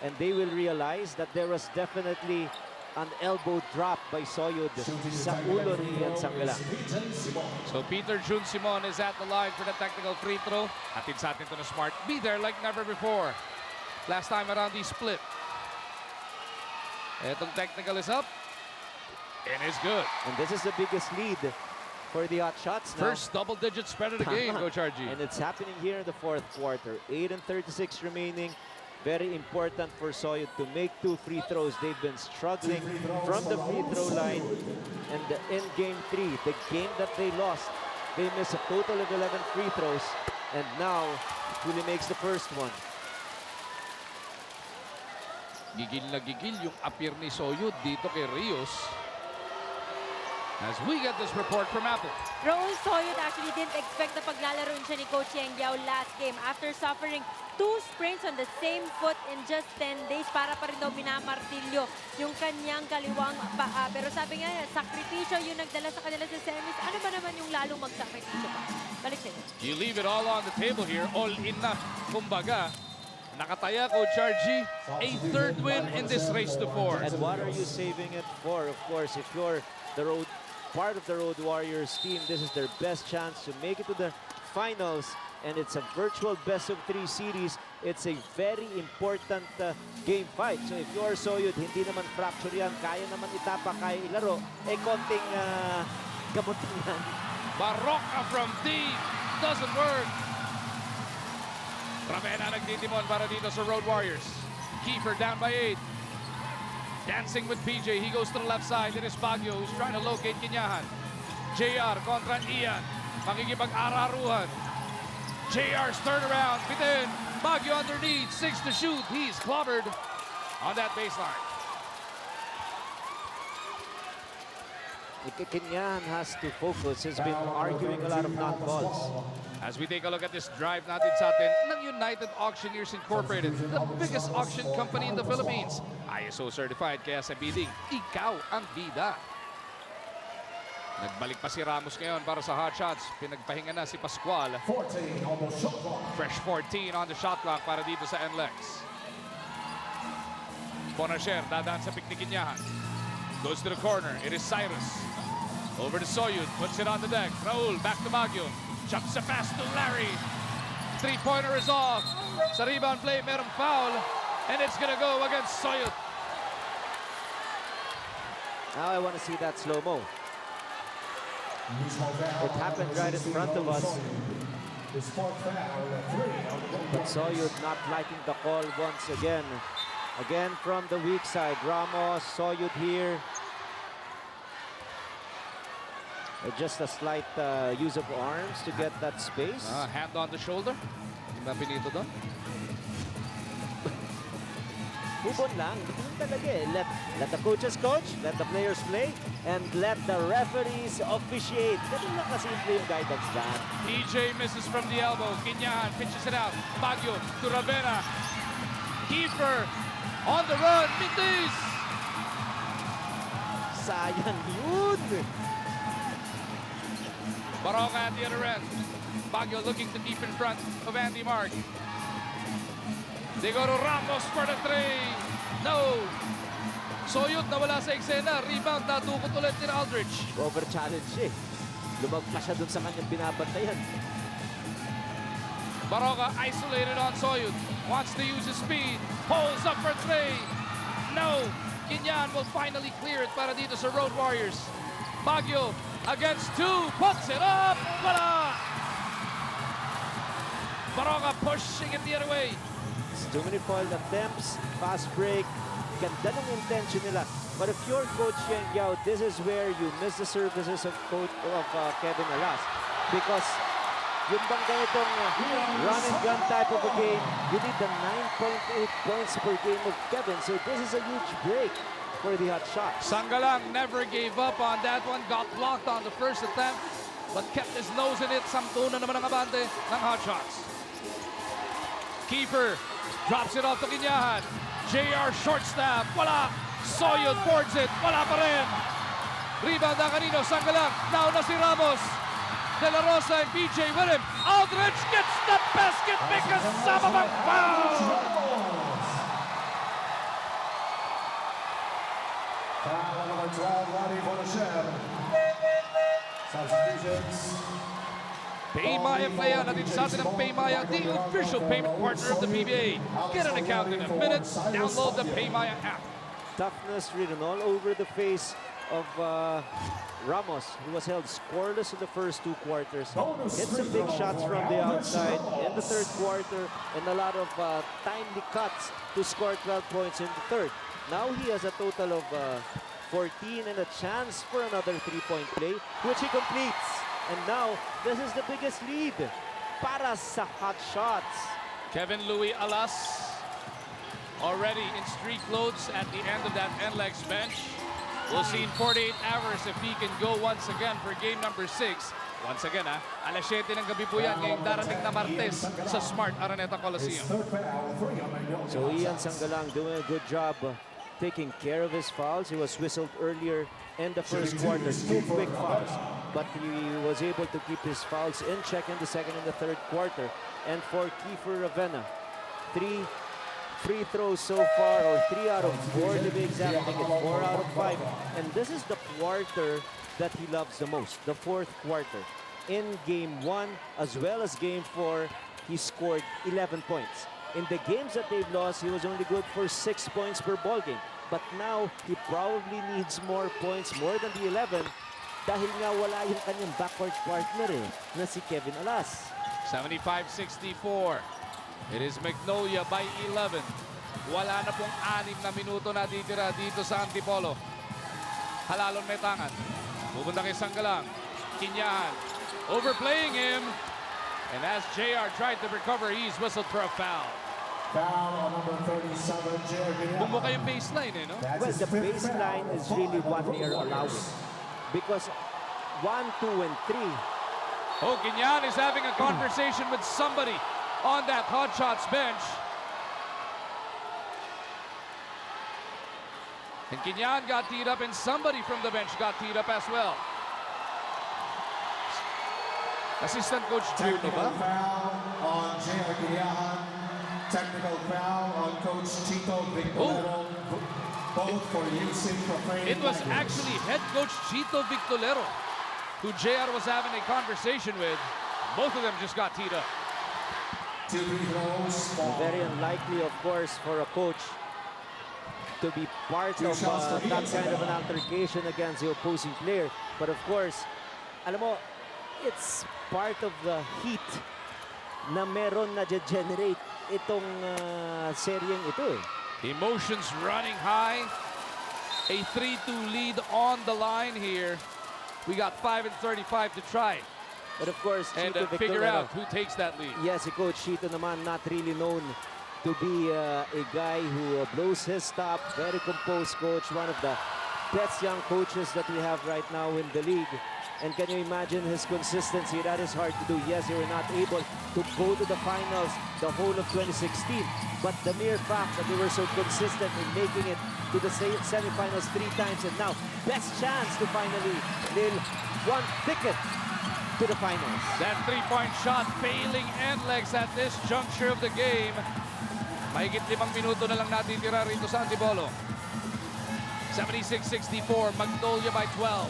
B: and they will realize that there was definitely an elbow drop by Soyud sa ulo ni Ian Sangala.
A: So Peter Jun Simon is at the line for the technical free throw. Atid sa atin to na Smart. Be there like never before. Last time around, he split. Etong technical is up. And it's good.
B: And this is the biggest lead for the Hot Shots now.
A: First double-digit spread of the game, Coach RG.
B: And it's happening here in the fourth quarter. 8:36 remaining. Very important for Soyud to make 2 free throws. They've been struggling from the free throw line. And in game 3, the game that they lost, they missed a total of 11 free throws. And now, Willie makes the first one.
A: Gigil na gigil yung appear ni Soyud dito kay Rios. As we get this report from Apple.
C: Raul Soyud actually didn't expect na paglalaroin siya ni Coach Yeng Giao last game after suffering 2 sprains on the same foot in just 10 days. Para pa rin daw minamartilyo yung kanyang kaliwang paa. Pero sabi nga, sakripisyo yung nagdala sa kanila sa semis. Ano ba naman yung lalong magsakripisyo pa? Balik sa inyo.
A: You leave it all on the table here. All in na, kumbaga. Nakataya, Coach RG. A third win in this race to 4.
B: And what are you saving it for? Of course, if you're the part of the Road Warriors team, this is their best chance to make it to the finals. And it's a virtual best-of-3 series. It's a very important game fight. So if you're Soyud, hindi naman fracture yan. Kaya naman itapa, kaya ilaro. Konting gamutin yan.
A: Baroka from deep. Doesn't work. Ravena nagtitimon para dito sa Road Warriors. Kiefer down by 8. Dancing with PJ. He goes to the left side. It is Baguio who's trying to locate Kinyahan. JR kontra Ian. Makikipag-araruhan. JR's turnaround. Bitin. Baguio underneath. 6 to shoot. He's clobbered on that baseline.
B: Kinyahan has to focus. He's been arguing a lot of non-balls.
A: As we take a look at this drive natin sa atin ng United Auctioneers Incorporated, the biggest auction company in the Philippines. ISO certified, kaya sa bidding, ikaw ang bida. Nagbalik pa si Ramos ngayon para sa hot shots. Pinagpahinga na si Pascual.
D: 14 on the shot clock.
A: Fresh 14 on the shot clock para dito sa NLEX. Bonasher, dadaan sa piknikin niya. Goes to the corner. It is Cyrus. Over to Soyud. Puts it on the deck. Raul, back to Baguio. Jumps a pass to Larry. Three-pointer is off. Sa rebound play, merong foul. And it's gonna go against Soyud.
B: Now I want to see that slow-mo. It happened right in front of us. But Soyud not liking the call once again. Again from the weak side. Ramos, Soyud here. Just a slight use of arms to get that space.
A: Hand on the shoulder. Hindi ba pinito doon?
B: Bubon lang. Ganun talaga eh. Let the coaches coach, let the players play, and let the referees officiate. Ganun lang kasimple yung guidance dyan.
A: PJ misses from the elbow. Kinyahan pitches it out. Baguio to Ravena. Kiefer on the run. Mitis!
B: Sayang yun!
A: Baroka at the other end. Baguio looking to keep in front of Andy Mark. They go to Ramos for the three. No! Soyud nawala sa eksena. Rebound, natukot ulit ni Aldrich.
B: Over-challenge eh. Lumagpas siya dun sa kanyang binabantayan.
A: Baroka isolated on Soyud. Wants to use his speed. Pulls up for three. No! Kinyan will finally clear it para dito sa Road Warriors. Baguio against two. Puts it up. Wala! Baroka pushing it the other way.
B: Too many foul attempts, fast break. Ganda ng intention nila. But if you're Coach Yengyao, this is where you miss the services of Kevin Alas. Because yung bang ganitong run and gun type of a game, you need the 9.8 points per game of Kevin. So this is a huge break for the hot shot.
A: Sangalang never gave up on that one. Got blocked on the first attempt, but kept his nose in it. Sampu na naman ang abante ng hot shots. Kiefer drops it off to Kinyahan. JR short stab. Wala. Soyud boards it. Wala pa rin. Rebound ang kanino. Sangalang. Now na si Ramos. De La Rosa and PJ with him. Aldrich gets the basket because sama bang foul.
D: Foul number 12, Roddy Bonasher. Substitutions.
A: Paymaya playa natin sa atin ang Paymaya, the official payment partner of the PBA. Get an account in a minute. Download the Paymaya app.
B: Toughness written all over the face of Ramos, who was held scoreless in the first two quarters. Hit some big shots from the outside in the third quarter and a lot of timely cuts to score 12 points in the third. Now he has a total of 14 and a chance for another three-point play, which he completes. And now, this is the biggest lead para sa hot shots.
A: Kevin Louis Alas already in street clothes at the end of that NLEX bench. We'll see in 48 hours if he can go once again for game number 6. Once again, alas 7 ng gabi po yan ngayong darating na Martes sa Smart Araneta Coliseum.
B: So Ian Sangalang doing a good job taking care of his fouls. He was whistled earlier in the first quarter, 2 quick fouls. But he was able to keep his fouls in check in the second and the third quarter. And for Kiefer Ravena, 3 free throws so far, or 3 out of 4 to be exact, make it 4 out of 5. And this is the quarter that he loves the most, the fourth quarter. In game 1 as well as game 4, he scored 11 points. In the games that they've lost, he was only good for 6 points per ball game. But now, he probably needs more points, more than the 11, dahil nga wala yung kanyang backcourt partner na si Kevin Alas.
A: 75-64. It is Magnolia by 11. Wala na pong 6 na minuto na titira dito sa Antipolo. Halalon may tangan. Pupunta kay Sanggalang. Kinyahan. Overplaying him. And as JR tried to recover, he's whistled for a foul.
D: Foul on number 37, JR.
A: Bumuka yung baseline eh, no?
B: Well, the baseline is really what they are allowing. Because 1, 2, and 3.
A: Oh, Kinyahan is having a conversation with somebody on that Hot Shots bench. And Kinyahan got teed up, and somebody from the bench got teed up as well. Assistant Coach Drew, di
D: Technical
A: ba?
D: foul on JR Kiliahan. Technical foul on Coach Chito Victorero. Both for using profane
A: It was
D: language.
A: actually head coach Chito Victorero who JR was having a conversation with. Both of them just got teed up.
D: 2 free throws for
B: Very unlikely, of course, for a coach to be part
D: Two
B: of
D: shots for
B: that
D: Ian
B: kind of an
D: Sanggalang.
B: altercation against the opposing player. But of course, alam mo, it's part of the heat na meron na generate itong seryeng ito eh.
A: Emotions running high. A 3-2 lead on the line here. We got 5 and 35 to try
B: But of course,
A: and
B: Chito
A: figure
B: Victorero,
A: out who takes that lead.
B: yes, si Coach Chito naman, not really known to be a guy who blows his top. Very composed coach, one of the best young coaches that we have right now in the league. And can you imagine his consistency? That is hard to do. Yes, they were not able to go to the finals the whole of 2016. But the mere fact that they were so consistent in making it to the semifinals 3 times, and now best chance to finally nail one ticket to the finals.
A: That 3-point shot failing NLEX at this juncture of the game. Mahigit 5 minuto na lang natitira rito sa Antipolo. 76-64, Magnolia by 12.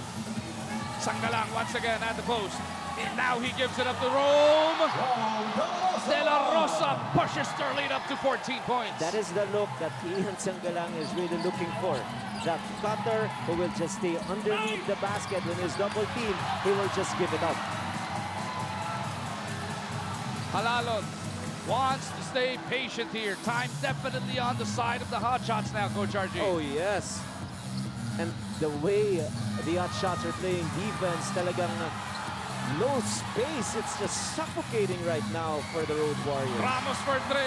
A: Sanggalang once again at the post. And now he gives it up to Rome. De La Rosa pushes Sterling up to 14 points.
B: That is the look that Ian Sanggalang is really looking for. That cutter who will just stay underneath the basket when he's double teamed, he will just give it up.
A: Halalon wants to stay patient here. Time definitely on the side of the Hot Shots now, Coach RG.
B: Oh, yes. And the way the Hot Shots are playing defense, talagang no space. It's just suffocating right now for the Road Warriors.
A: Ramos for 3.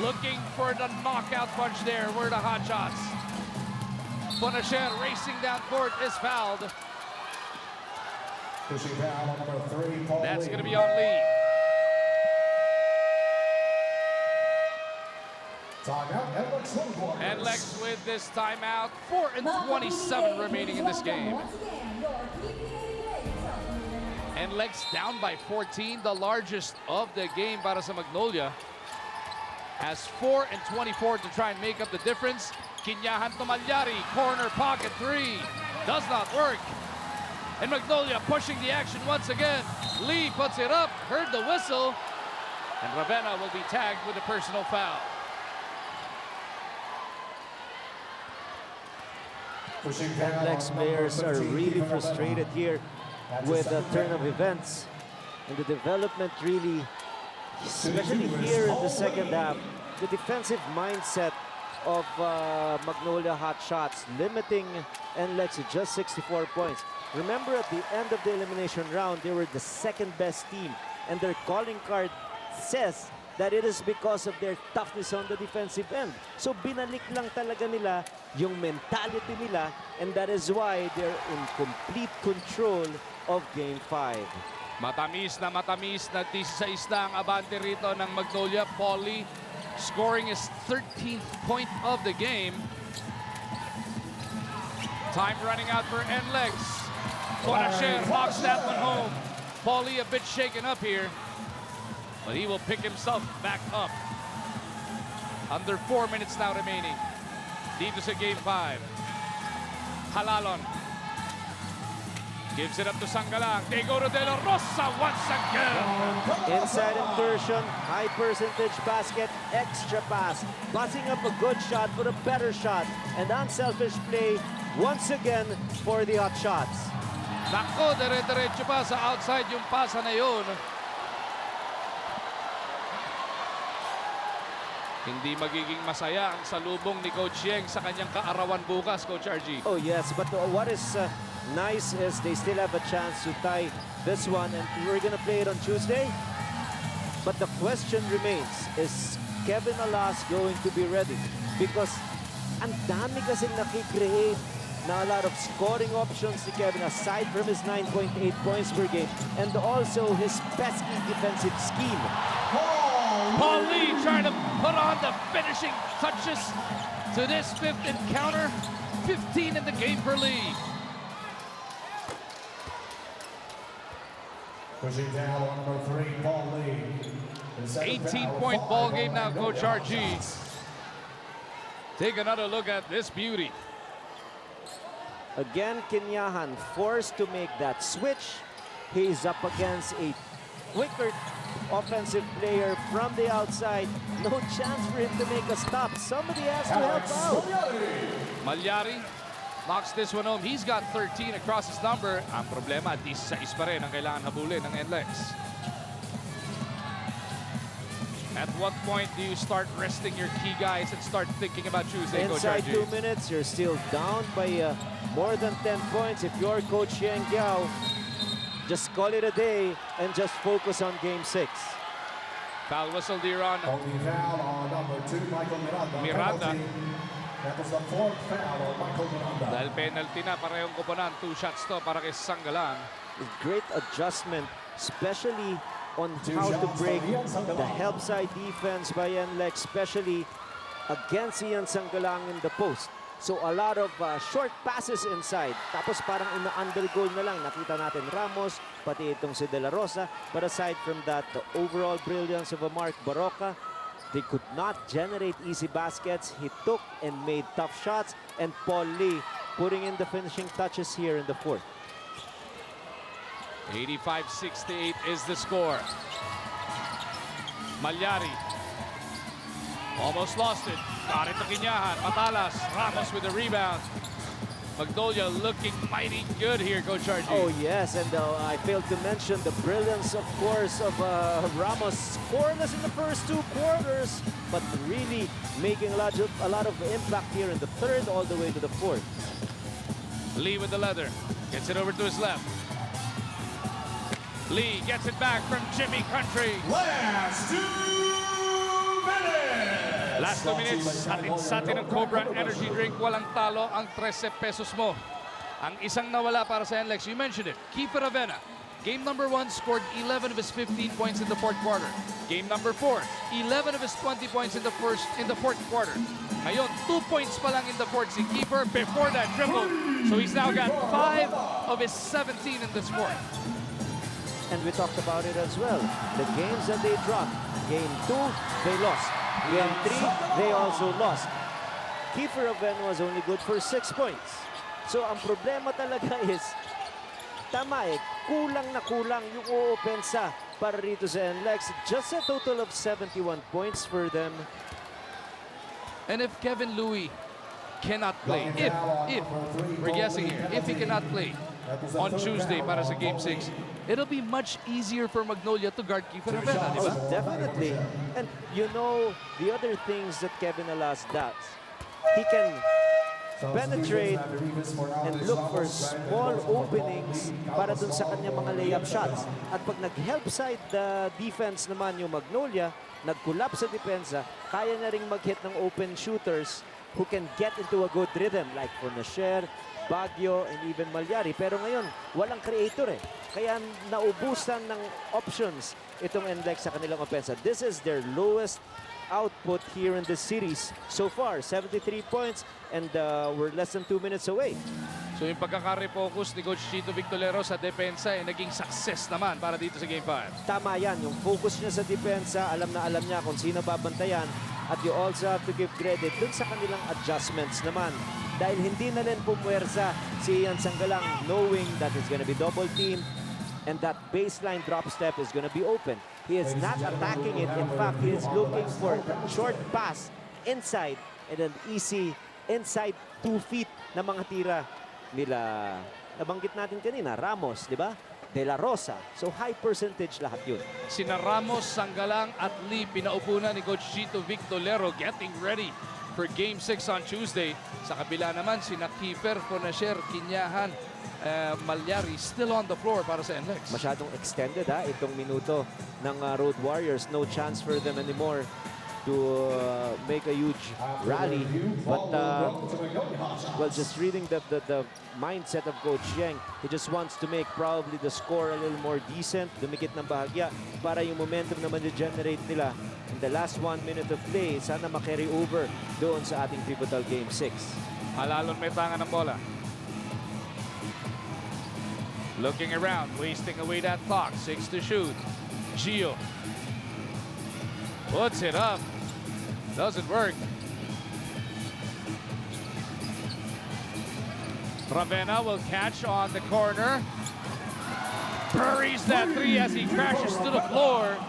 A: Looking for the knockout punch there were the Hot Shots. Bonacher racing down court is fouled.
D: pushing foul on number 3, Paul
A: That's
D: Lee.
A: going to be on Lee.
D: Timeout, NLEX Road Warriors.
A: NLEX with this timeout. 4 and 27 remaining in this game. NLEX down by 14, the largest of the game para sa Magnolia. Has 4 and 24 to try and make up the difference. Kinyahan to Malyari, corner pocket 3. Does not work. And Magnolia pushing the action once again. Lee puts it up, heard the whistle. And Ravenna will be tagged with a personal foul.
D: Pushing foul
B: NLEX
D: on
B: players
D: number
B: are
D: 15,
B: really
D: Kevin
B: frustrated here
D: That's
B: with
D: a
B: the
D: second
B: turn
D: foul.
B: of events. And the development really, especially here in the second half, the defensive mindset of Magnolia Hot Shots, limiting NLEX to just 64 points. Remember, at the end of the elimination round, they were the second best team, and their calling card says that it is because of their toughness on the defensive end. So binalik lang talaga nila yung mentality nila, and that is why they're in complete control of Game 5.
A: Matamis na 16 na ang abante rito ng Magnolia. Paulie scoring his 13th point of the game. Time running out for NLEX. Bonacher knocks that one home. Paulie a bit shaken up here, but he will pick himself back up. Under 4 minutes now remaining. Dito sa Game 5. Halalon gives it up to Sanggalang. They go to De La Rosa once again.
B: Inside inversion, high percentage basket, extra pass. Passing up a good shot for a better shot. And unselfish play once again for the Hot Shots.
A: Nako, dire-diretso pa sa outside yung pasa na yun. Hindi magiging masaya ang salubong ni Coach Yeng sa kanyang kaarawan bukas, Coach RG.
B: Oh yes, but what is nice is they still have a chance to tie this one, and we're gonna play it on Tuesday. But the question remains, is Kevin Alas going to be ready? Because ang dami kasing nakikreate na a lot of scoring options ni Kevin aside from his 9.8 points per game and also his pesky defensive scheme.
A: Paul Lee trying to put on the finishing touches to this fifth encounter. 15 in the game for Lee.
D: Pushing down on number 3, Paul Lee.
A: 18-point ball game now, Coach RG. Take another look at this beauty.
B: Again, Kenyahan forced to make that switch. He's up against a quicker offensive player from the outside. No chance for him to make a stop. Somebody has to help out.
A: Malyari knocks this one home. He's got 13 across his number. Ang problema, 16 pa rin ang kailangan habulin ng NLEX. At what point do you start resting your key guys and start thinking about Tuesday, Coach
B: Inside
A: RG?
B: 2 minutes, you're still down by more than 10 points. If you're Coach Yang Giao, just call it a day and just focus on Game 6.
A: Foul whistle here on
D: Only foul on number 2, Michael Miranda.
A: Miranda.
D: Penalty. That was the 4th foul on Michael Miranda.
A: Dahil penalty na, parehong kuponan. 2 shots to para kay Sanggalang.
B: Great adjustment, especially on how to break the help side defense by NLEX, especially against Ian Sanggalang in the post. So a lot of short passes inside. Tapos parang ina-undergoal na lang. Nakita natin Ramos, pati itong si De La Rosa. But aside from that, the overall brilliance of a Mark Baroka, they could not generate easy baskets. He took and made tough shots. And Paul Lee putting in the finishing touches here in the fourth.
A: 85-68 is the score. Malyari almost lost it. Got it to Kinyahan. Matalas. Ramos with the rebound. Magnolia looking mighty good here, Coach RG.
B: Oh yes, and I failed to mention the brilliance, of course, of Ramos. Scoreless in the first 2 quarters, but really making a lot of impact here in the third all the way to the fourth.
A: Lee with the leather. Gets it over to his left. Lee gets it back from Jimmy Country.
D: Last 2 minutes.
A: Last 2 minutes, hatid sa atin ng Cobra Energy Drink. Walang talo ang 13 pesos mo. Ang isang nawala para sa NLEX, you mentioned it, Kiefer Avena. Game number 1 scored 11 of his 15 points in the fourth quarter. Game number 4, 11 of his 20 points in the fourth quarter. Ngayon, 2 points pa lang in the fourth si Kiefer before that dribble. So he's now got 5 of his 17 in this fourth.
B: And we talked about it as well. The games that they dropped. Game 2, they lost. Game 3, they also lost. Kiefer Avena was only good for 6 points. So ang problema talaga is, tama kulang na kulang yung oopensa para rito sa NLEX. Just a total of 71 points for them.
A: And if Kevin Louis cannot play, if we're guessing here, if he cannot play on Tuesday para sa Game 6, it'll be much easier for Magnolia to guard Kiefer Avena, di ba?
B: Definitely. And you know, the other things that Kevin Alas does, he can penetrate and look for small openings para dun sa kanyang mga layup shots. At pag nag-help side the defense naman yung Magnolia, nag-collapse sa depensa, kaya na ring mag-hit ng open shooters who can get into a good rhythm like Fonacher, Baguio, and even Malyari. Pero ngayon, walang creator Kaya naubusan ng options itong NLEX sa kanilang opensa. This is their lowest output here in this series so far. 73 points, and we're less than 2 minutes away.
A: So yung pagkaka-refocus ni Coach Chito Victolero sa depensa ay naging success naman para dito sa Game 5.
B: Tama yan, yung focus niya sa depensa, alam na alam niya kung sino babantayan. At you also have to give credit dun sa kanilang adjustments naman. Dahil hindi na rin pumwersa si Ian Sanggalang, knowing that it's gonna be double team and that baseline drop step is gonna be open. He is not attacking it. In fact, he is looking for short pass inside and an easy inside 2 feet na mga tira nila. Nabanggit natin kanina, Ramos, di ba? De La Rosa. So high percentage lahat yun.
A: Sina Ramos, Sanggalang at Lee pinaupo na ni Coach Chito Victolero getting ready for Game 6 on Tuesday. Sa kabila naman, sina Kiefer, Fonacier, Quinyahan, Malyari still on the floor para sa NLEX.
B: Masyadong extended itong minuto ng Road Warriors. No chance for them anymore to make a huge rally. But well, just reading the mindset of Coach Yeng, he just wants to make probably the score a little more decent, dumikit ng bahagya para yung momentum na ma-generate nila in the last 1 minute of play, sana ma-carry over doon sa ating pivotal Game 6.
A: Halalon may tangan ng bola. Looking around, wasting away that clock. 6 to shoot. Gio puts it up. Doesn't work. Ravenna will catch on the corner. Buries that three as he crashes to the floor.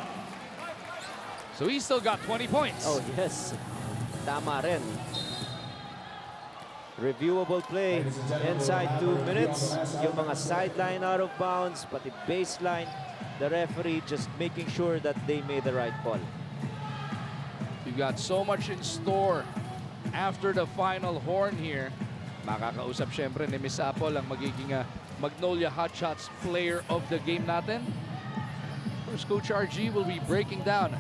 A: So he's still got 20 points.
B: Oh yes, tama rin. Reviewable play inside 2 minutes. Yung mga sideline out of bounds, pati baseline. The referee just making sure that they made the right call.
A: You've got so much in store after the final horn here. Makakausap syempre ni Miss Apple ang magiging Magnolia Hotshots player of the game natin. First, Coach RG will be breaking down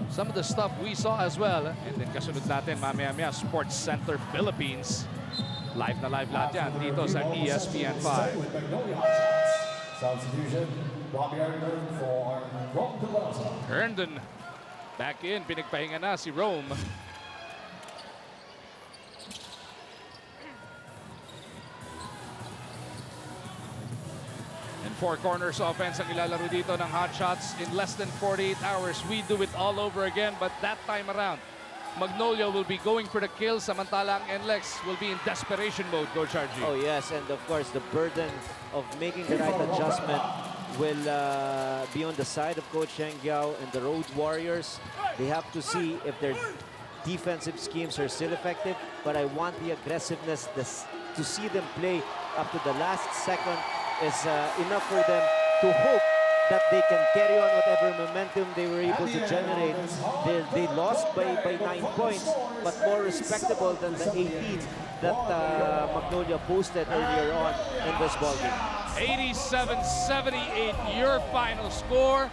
A: some of the stuff we saw as well. And then kasunod natin mamaya-maya Sports Center Philippines. Live na live lahat yan dito sa ESPN 5.
D: Substitution, Robbie Herndon for Rome Delaware.
A: Herndon back in, pinagpahinga na si Rome. And four corners offense ang ilalaro dito ng Hotshots in less than 48 hours. We do it all over again, but that time around, Magnolia will be going for the kill, samantalang NLEX will be in desperation mode, Coach RG.
B: Oh yes, and of course the burden of making the right adjustment will be on the side of Coach Hengyao and the Road Warriors. They have to see if their defensive schemes are still effective, but I want the aggressiveness to see them play up to the last second is enough for them to hope that they can carry on whatever momentum they were able to generate. They lost by 9 points, but more respectable than the 18 that Magnolia posted earlier on in this ballgame.
A: 87-78 your final score.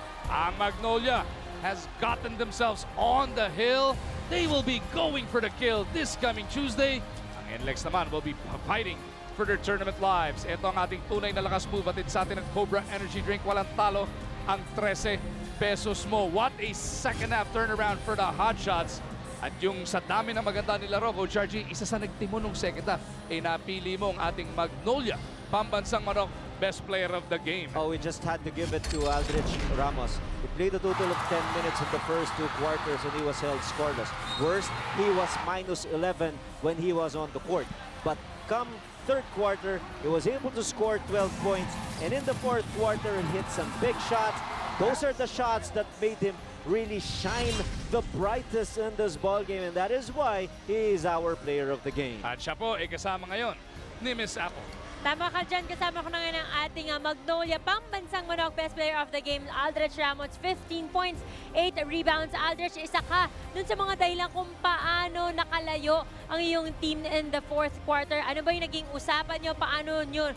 A: Magnolia has gotten themselves on the hill. They will be going for the kill this coming Tuesday. Ang NLEX naman will be fighting for their tournament lives. Ito ang ating tunay na lakas move atid sa atin ng Cobra Energy Drink. Walang talo ang 13 pesos mo. What a second half turnaround for the Hotshots. At yung sa dami na maganda nilaro, Coach RG, isa sa nagtimo nung second half, napili mo ang ating Magnolia, pambansang manok, best player of the game.
B: Oh, we just had to give it to Aldrich Ramos. He played a total of 10 minutes in the first 2 quarters and he was held scoreless. Worst, he was minus 11 when he was on the court. But come third quarter, he was able to score 12 points. And in the fourth quarter, he hit some big shots. Those are the shots that made him really shine the brightest in this ballgame. And that is why he is our player of the game.
A: At siya po ay kasama ngayon ni Miss Apple.
C: Tama ka dyan, kasama ko na ngayon ang ating Magnolia pambansang manok best player of the game, Aldrich Ramos, 15 points, 8 rebounds. Aldrich, isa ka dun sa mga dahilan kung paano nakalayo ang iyong team in the fourth quarter. Ano ba yung naging usapan nyo? Paano nyo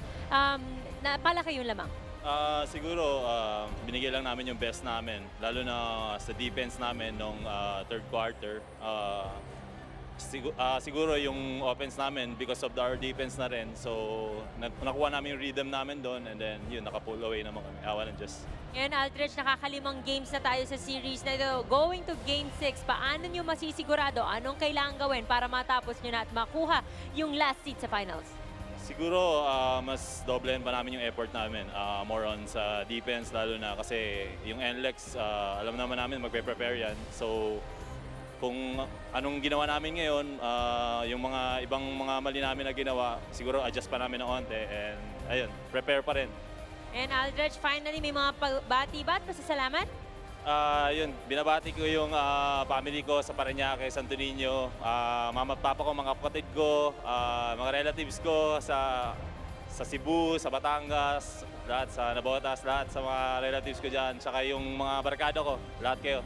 C: napalaki yung lamang?
E: Siguro, binigay lang namin yung best namin, lalo na sa defense namin nung third quarter. Siguro yung offense namin because of our defense na rin. So, nakuha namin yung rhythm namin doon and then yun, naka-pull away naman kami. Awa ng Diyos.
C: Ngayon, Aldrich, nakakalimang games na tayo sa series na ito. Going to Game 6, paano nyo masisigurado? Anong kailangan gawin para matapos nyo na at makuha yung last seat sa finals?
E: Siguro, mas doblehan pa namin yung effort namin. More on sa defense, lalo na kasi yung NLEX, alam naman namin magpe-prepare yan. So, kung anong ginawa namin ngayon, yung mga ibang mga mali namin na ginawa, siguro adjust pa namin ng onte and ayun, prepare pa rin.
C: And Aldrich, finally, may mga bati ba at pasasalamat?
E: Yun, binabati ko yung family ko sa Parañaque, Santo Niño, mama at papa ko, mga kapatid ko, mga relatives ko sa Cebu, sa Batangas, lahat sa Nabotas, lahat sa mga relatives ko dyan, tsaka yung mga barkada ko, lahat kayo.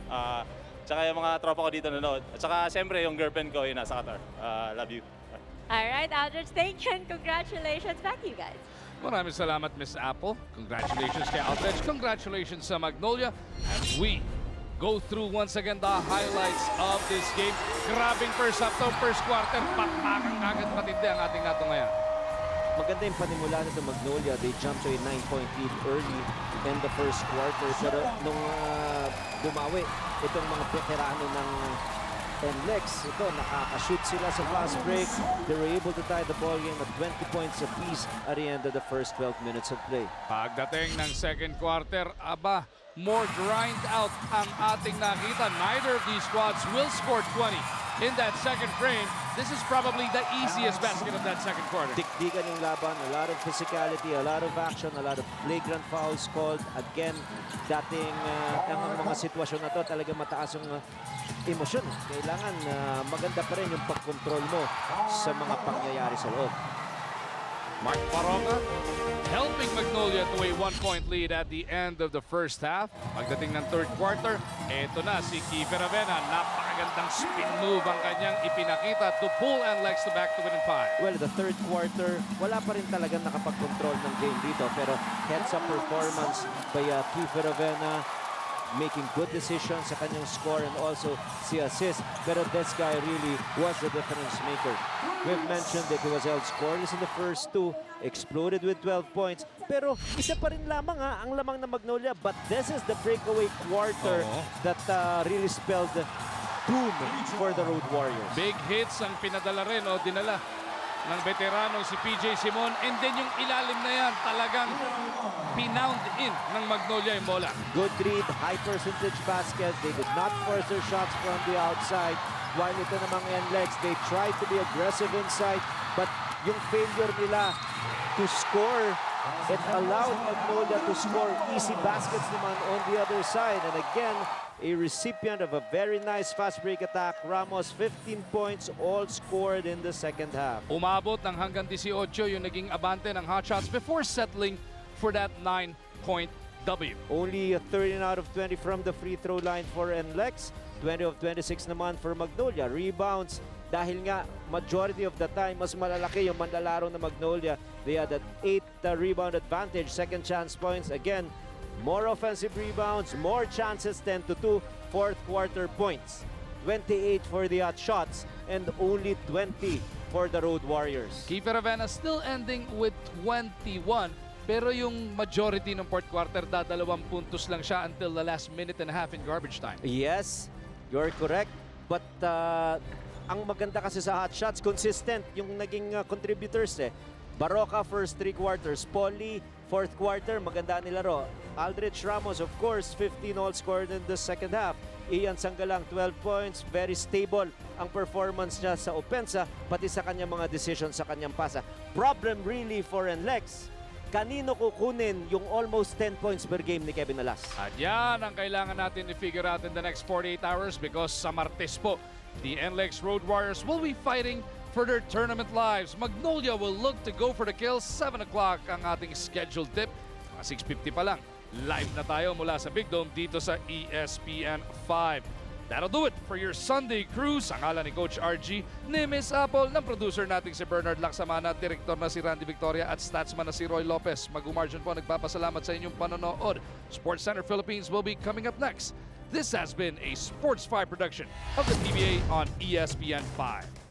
E: Tsaka yung mga tropa ko dito nanonood. At tsaka siyempre yung girlfriend ko yung nasa Qatar. Love you.
C: All right, Aldrich, thank you and congratulations. Back to you guys.
A: Maraming salamat, Miss Apple. Congratulations kay Aldrich. Congratulations sa Magnolia. As we go through once again the highlights of this game. Grabing first half to first quarter. Pakmakang agad matindi ang ating nato ngayon.
B: Maganda yung panimula nito Magnolia. They jumped to a 9-point lead early in the first quarter. Pero nung bumawi, itong mga veterano ng NLEX, ito, nakakashoot sila sa fast break. They were able to tie the ball game at 20 points apiece at the end of the first 12 minutes of play.
A: Pagdating ng second quarter, aba, more grind out ang ating nakita. Neither of these squads will score 20 in that second frame. This is probably the easiest basket of that second quarter.
B: Dikdikan yung laban, a lot of physicality, a lot of action, a lot of flagrant fouls called. Again, dating ang mga sitwasyon na to, talagang mataas yung emosyon. Kailangan maganda pa rin yung pag-control mo sa mga pangyayari sa loob.
A: Mark Paronga helping Magnolia to a 1-point lead at the end of the first half. Pagdating ng third quarter, eto na si Kiefer Avena. Napakagandang spin move ang kanyang ipinakita to pull NLEX to back to within 5.
B: Well, the third quarter, wala pa rin talagang nakapag-control ng game dito. Pero heads-up performance by Kiefer Avena, making good decisions sa kanyang score and also si assist. Pero this guy really was the difference maker. We've mentioned that he was held scoreless in the first two, exploded with 12 points. Pero isa pa rin lamang ang lamang ng Magnolia. But this is the breakaway quarter that really spelled doom for the Road Warriors.
A: Big hits ang pinadala rin o dinala ng veterano si PJ Simon. And then yung ilalim na yan talagang pinound in ng Magnolia yung bola.
B: Good read, high percentage basket. They did not force their shots from the outside. While ito namang NLEX, they tried to be aggressive inside. But yung failure nila to score, it allowed Magnolia to score easy baskets naman on the other side. And again, a recipient of a very nice fast break attack. Ramos, 15 points, all scored in the second half.
A: Umabot ng hanggang 18 yung naging abante ng Hotshots before settling for that 9-point W.
B: Only 13 out of 20 from the free throw line for NLEX. 20 of 26 naman for Magnolia. Rebounds, dahil nga majority of the time, mas malalaki yung manlalaro ng Magnolia. They had that 8 rebound advantage, second chance points. Again, more offensive rebounds, more chances 10-2, fourth quarter points. 28 for the Hotshots and only 20 for the Road Warriors.
A: Kiefer Avena still ending with 21. Pero yung majority ng fourth quarter, dadalawang puntos lang siya until the last minute and a half in garbage time.
B: Yes, you're correct. But ang maganda kasi sa Hotshots, consistent yung naging contributors eh. Baroka first 3 quarters, Polly fourth quarter, maganda nilaro. Aldrich Ramos, of course, 15 all scored in the second half. Ian Sangalang, 12 points, very stable ang performance niya sa opensa, pati sa kanyang mga decisions sa kanyang pasa. Problem really for NLEX, kanino kukunin yung almost 10 points per game ni Kevin Alas?
A: At yan ang kailangan natin i-figure out in the next 48 hours because sa Martes po, the NLEX Road Warriors will be fighting for their tournament lives. Magnolia will look to go for the kill. 7 o'clock ang ating scheduled tip. 6:50 pa lang. Live na tayo mula sa Big Dome dito sa ESPN 5. That'll do it for your Sunday cruise. Ang ngalan ni Coach RG, ni Miss Apple, ng producer nating si Bernard Laksamana, director na si Randy Victoria at statsman na si Roy Lopez. Mag-umargin po, nagpapasalamat sa inyong panonood. Sports Center Philippines will be coming up next. This has been a Sports 5 production of the PBA on ESPN 5.